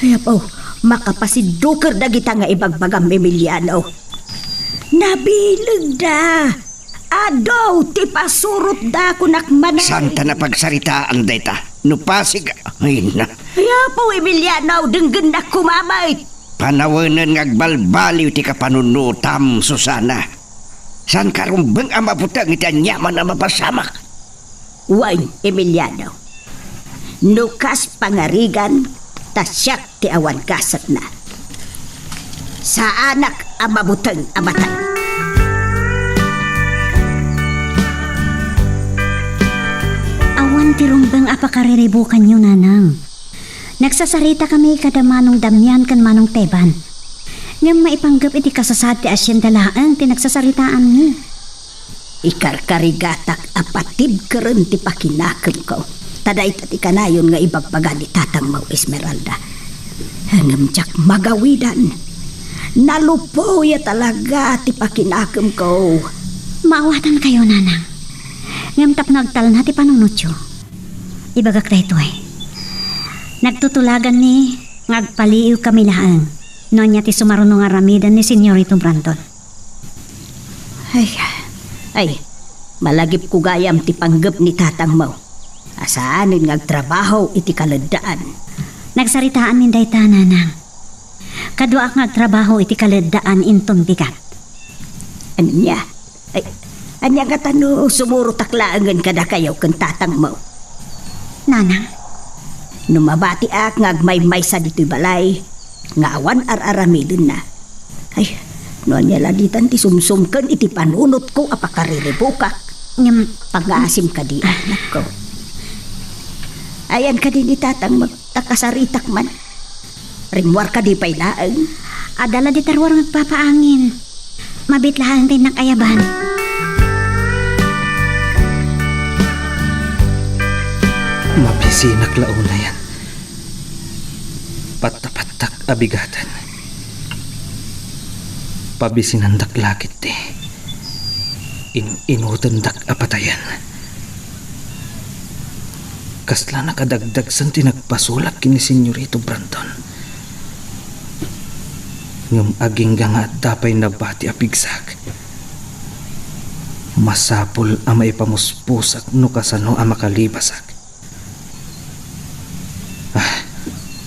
ay po, makapasiduker da kita nga ibagbagam Emiliano. Nabilig da. Adaw, ti pasurot da kunak manay. Santa na pagsaritaan dayta. No pasig, ay na. Kaya po, Emiliano, denggan na kumamay. Panawanan ngagbalbaliw ti kapanunutam, Susana. San karumbang amabutang iti anyaman na mapasamak? Wine, Emiliano. Nukas pangarigan, tasyak ti awan kasat na. Sa anak amabutang amatay. Awan ti rumbang apakariribukan nyo, nanang. Nagsasarita kami kada manong damyan kan manong teban. Ngam maipanggap iti kasasad ti asyendalaang ti nagsasaritaan ni. Ikarkarigatak apatid keren ti pakinakam ko. Taday tati kanayon nga ibagbaga ni tatang mo Esmeralda. Hangam tsak magawidan. Nalupo ya talaga ti pakinakam ko. Maawatan kayo, nanang. Ngam tap nagtal na ti panunutyo. Ibagak na ito eh. Nagtutulagan ni ngagpaliw kami laang. Noon niya ti sumarunong aramidan ni Senyorito Brandon. Ay, malagip ko gayam ti panggap ni tatang mo. Asaanin ngagtrabaho iti kaladaan. Nagsaritaan min dayta, nanang. Kadwa ngagtrabaho iti kaladaan intong bigat. Anya? Ay, anya nga tano sumuro taklaangan kada kayo kang tatang mo. Nanang, Numabati ak ngagmay-may sa dito'y balay. Ngawan ar-aramidin na. Ay, noon niya laditan ti sumsumken iti panunot ko apakariribukak. ngam Pag-aasim ka di anak ko. Ayan ka din itatang magtakasaritak man. Ringwar ka di pailaang. adala di tarwar nagpapaangin. Mabitlahan din ng ayaban. Mabisinak launa yan. Patapatak abigatan. Pabisinandak lakit te. Inutandak apatayan. Kasla nakadagdag san tinagpasulak kini Senyorito Brandon. Ngam aging nga dapay nabati apigsak. Masapul ama ipamuspusak no kasano ama kalibasak.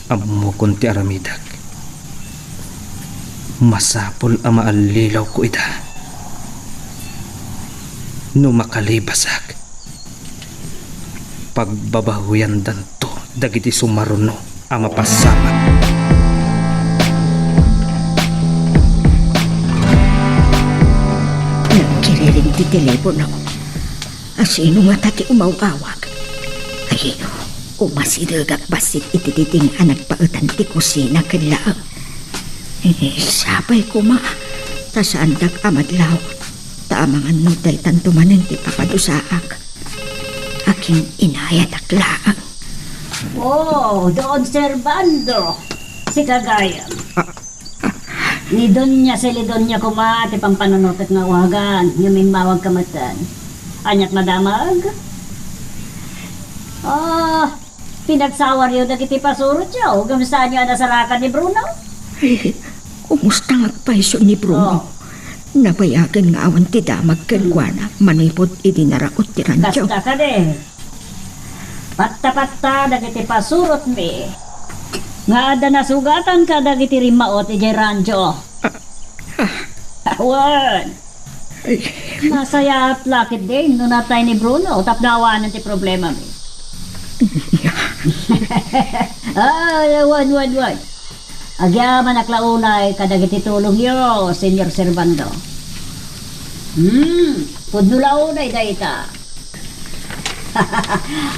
Amo kunti aramidak. Masapul ama alilaw ko ita. No makalibasak. Pagbabahuyan danto dagiti sumaruno ama pasamat. Nagkiriring ti telepono. Asino nga tati umawawag. Ay, umasidagak basit itititing anak pautan ti kusina kanlaang. Sabay ko ma. Tasaandak amadlaw. Taamangan no day tantumanan ti papadusaak. Aking inayat aklaan. Oh, doon Servando. Si Kagayam. Ni Donya Silidonya kumati pang panunutot nga wagan. Yung mawag kamatan. Anyat madamag. Pinagsawar yun dagiti pasurot siya. O gamastaan niyo nasarakan ni Bruno? Ay, kumusta ngagpaisyo ni Bruno? Nabayagan nga awan ti damag kalwana. Manipod idinaraot ti rancho. Kasta ka de. Patta-patta dagiti pasurot mi. Nga ada nasugatan ka dagiti rimaot ijay rancho. Awan. Masaya at lakit din no natay ni Bruno. Tapnawanan ti problema mi. Wan. Agyaman naklaunay kadagiti tulong yo, Senyor Servando. Pudnulaunay dayta.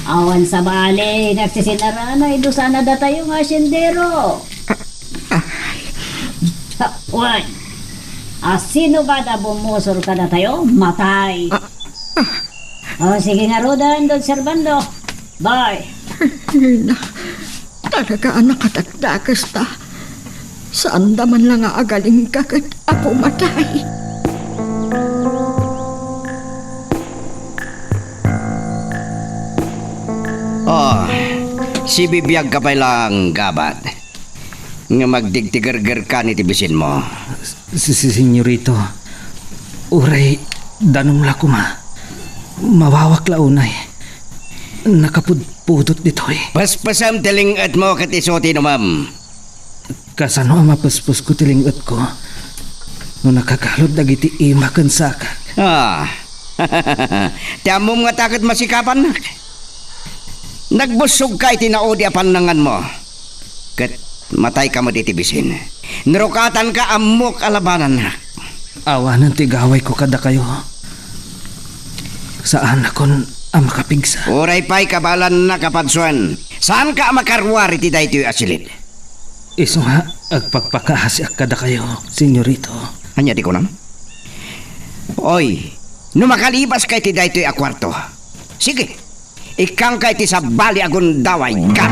Awan sa bali, nagsisinaranay do sana da tayo nga asyendero. Wan. Sino ba da bumusor ka na tayo? Matay. Oh, sige nga, Rodan, Don Servando. Bye. Na, talaga anak katagdagas ta. Saan daman lang nga agaling kagat ako matay. Oh, si bibiyag ka pa lang gabat. Nga magdigtigargar ka ni tibisin mo. Si senyorito, uray, danong la kuma. Mawawak launay. Nakapudpudot dito eh. Paspasam tilingat mo katisoti no ma'am. Kasano ang mapaspos ko tilingot ko. No nakakalod dagiti imakan saka. Ah, tiyamo nga takot masikapan nak. Nagbusog ka itinaodi apanangan mo. Kat matay ka mo ditibisin. Nirukatan ka amok alabanan nak. Awanan tigaway ko kada kayo. Saan akon ang makapigsa? Uray pa'y kabalan na kapansuan. Saan ka makarwar iti daytoy asilid? Iso nga, agpagpakahasyak kada kayo, senyorito. Anya di ko nam? Oy, numakalibas kay ti daytoy a kwarto. Sige, ikang kay ti sa bali agon daway ka.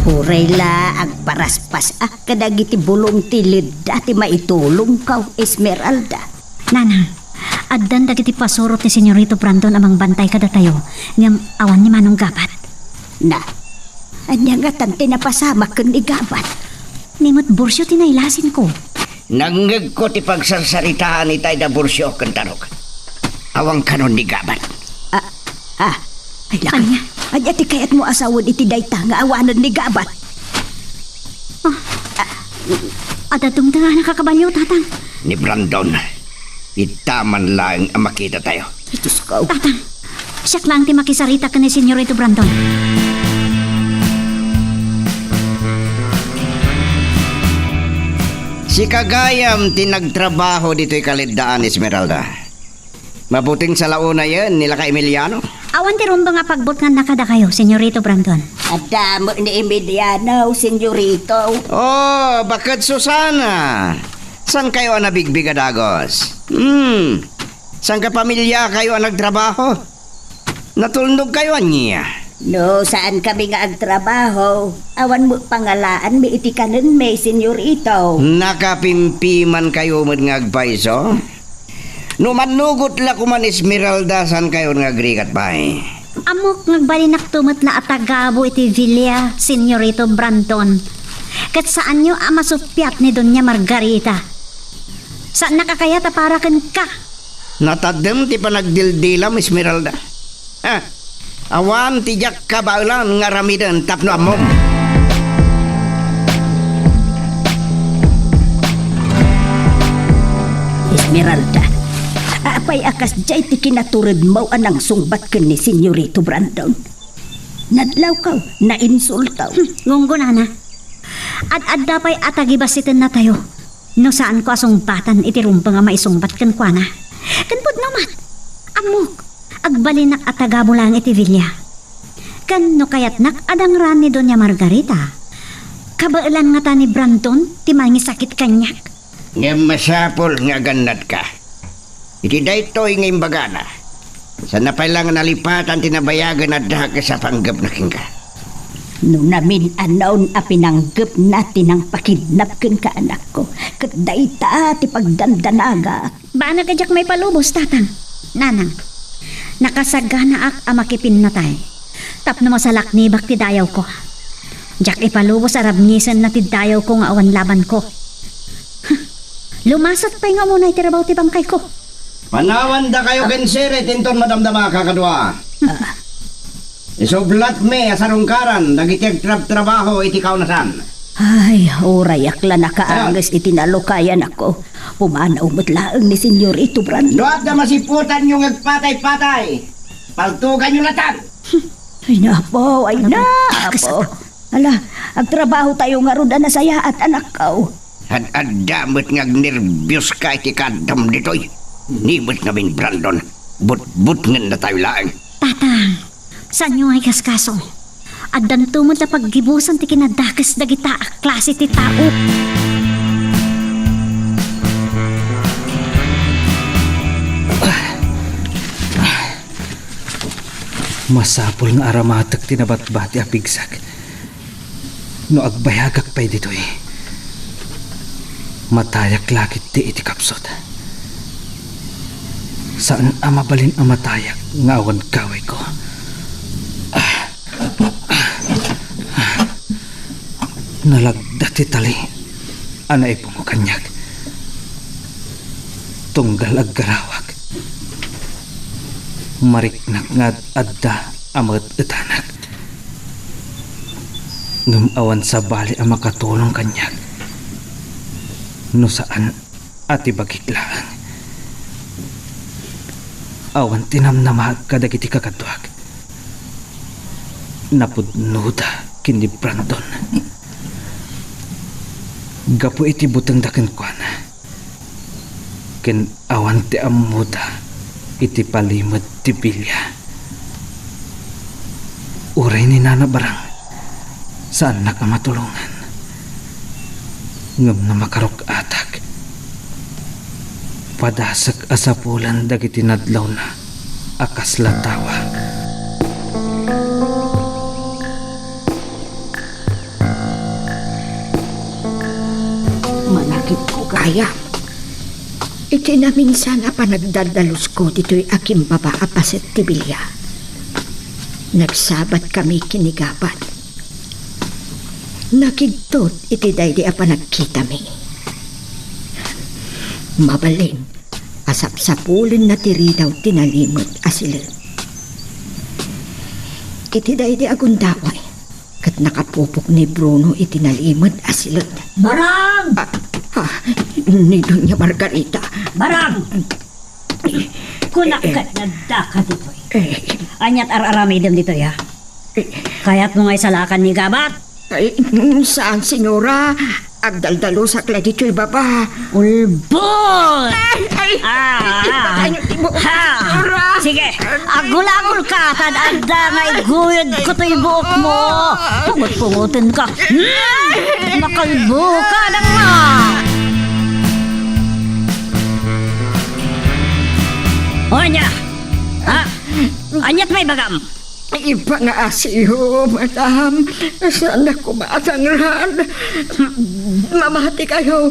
Uray la, agparaspas kadagiti bulong tilid dati maitulong kaw, Esmeralda. Nanang, addan dagiti pasurot ni Senyorito Brandon amang bantay kada tayo ngam awan ni Manong Gabat. Na, anya nga tante na pasama kang igabat. Nimot bursyo tinailasin ko. Nanggag ko ti pagsarsaritaan ni Tayda Bursyo kantarok. Awang kanon ni Gabat. Ay lakay. Anya ti kayat mo asawad iti dayta nga awanan ni gabat. Adatong nga nakakabalyo, tatang. Ni Brandon, itaman lang ang makita tayo. Itus ko. Tatang, siyak lang ti makisarita ka ni Senyorito Brandon. Si Kagayam tinagtrabaho dito'y kalidaan, Esmeralda. Mabuting sa launa yan, nila ka Emiliano. Awan ti rumba nga pagbot nga nakada kayo, Senyorito Brandon. At damo ni Emiliano, senyorito. Oh, bakit Susana? San kayo ang nabigbigad-agos? San ka pamilya kayo ang nagtrabaho? Natulnog kayo niya. No, saan kami nga agtrabaho? Awan mo pangalaan, may itikanan may senyorito. Nakapimpiman kayo mo nga agpaiso? No manugot la kuman Esmeralda san kayo nga agrikat pa eh. Amok nagbalinak tumat na atagabo iti Villa, Senyorito Brandon. Kat saan nyo amasupyat ni Doña Margarita? Saan nakakayata para kan ka? Natadem ti panagdildilam Esmeralda. Ha? Awan ti jak kabaulan nga ramidan tapno amom. Esmeralda, apay akas jay ti kinaturid mo anang sungbat ka ni Senyorito Brandon. Nadlaw ka, nainsultaw. Ngunggo nana. Ad dapay atagibasitin na tayo. No saan ko asungbatan iti rumpa nga maisungbat kan kwa na. Kanpod naman. Amok. Agbalinak atagabo lang iti Villa. Kan no kayat nak adang ran ni Doña Margarita. Kabailan nga ta ni Brandon, ti mangisakit kanyak. Nga masapol nga ganad ka. Iti daytoy nga imbagana. Sa napailang nalipatan tinabayagan na daga sa panggap na king ka. Nung namin anaw a pinanggap natin ang pakidnap kan ka anak ko. Kat dayta ti pagdandanaga. Ba nagadyak may palubos, tatang? Nanang, nakasagana ak amakipin na tay. Tapno masalak ni bak ti dayaw ko. Jak ipalubos arabnisan na ti dayaw ko nga awan laban ko. Lumasat pa nga muna itirabaw ti bangkay ko. Panawan da kayo kensere tinton madamdama kakadwa. Isublat me asarungkaran dagiti trabaho iti kaunasan. Ay, oray akla nakaangas itinalukayan ako. Pumanaw matlaang ni Senyorito Brandon. Doat na masiputan yung agpatay-patay. Paltugan yung latan. Ay napo, ay napo. Ala, agtrabaho tayo nga ron na saya at anak ko. Ad-adamot nga nervyos ka iti kadam ditoy. Nibot namin Brandon. But nga na tayo lang. Tatang, saan nyo ay kaskaso? At dantumod na paggibusan ti kinadakas dagita a klase ti tao. Masapol nga aramatag tinabat-bati a pigsag. No agbayagak pa'y dito'y. Matayak lakit di iti kapsot. Saan amabalin ang matayak nga awan kaway ko? Nalagda ti tali. Anay pumukanyag. Tunggal aggarawag. Mariknak nga adda amat etanak. Ngumawan sa bali ang makatulong kanyag. No saan ati bagiklaan. Awan tinamnamag kadagiti kakadwag. Napudnuda kindi Brandon. Gapo iti butang daken kuana. Ken awan ti amuda iti palimod ti Bilya. Uray ni Nana Barang, saan nakamatulungan? Ngam na makarok atak. Padasak asapulan dagiti nadlaw na akas latawa. Manakit ko kaya. Iti na minsan pa nagdadalos ko dito'y aking babaa paset ti Bilya. Nagsabat kami kinigabat. Nakigtot iti daydi apa nagkita mi. Mabalin, asap-sapulin na tiri daw tinalimot asilan. Iti daydi agundaway, kat nakapupok ni Bruno iti nalimot asilan. Barang! Ni Doña Margarita. Barang! Kunakat na daka dito. Anyat ar-aramidem dito ya. Kaya't mo ngay salakan ni Gabat. Ay, saan, senyora? Agdaldalo sa kladito'y baba. Ulbol! Senyora! Sige, agul-agul ka. Tadada nga iguyod ko to'y buhok mo. Pungot-pungutin ka. Makalbo ka na nga. O, anya? Ha? Anyat may bagam? Ipangaasiyo, madam. Saan ako maatangran? Mamati kayo.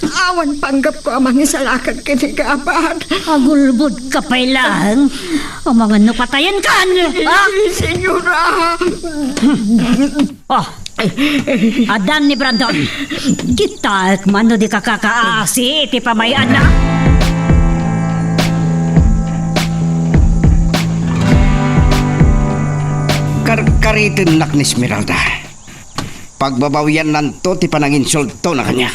Awan panggap ko amang isalakan kinigaban. Agulbod ka pa lang. O mga nupatayan ka. Ha? Senyora! Oh, adan ni Brandon. Kita mano di kakakaasi. Iti pamayan na. Karkaritin nak ni Esmeralda. Pagbabawian nanto ti pananginsulto na kanya.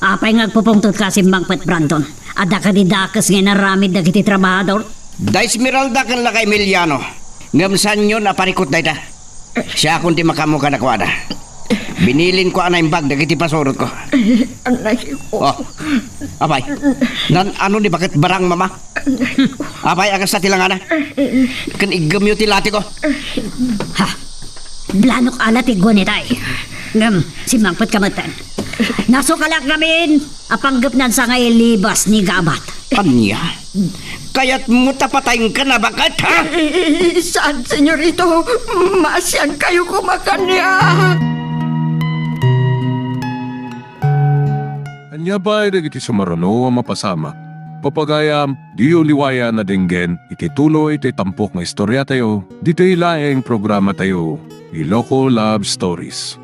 Apay ngagpupungtod ka si Mangpet Brandon. Ada ka di dakas nga naramid dagiti trabahador. Da Esmeralda kan lakay Emiliano. Ngamsan nyo na parikot da ita. Siya akong di makamuka na kuwada. Binilin ko anay bag dagiti pasurot ko. Anay ko. Oh, apay. Ano ni bakit barang mama? Apay agas sa tilangana. Kan igamyo ti lati ko. Ha? Blanok alat igunitay. Ngam, si Mangpet kamatan. Nasukalak namin apanggap nan sa ngay libas ni Gabat. Anya? Kaya't mo tapatayin ka na bakat, ha? Saan, senyorito? Masyan kayo kumakanya. Anya ba iti sumarano ang mapasama? Papagayam, di uliwaya na dinggen, iti tuloy iti tampok nga istorya tayo, dito ilaing programa tayo, Iloko Love Stories.